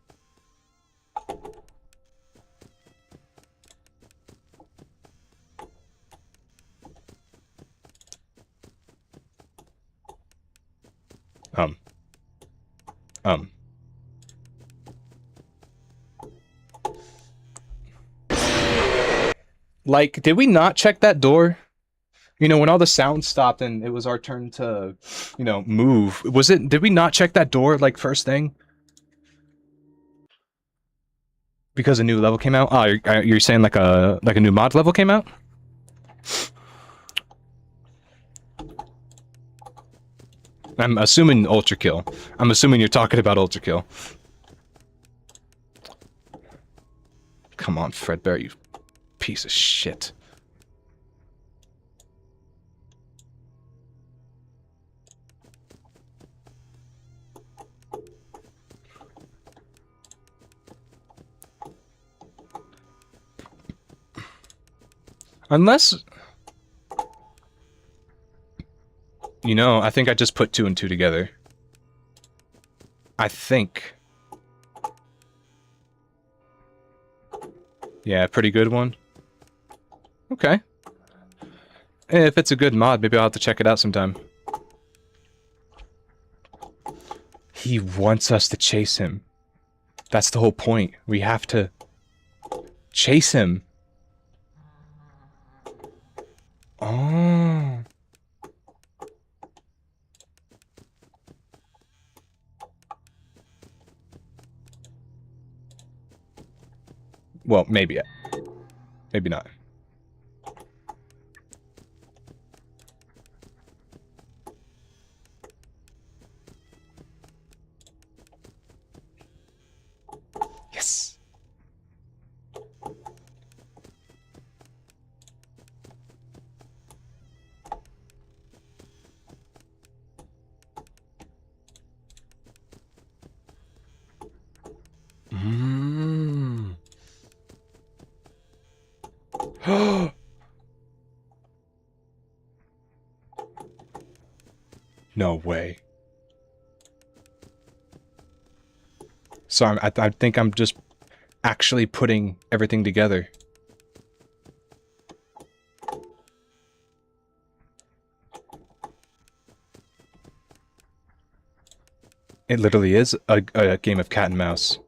Like, did we not check that door? When all the sound stopped and it was our turn to, move. Did we not check that door, like, first thing? Because a new level came out? Oh, you're saying like a new mod level came out? I'm assuming Ultra Kill. I'm assuming you're talking about Ultra Kill. Come on, Fredbear, you piece of shit. Unless... I think I just put 2 and 2 together. I think. Yeah, pretty good one. Okay. If it's a good mod, maybe I'll have to check it out sometime. He wants us to chase him. That's the whole point. We have to chase him. Oh. Well, maybe. Maybe not. Yes. No way. So I think I'm just actually putting everything together. It literally is a game of cat and mouse.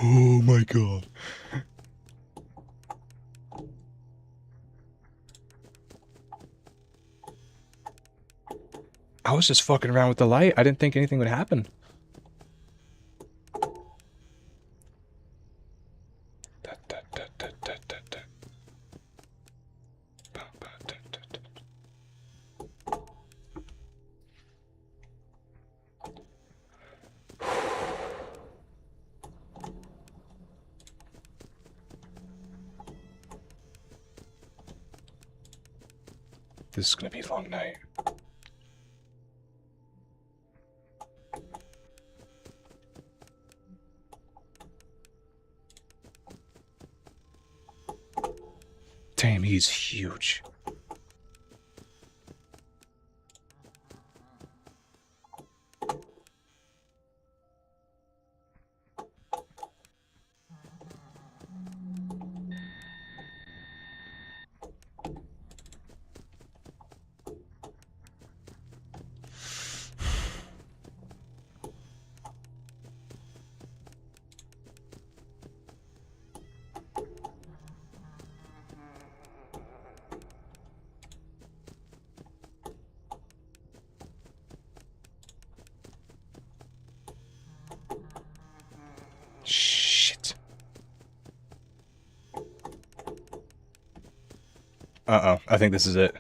Oh my god. I was just fucking around with the light. I didn't think anything would happen. This is gonna be a long night. Damn, he's huge. Shit. Uh-oh, I think this is it.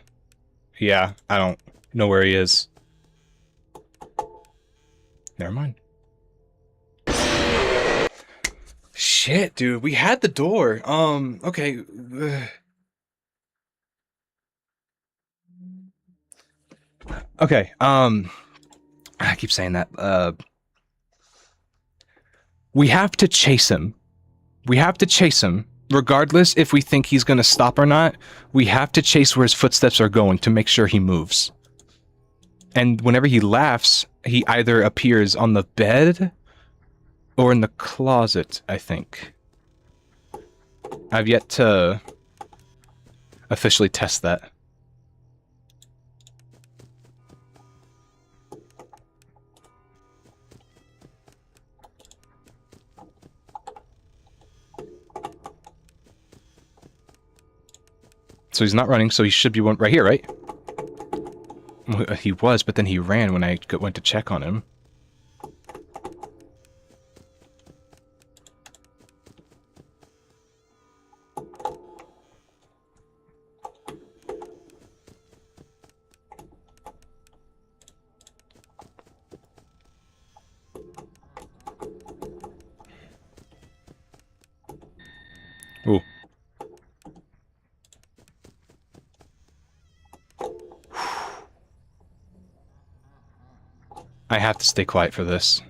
Yeah, I don't know where he is. Never mind. Shit, dude, we had the door. Okay. Okay, I keep saying that. We have to chase him. We have to chase him. Regardless if we think he's gonna stop or not, we have to chase where his footsteps are going to make sure he moves. And whenever he laughs, he either appears on the bed or in the closet, I think. I've yet to officially test that. So he's not running, so he should be right here, right? He was, but then he ran when I went to check on him. Ooh. I have to stay quiet for this.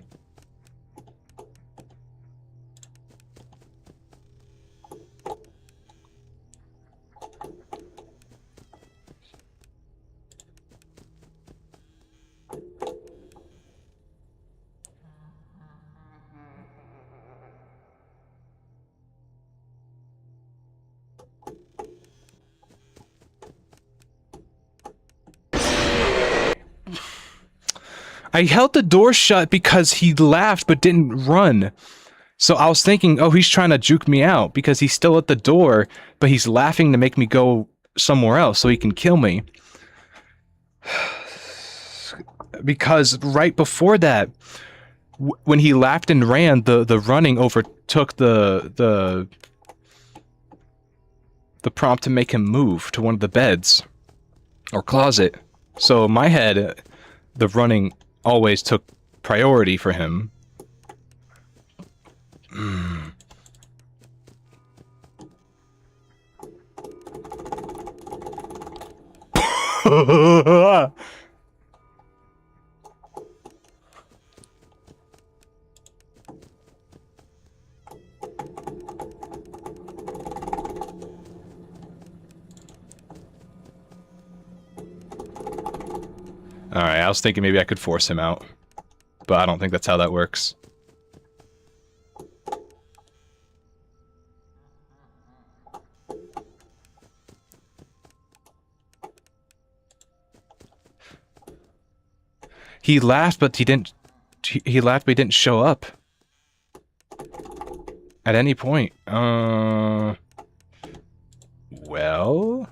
I held the door shut because he laughed but didn't run. So I was thinking, oh, he's trying to juke me out because he's still at the door, but he's laughing to make me go somewhere else so he can kill me. Because right before that, when he laughed and ran, the running overtook the prompt to make him move to one of the beds or closet. So in my head, the running always took priority for him. Alright, I was thinking maybe I could force him out. But I don't think that's how that works. He laughed, but he didn't... He laughed, but he didn't show up. At any point. Well...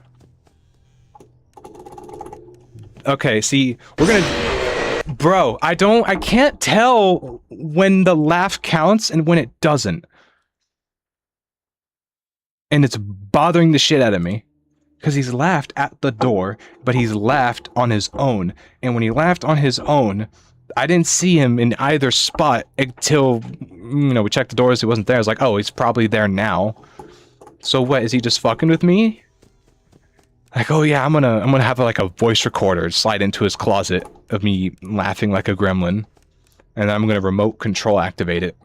Okay, see, we're gonna... Bro, I can't tell when the laugh counts and when it doesn't. And it's bothering the shit out of me. Because he's laughed at the door, but he's laughed on his own. And when he laughed on his own, I didn't see him in either spot until, you know, we checked the doors, he wasn't there. I was like, oh, he's probably there now. So what, is he just fucking with me? Like, oh yeah, I'm gonna have like a voice recorder slide into his closet of me laughing like a gremlin. And then I'm gonna remote control activate it.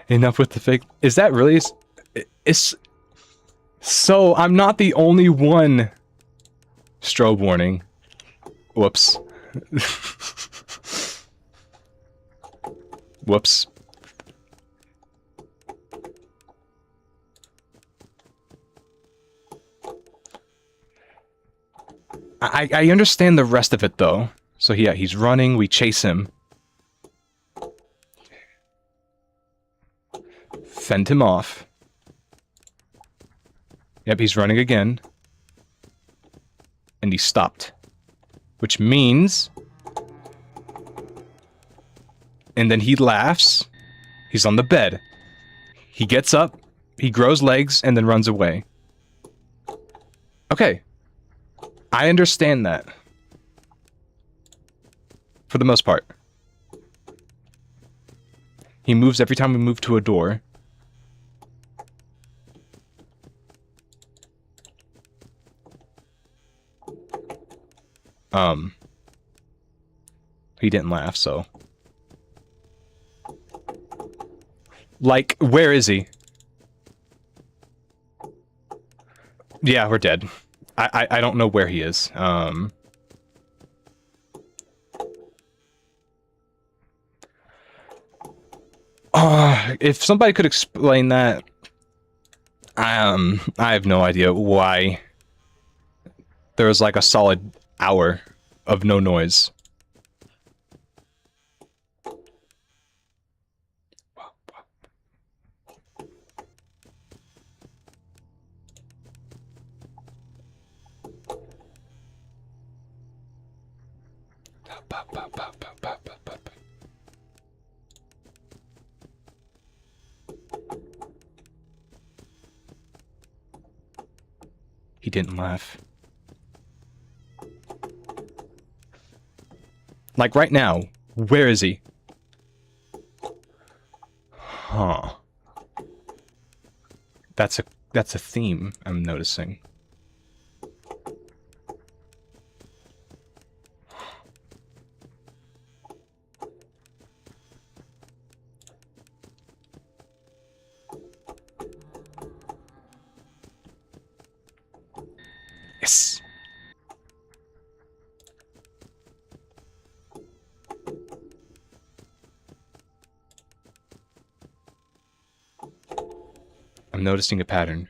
Enough with the fake... Is that really... It's... So, I'm not the only one... Strobe warning. Whoops. Whoops. I understand the rest of it, though. So, yeah, he's running, we chase him. Fend him off. Yep, he's running again. And he stopped. Which means... And then he laughs. He's on the bed. He gets up, he grows legs, and then runs away. Okay. I understand that. For the most part. He moves every time we move to a door. He didn't laugh, so... Like, where is he? Yeah, we're dead. I don't know where he is. If somebody could explain that... I have no idea why there was like a solid hour of no noise. He didn't laugh. Like right now, where is he? Huh. That's a theme I'm noticing. Yes. I'm noticing a pattern.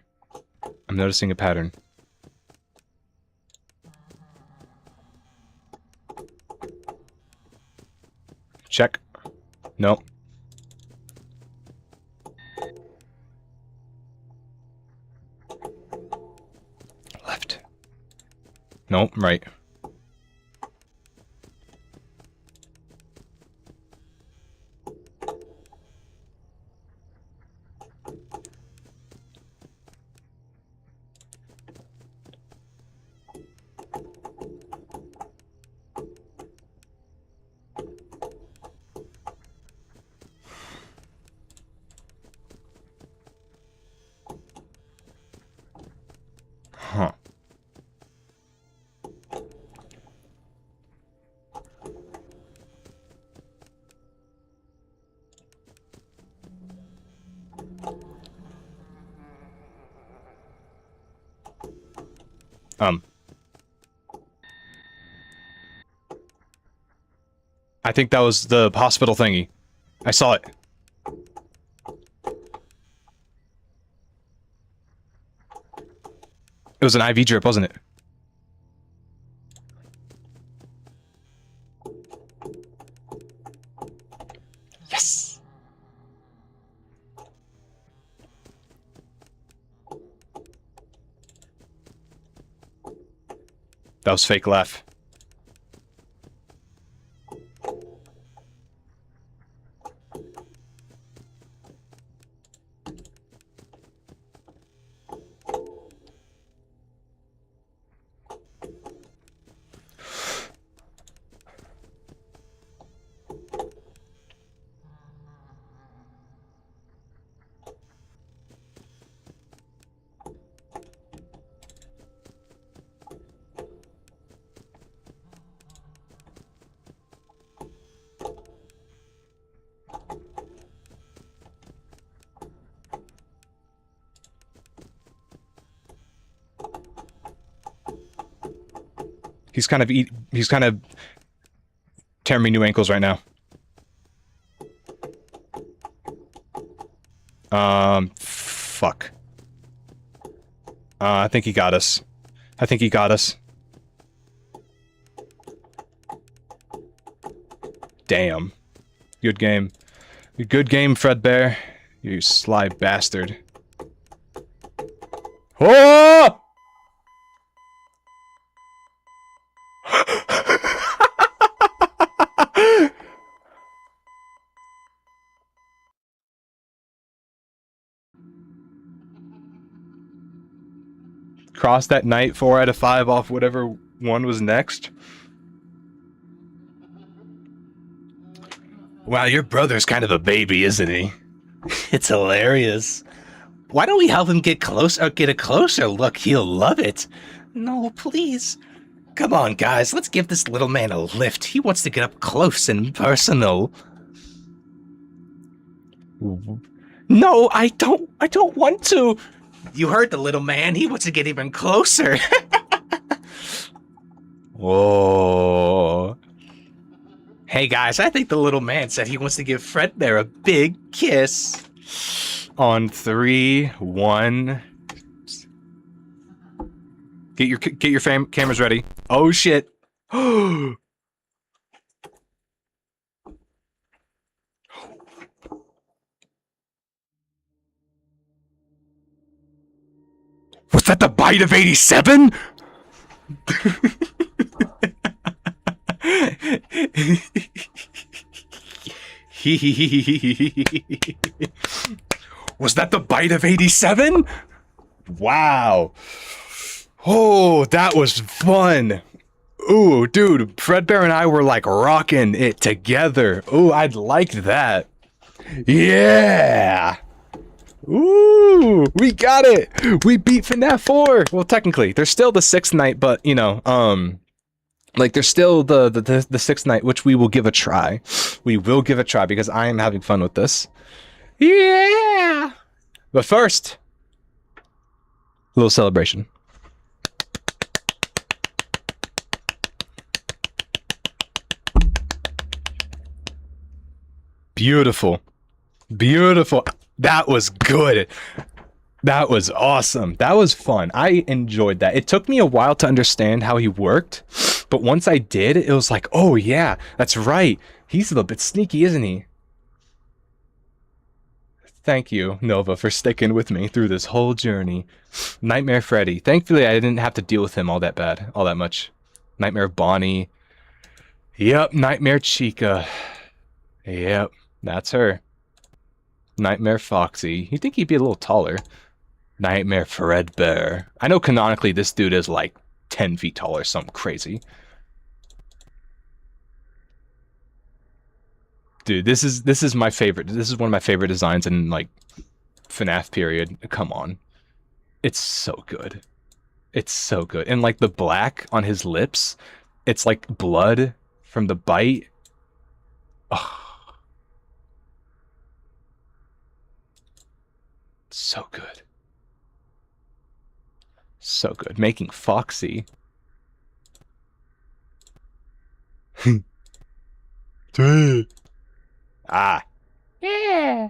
I'm noticing a pattern. Check. No. Left. No, right. Huh. I think that was the hospital thingy. I saw it. It was an IV drip, wasn't it? Yes! That was fake laugh. He's kind of tearing me new ankles right now. Fuck. I think he got us. I think he got us. Damn. Good game. Good game, Fredbear. You sly bastard. Oh! Cross that night 4 out of 5 off whatever one was next. Wow, your brother's kind of a baby, isn't he? It's hilarious. Why don't we help him get a closer look? He'll love it. No, please. Come on, guys, let's give this little man a lift. He wants to get up close and personal. No, I don't want to. You heard the little man. He wants to get even closer. Whoa. Hey, guys, I think the little man said he wants to give Fredbear a big kiss. On 3, 1. Get your cameras ready. Oh shit. Was that the bite of 87? Was that the bite of 87? Wow. Oh, that was fun. Ooh, dude, Fredbear and I were like rocking it together. Ooh, I'd like that. Yeah. Ooh, we got it. We beat FNaF 4. Well, technically, there's still the 6th night, but you know, like there's still the 6th night, which we will give a try. We will give a try because I am having fun with this. Yeah. But first, a little celebration. Beautiful. Beautiful. That was good. That was awesome. That was fun. I enjoyed that. It took me a while to understand how he worked, but once I did, it was like, oh yeah, that's right. He's a little bit sneaky, isn't he? Thank you, Nova, for sticking with me through this whole journey. Nightmare Freddy. Thankfully, I didn't have to deal with him all that much. Nightmare Bonnie. Yep, Nightmare Chica. Yep, that's her. Nightmare Foxy. You think he'd be a little taller? Nightmare Fredbear. I know canonically this dude is like 10 feet tall or something crazy. Dude, this is my favorite. This is one of my favorite designs in like FNaF period. Come on. It's so good. It's so good. And like the black on his lips, it's like blood from the bite. Oh, so good. So good. Making Foxy. Ah. Yeah.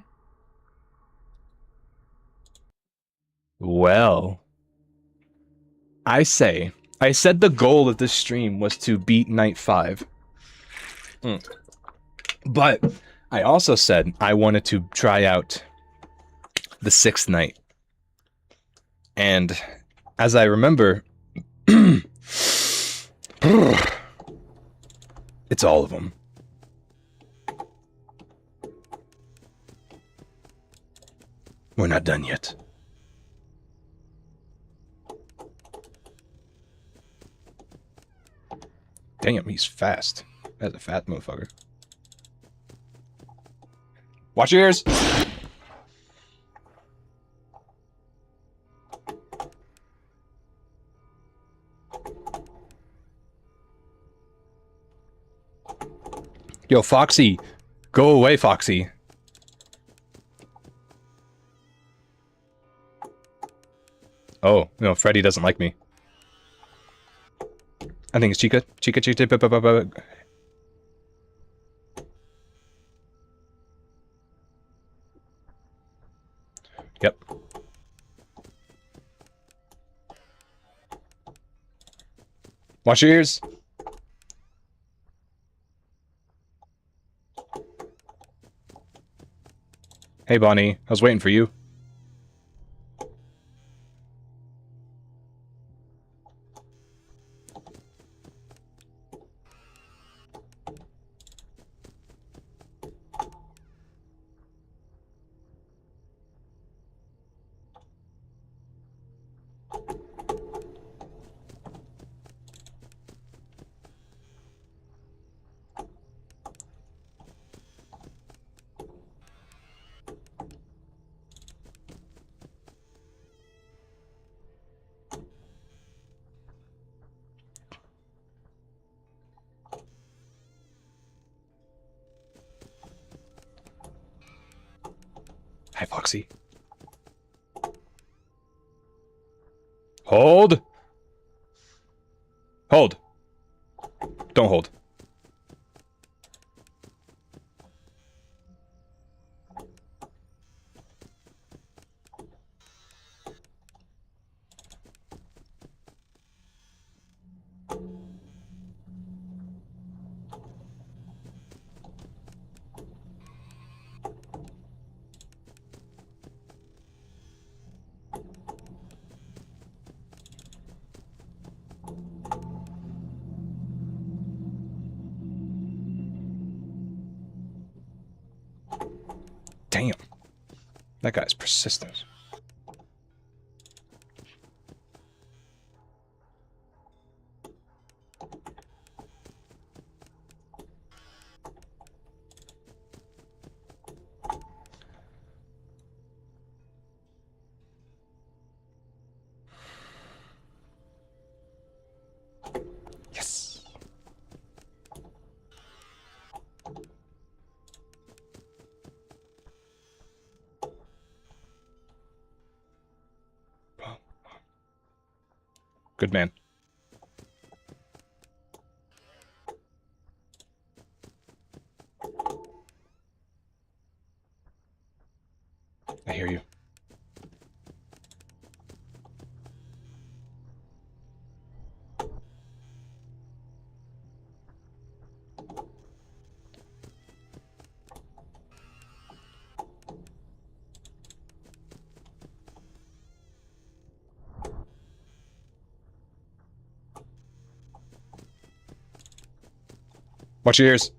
Well, I said the goal of this stream was to beat Night 5. But I also said I wanted to try out the 6th night. And as I remember, it's all of them. We're not done yet. Damn, he's fast. That's a fat motherfucker. Watch your ears! Yo, Foxy. Go away, Foxy. Oh, no, Freddy doesn't like me. I think it's Chica. Chica. Yep. Watch your ears. Hey, Bonnie. I was waiting for you. Hi, Foxy. Hold! Hold. Don't hold. Damn. That guy's persistent. Yes. Good man. I hear you. Watch your ears.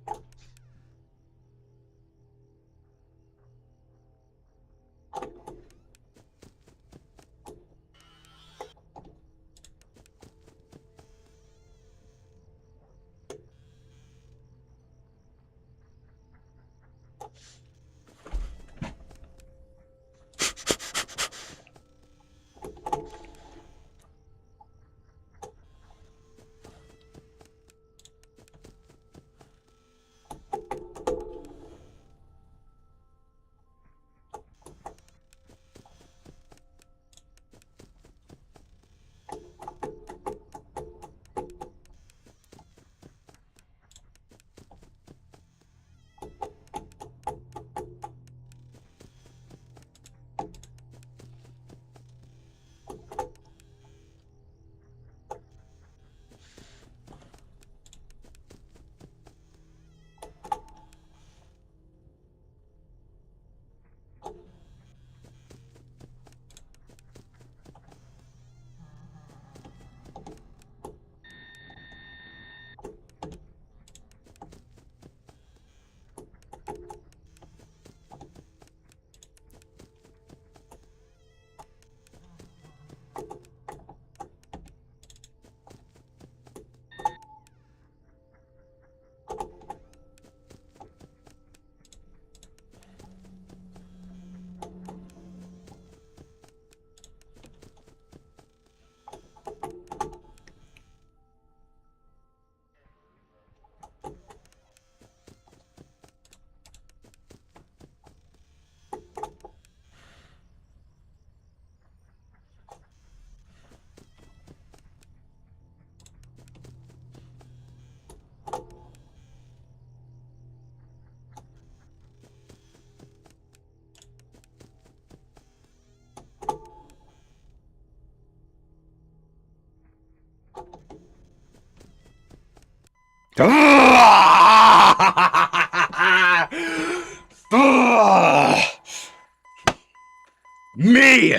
Me!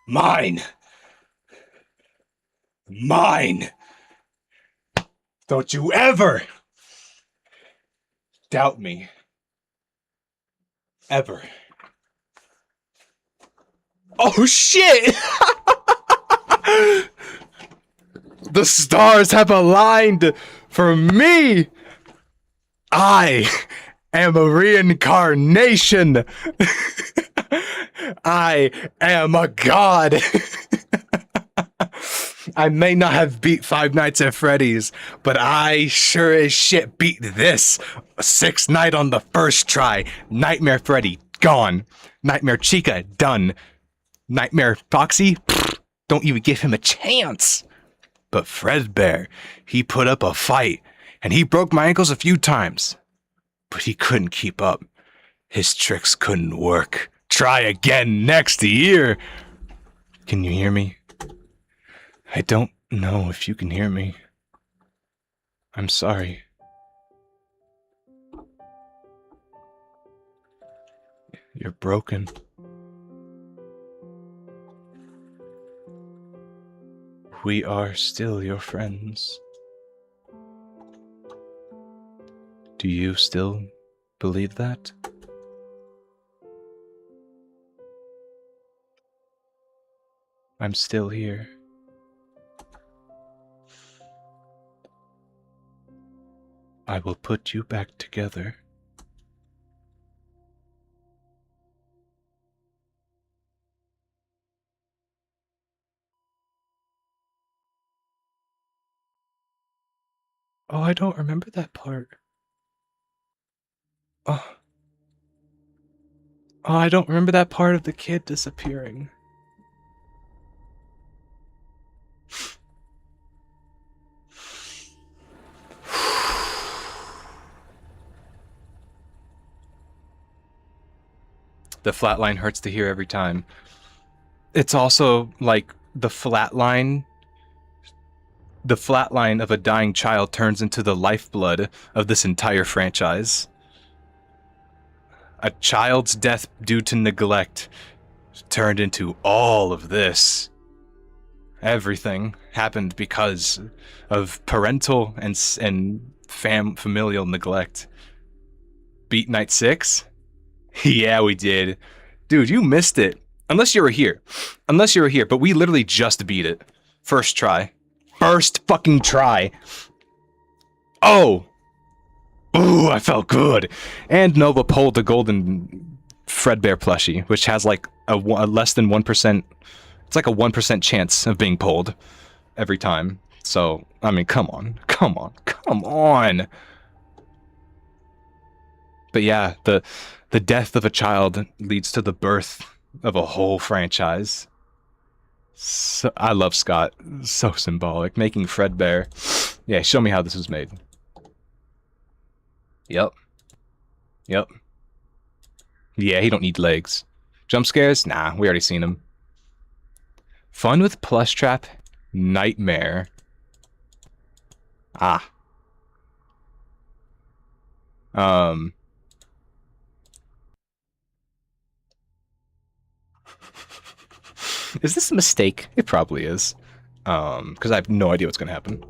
Mine! Mine! Don't you ever doubt me. Ever. Oh shit! The stars have aligned for me! I am a reincarnation! I am a god! I may not have beat Five Nights at Freddy's, but I sure as shit beat this. Sixth night on the first try. Nightmare Freddy, gone. Nightmare Chica, done. Nightmare Foxy, don't even give him a chance. But Fredbear, he put up a fight, and he broke my ankles a few times. But he couldn't keep up. His tricks couldn't work. Try again next year. Can you hear me? I don't know if you can hear me. I'm sorry. You're broken. We are still your friends. Do you still believe that? I'm still here. I will put you back together. Oh, I don't remember that part. Oh. Oh, I don't remember that part of the kid disappearing. The flatline hurts to hear every time. It's also like the flatline of a dying child turns into the lifeblood of this entire franchise. A child's death due to neglect turned into all of this. Everything happened because of parental and familial neglect. Beat night 6? Yeah, we did. Dude, you missed it. Unless you were here. Unless you were here, but we literally just beat it. First try. First fucking try. Oh! Ooh, I felt good. And Nova pulled the golden Fredbear plushie, which has like a less than 1%. It's like a 1% chance of being pulled every time. So, I mean, come on. Come on. Come on! But yeah, the death of a child leads to the birth of a whole franchise. So, I love Scott. So symbolic. Making Fredbear. Yeah, show me how this was made. Yep. Yep. Yeah, he don't need legs. Jump scares? Nah, we already seen him. Fun with plush trap? Nightmare. Ah. Is this a mistake? It probably is. Because I have no idea what's gonna happen.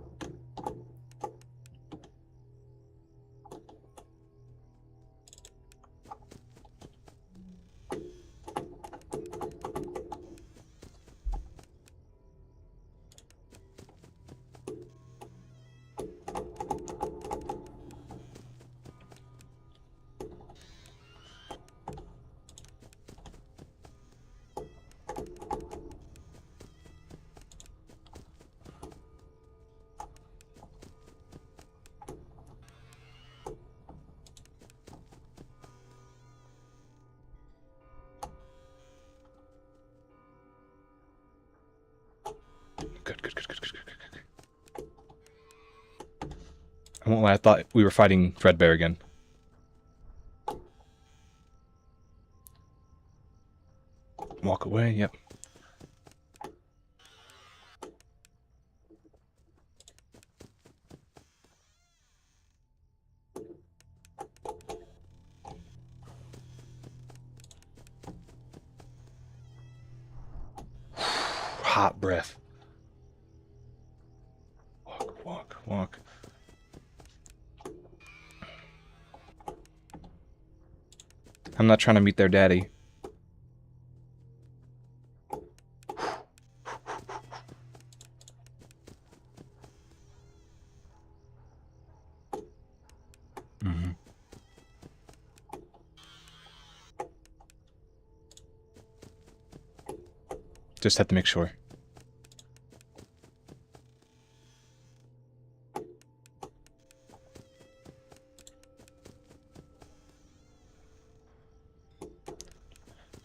Good. I won't lie, I thought we were fighting Fredbear again. Walk away, yep. Hot breath. Walk. I'm not trying to meet their daddy. Just have to make sure.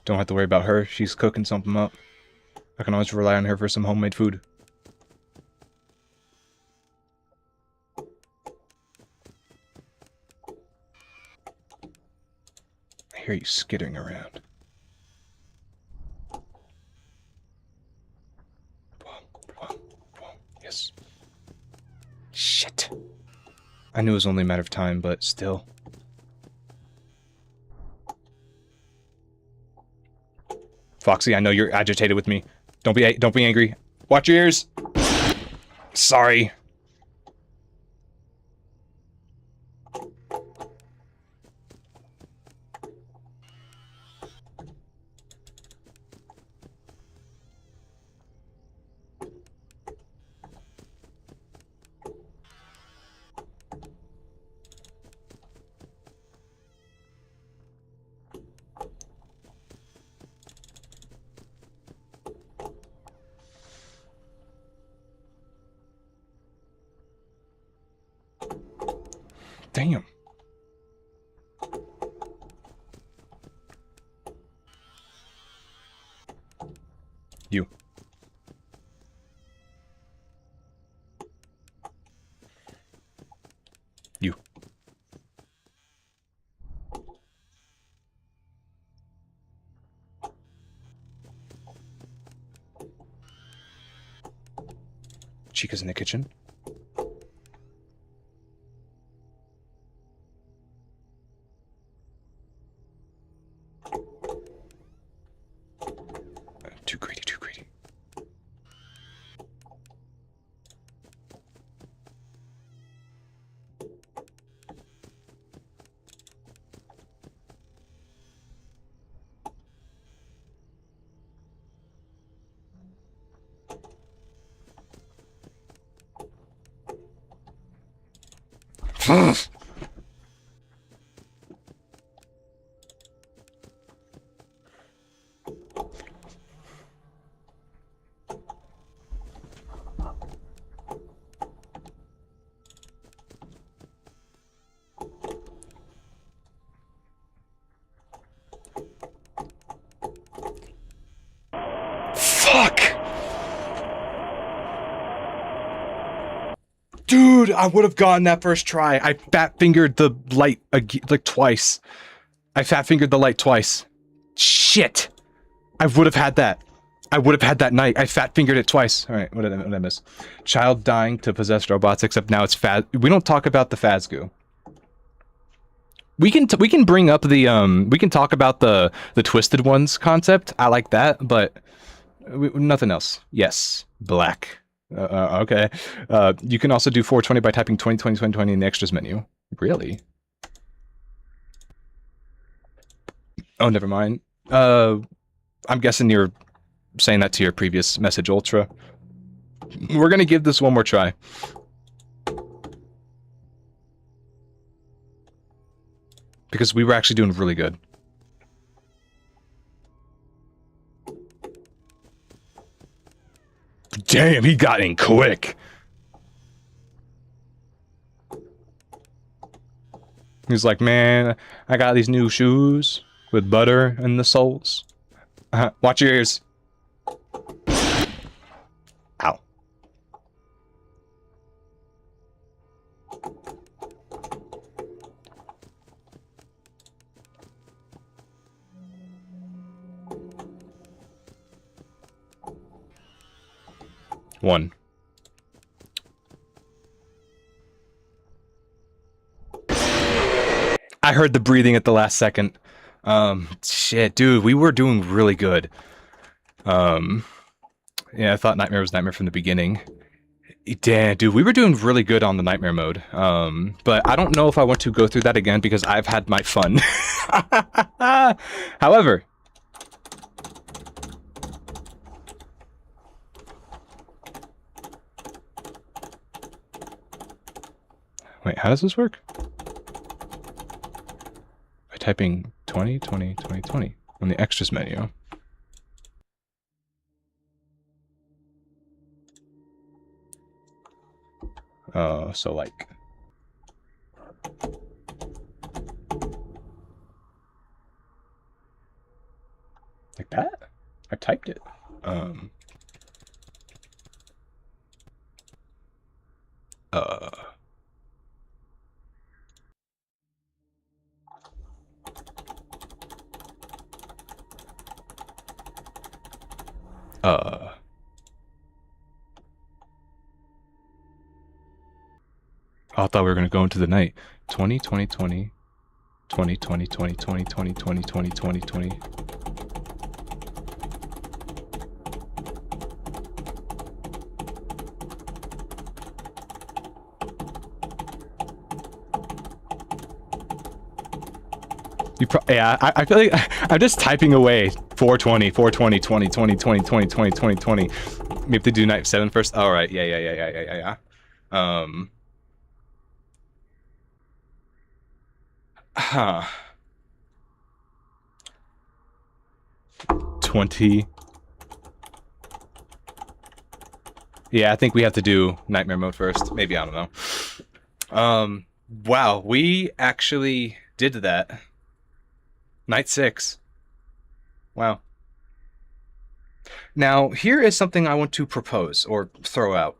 Don't have to worry about her. She's cooking something up. I can always rely on her for some homemade food. I hear you skittering around. Yes. Shit. I knew it was only a matter of time, but still. Foxy, I know you're agitated with me. Don't be angry. Watch your ears. Sorry. Damn. You. You. Chica's in the kitchen. Too greedy, too greedy. Fuck! Dude, I would have gotten that first try. I fat-fingered the light like twice. I fat-fingered the light twice. Shit! I would have had that. I would have had that night. I fat-fingered it twice. Alright, what did I miss? Child dying to possess robots, except now it's we don't talk about the Phasgoo. We can bring up the, we can talk about the Twisted Ones concept. I like that, but nothing else. Yes. Black. Okay. You can also do 420 by typing 20 in the extras menu. Really? Oh, never mind. I'm guessing you're saying that to your previous message, Ultra. We're gonna give this one more try. Because we were actually doing really good. Damn, he got in quick. He's like, man, I got these new shoes with butter in the soles. Watch your ears. Ow. One. I heard the breathing at the last second. Shit, dude, we were doing really good. Yeah, I thought Nightmare was Nightmare from the beginning. Damn, dude, we were doing really good on the Nightmare mode. But I don't know if I want to go through that again because I've had my fun. However... Wait, how does this work? By typing 20 on the extras menu. So like... Like that? I typed it. I thought we were gonna go into the night. 20. Yeah, I feel like I'm just typing away 420, 20. We have to do night 7 first. All right, yeah. Huh. 20. Yeah, I think we have to do Nightmare mode first. Maybe, I don't know. Wow, we actually did that. Night 6. Wow. Now, here is something I want to propose, or throw out.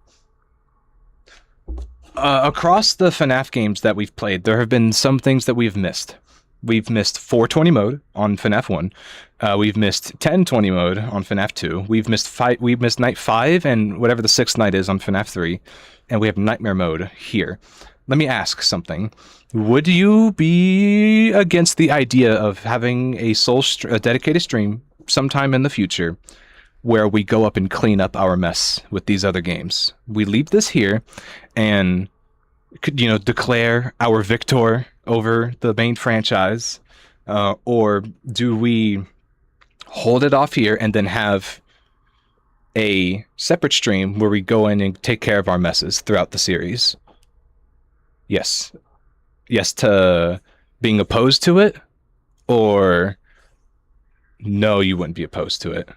Across the FNaF games that we've played, there have been some things that we've missed. We've missed 420 mode on FNaF 1. We've missed 1020 mode on FNaF 2. We've missed Night 5 and whatever the 6th night is on FNaF 3. And we have Nightmare mode here. Let me ask something. Would you be against the idea of having a dedicated stream sometime in the future where we go up and clean up our mess with these other games? We leave this here and, you know, declare our victor over the main franchise, or do we hold it off here and then have a separate stream where we go in and take care of our messes throughout the series? Yes. yes to being opposed to it, or no, you wouldn't be opposed to it.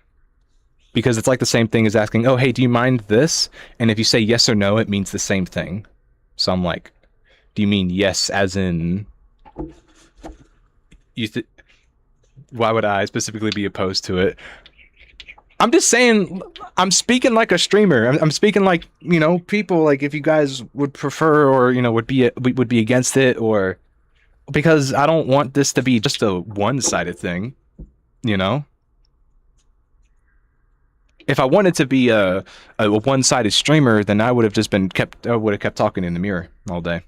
Because it's like the same thing as asking, oh, hey, do you mind this? And if you say yes or no, it means the same thing. So I'm like, do you mean yes as in why would I specifically be opposed to it? I'm just saying, I'm speaking like a streamer. I'm speaking like, you know, people, like if you guys would prefer or, you know, would be against it, or because I don't want this to be just a one-sided thing, you know? If I wanted to be a one-sided streamer, then I would have kept talking in the mirror all day.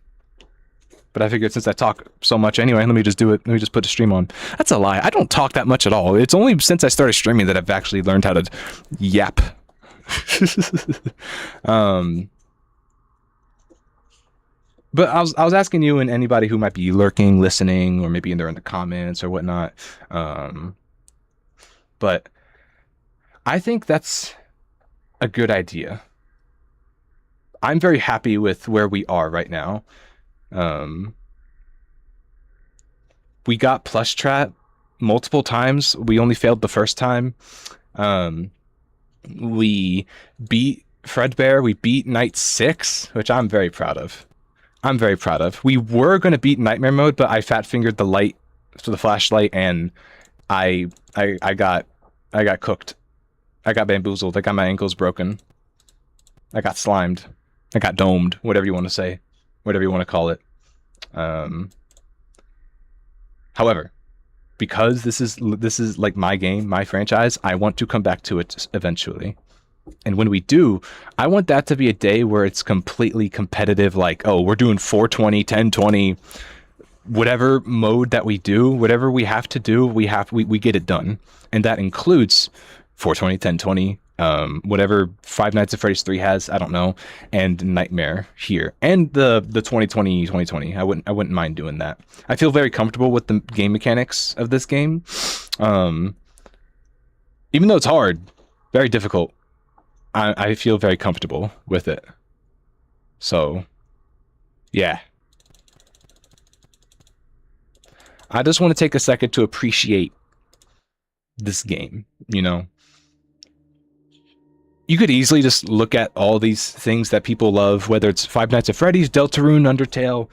But I figured since I talk so much anyway, let me just do it. Let me just put the stream on. That's a lie. I don't talk that much at all. It's only since I started streaming that I've actually learned how to yap. But I was asking you and anybody who might be lurking, listening, or maybe they're in the comments or whatnot. But I think that's a good idea. I'm very happy with where we are right now. We got plush trap multiple times. We only failed the first time. We beat Fredbear. We beat Night 6, which I'm very proud of. We were going to beat Nightmare Mode, but I fat fingered the light, so the flashlight, and I got cooked. I got bamboozled. I got my ankles broken. I got slimed. I got domed. Whatever you want to say. Whatever you want to call it. However, because this is like my game, my franchise, I want to come back to it eventually. And when we do, I want that to be a day where it's completely competitive, like, oh, we're doing 420, 1020, whatever mode that we do, whatever we have to do, we get it done. And that includes 420, 1020, whatever Five Nights at Freddy's 3 has, I don't know, and Nightmare here, and the 2020. I wouldn't mind doing that. I feel very comfortable with the game mechanics of this game, even though it's hard, very difficult. I feel very comfortable with it. So, yeah. I just want to take a second to appreciate this game, you know? You could easily just look at all these things that people love, whether it's Five Nights at Freddy's, Deltarune, Undertale,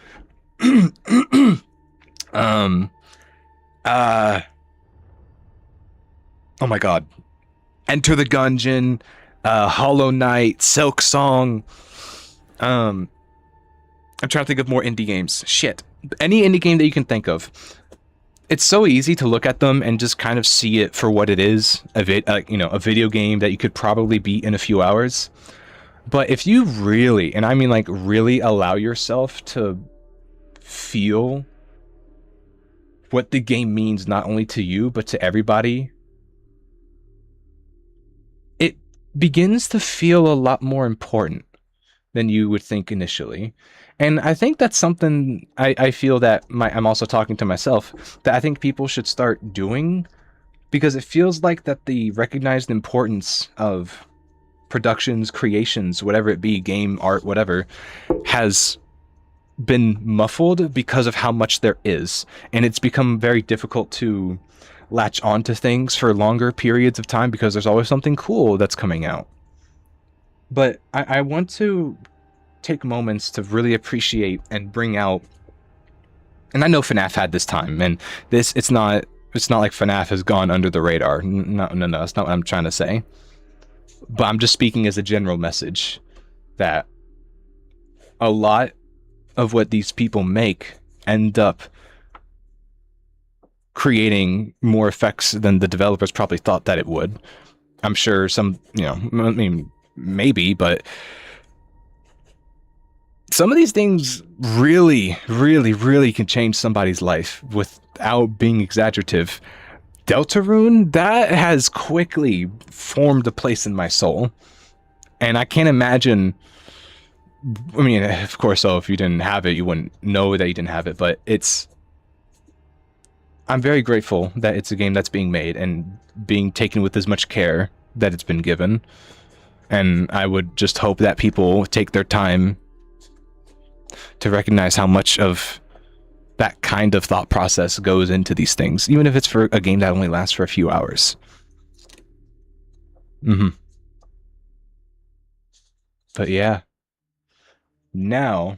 oh my god, Enter the Gungeon, Hollow Knight, Silk Song. I'm trying to think of more indie games. Shit, any indie game that you can think of. It's so easy to look at them and just kind of see it for what it is, a video game that you could probably beat in a few hours. But if you really, and I mean like really, allow yourself to feel what the game means not only to you but to everybody, it begins to feel a lot more important than you would think initially. And I think that's something I feel that I'm also talking to myself, that I think people should start doing, because it feels like that the recognized importance of productions, creations, whatever it be, game, art, whatever, has been muffled because of how much there is. And it's become very difficult to latch onto things for longer periods of time because there's always something cool that's coming out. But I want to take moments to really appreciate and bring out, and I know FNaF had this time, and it's not like FNaF has gone under the radar. No, that's not what I'm trying to say. But I'm just speaking as a general message that a lot of what these people make end up creating more effects than the developers probably thought that it would. I'm sure some, I mean, maybe, but some of these things really, really, really can change somebody's life without being exaggerative. Deltarune, that has quickly formed a place in my soul. And I can't imagine, I mean, of course, so if you didn't have it, you wouldn't know that you didn't have it, but I'm very grateful that it's a game that's being made and being taken with as much care that it's been given. And I would just hope that people take their time to recognize how much of that kind of thought process goes into these things, even if it's for a game that only lasts for a few hours. But yeah. Now,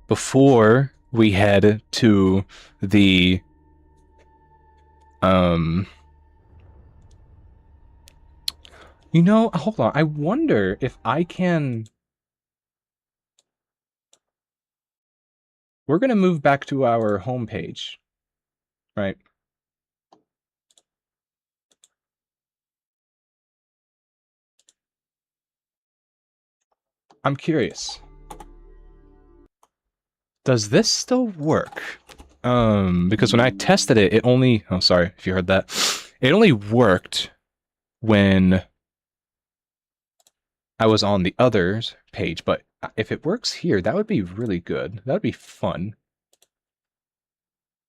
before we head to the you know, hold on. I wonder if I can. We're going to move back to our homepage, right? I'm curious. Does this still work? Because when I tested it, it only... Oh, sorry if you heard that. It only worked when I was on the other page, but if it works here, that would be really good. That would be fun.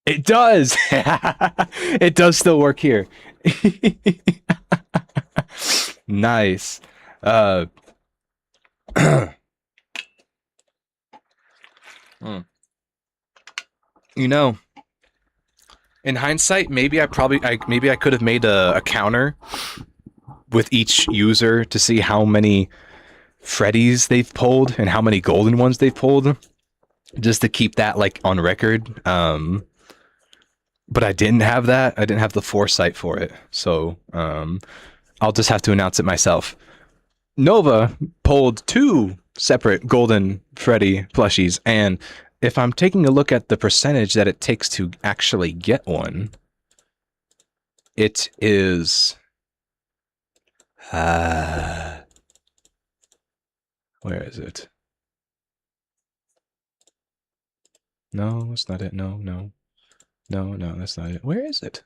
It does! It does still work here. Nice. You know, in hindsight, maybe I could have made a counter with each user to see how many Freddies they've pulled and how many golden ones they've pulled, just to keep that like on record. But I didn't have that. I didn't have the foresight for it, so I'll just have to announce it myself. Nova pulled 2 separate golden Freddy plushies, and if I'm taking a look at the percentage that it takes to actually get one, it is... where is it? No, that's not it. No, that's not it. Where is it?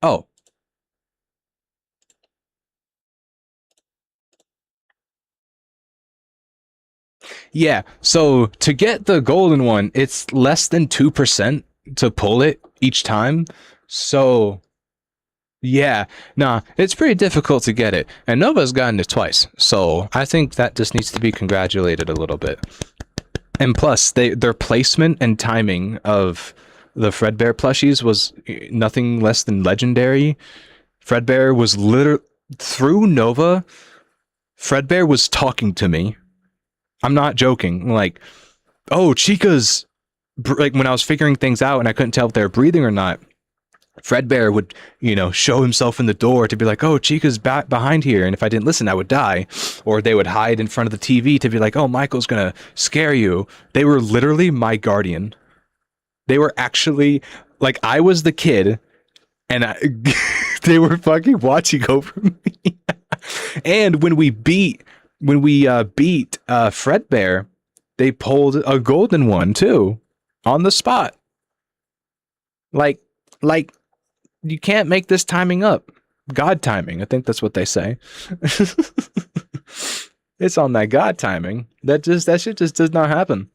Oh. Yeah, so to get the golden one, it's less than 2% to pull it each time. So, yeah, nah, it's pretty difficult to get it. And Nova's gotten it twice, so I think that just needs to be congratulated a little bit. And plus, their placement and timing of the Fredbear plushies was nothing less than legendary. Fredbear was literally... Through Nova, Fredbear was talking to me. I'm not joking. Like, oh, Chica's... Like, when I was figuring things out and I couldn't tell if they were breathing or not, Fredbear would, you know, show himself in the door to be like, oh, Chica's back behind here, and if I didn't listen, I would die. Or they would hide in front of the TV to be like, oh, Michael's gonna scare you. They were literally my guardian. They were actually, like, I was the kid, and they were fucking watching over me. And when we beat Fredbear, they pulled a golden one too, on the spot. Like, you can't make this timing up. God timing, I think that's what they say. It's on that God timing. That shit just does not happen.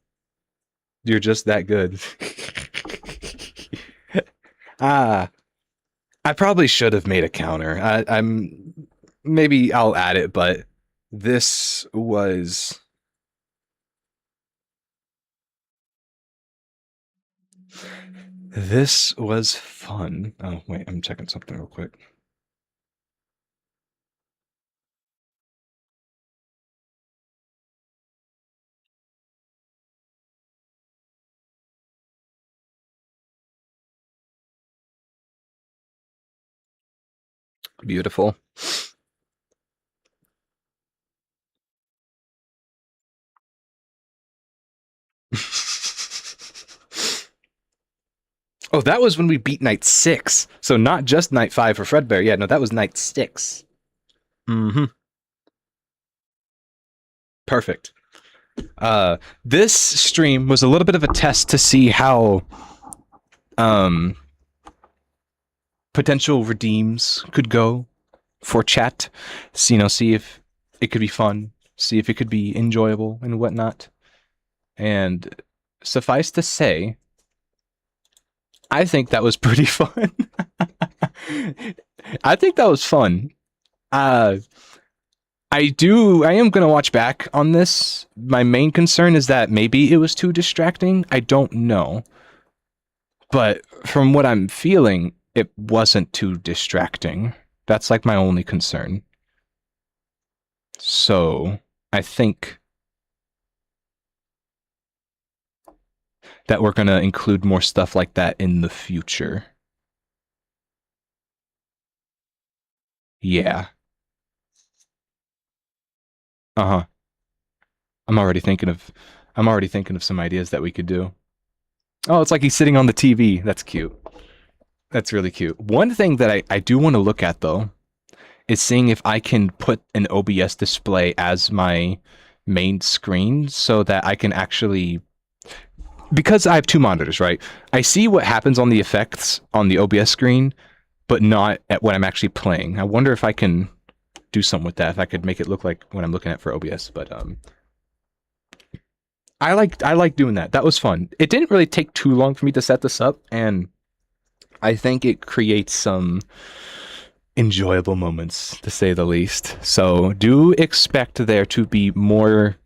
You're just that good. I probably should have made a counter. Maybe I'll add it, but this was... This was fun. Oh, wait, I'm checking something real quick. Beautiful. Oh, that was when we beat night 6. So not just night 5 for Fredbear. Yeah, no, that was night 6. Mm-hmm. Perfect. This stream was a little bit of a test to see how potential redeems could go for chat. So, you know, see if it could be fun, see if it could be enjoyable and whatnot. And suffice to say, I think that was pretty fun. I think that was fun. I am going to watch back on this. My main concern is that maybe it was too distracting. I don't know. But from what I'm feeling, it wasn't too distracting. That's like my only concern. So, I think that we're going to include more stuff like that in the future. Yeah. Uh-huh. I'm already thinking of some ideas that we could do. Oh, it's like he's sitting on the TV. That's cute. That's really cute. One thing that I do want to look at though is seeing if I can put an OBS display as my main screen so that I can actually, because I have two monitors, right? I see what happens on the effects on the OBS screen, but not at what I'm actually playing. I wonder if I can do something with that, if I could make it look like what I'm looking at for OBS, but I like doing that. That was fun. It didn't really take too long for me to set this up, and I think it creates some enjoyable moments, to say the least. So do expect there to be more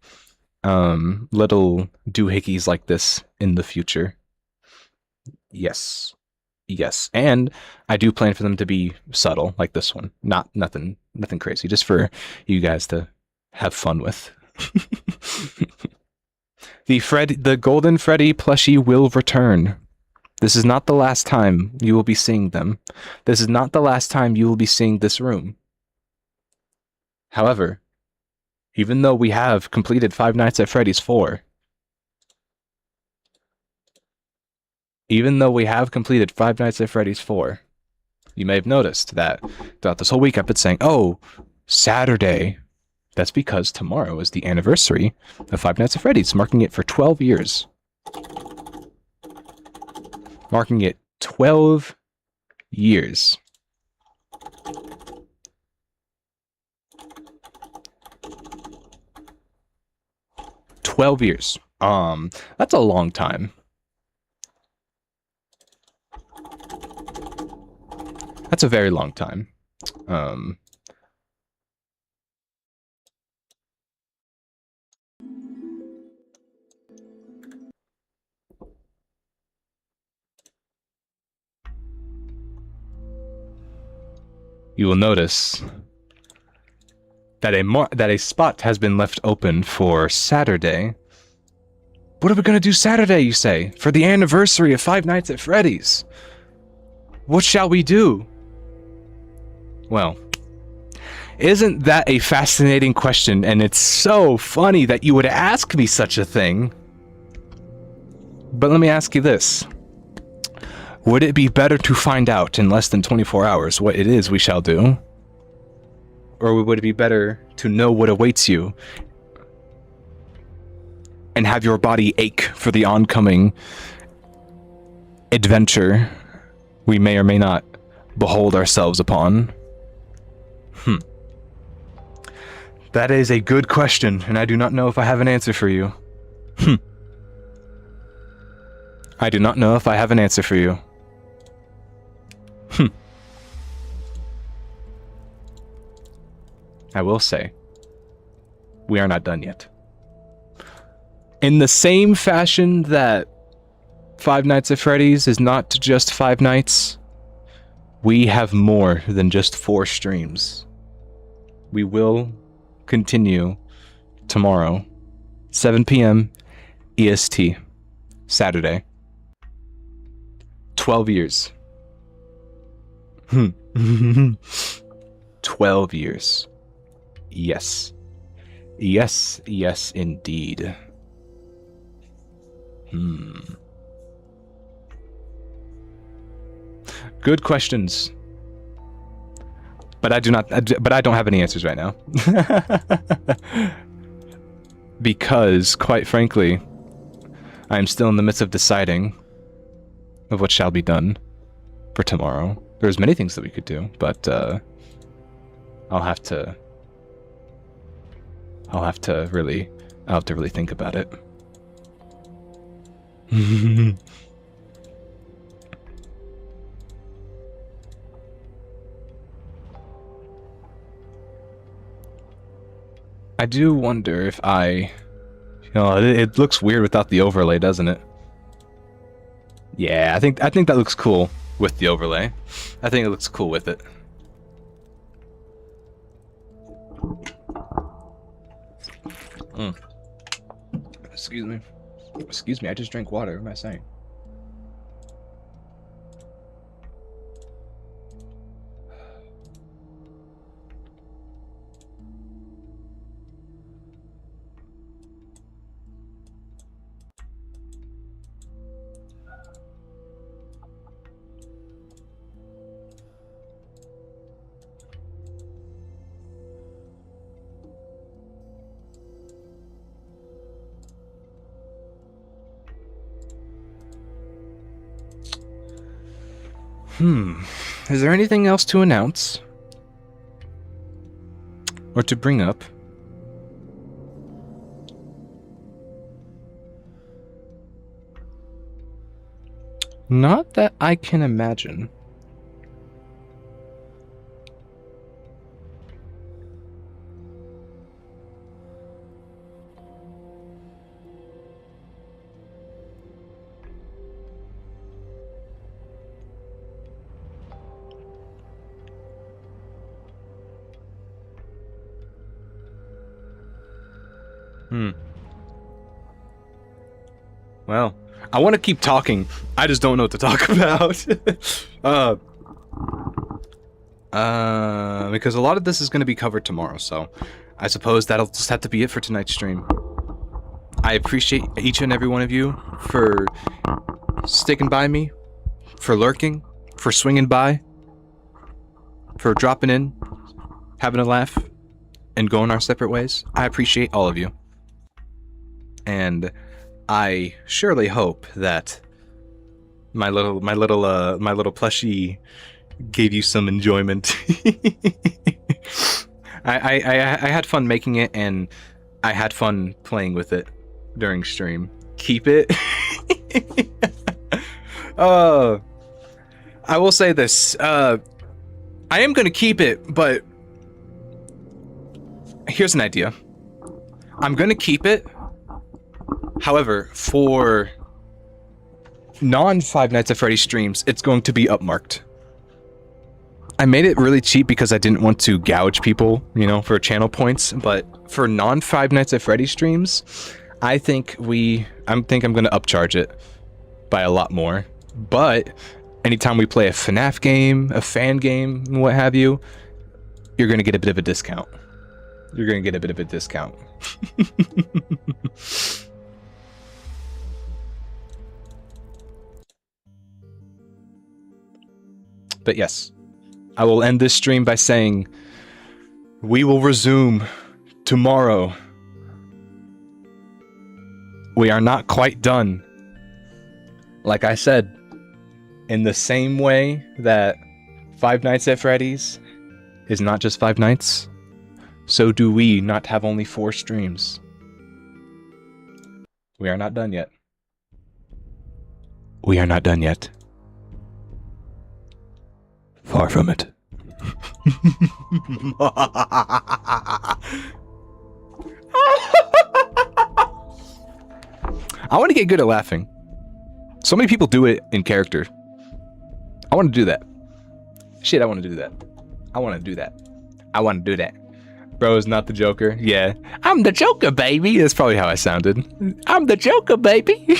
little doohickeys like this in the future. Yes. Yes. And I do plan for them to be subtle, like this one. Nothing crazy, just for you guys to have fun with. The Golden Freddy plushie will return. This is not the last time you will be seeing them. This is not the last time you will be seeing this room. However, even though we have completed Five Nights at Freddy's 4, even though we have completed Five Nights at Freddy's 4, you may have noticed that throughout this whole week I've been saying, oh, Saturday. That's because tomorrow is the anniversary of Five Nights at Freddy's, marking it for 12 years. Marking it 12 years. $12 years. That's a long time. That's a very long time. You will notice that a spot has been left open for Saturday. What are we gonna do Saturday, you say? For the anniversary of Five Nights at Freddy's? What shall we do? Well, isn't that a fascinating question? And it's so funny that you would ask me such a thing. But let me ask you this. Would it be better to find out in less than 24 hours what it is we shall do? Or would it be better to know what awaits you and have your body ache for the oncoming adventure we may or may not behold ourselves upon? That is a good question, and I do not know if I have an answer for you. I do not know if I have an answer for you. I will say, we are not done yet. In the same fashion that Five Nights at Freddy's is not just 5 nights, we have more than just 4 streams. We will continue tomorrow, 7 p.m. EST, Saturday. 12 years. 12 years. Yes. Yes, yes, indeed. Good questions. But I don't have any answers right now. Because, quite frankly, I am still in the midst of deciding of what shall be done for tomorrow. There's many things that we could do, but I'll have to really think about it. I do wonder if it looks weird without the overlay, doesn't it? Yeah, I think that looks cool with the overlay. I think it looks cool with it. Excuse me. Excuse me, I just drank water. What am I saying? Is there anything else to announce? Or to bring up? Not that I can imagine. Well, I want to keep talking. I just don't know what to talk about. Because a lot of this is going to be covered tomorrow, so I suppose that'll just have to be it for tonight's stream. I appreciate each and every one of you for sticking by me, for lurking, for swinging by, for dropping in, having a laugh, and going our separate ways. I appreciate all of you. And I surely hope that my little plushie gave you some enjoyment. I had fun making it, and I had fun playing with it during stream. Keep it. I will say this. I am gonna keep it, but here's an idea. I'm gonna keep it. However, for non-Five Nights at Freddy's streams, it's going to be upmarked. I made it really cheap because I didn't want to gouge people, you know, for channel points, but for non-Five Nights at Freddy's streams, I think I'm going to upcharge it by a lot more. But anytime we play a FNaF game, a fan game, what have you, you're going to get a bit of a discount. You're going to get a bit of a discount. But yes, I will end this stream by saying we will resume tomorrow. We are not quite done. Like I said, in the same way that Five Nights at Freddy's is not just 5 nights, so do we not have only 4 streams. We are not done yet. We are not done yet. Far from it. I want to get good at laughing. So many people do it in character. I want to do that. Shit, I want to do that. I want to do that. I want to do that. Bro is not the Joker. Yeah. I'm the Joker, baby. That's probably how I sounded. I'm the Joker, baby.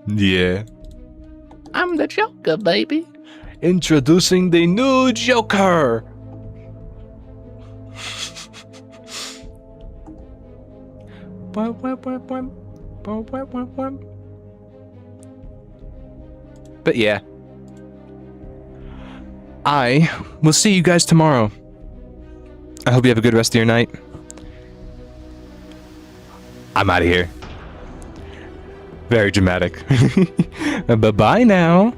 Yeah. I'm the Joker, baby. Introducing the new Joker. But yeah. I will see you guys tomorrow. I hope you have a good rest of your night. I'm out of here. Very dramatic. Bye-bye now.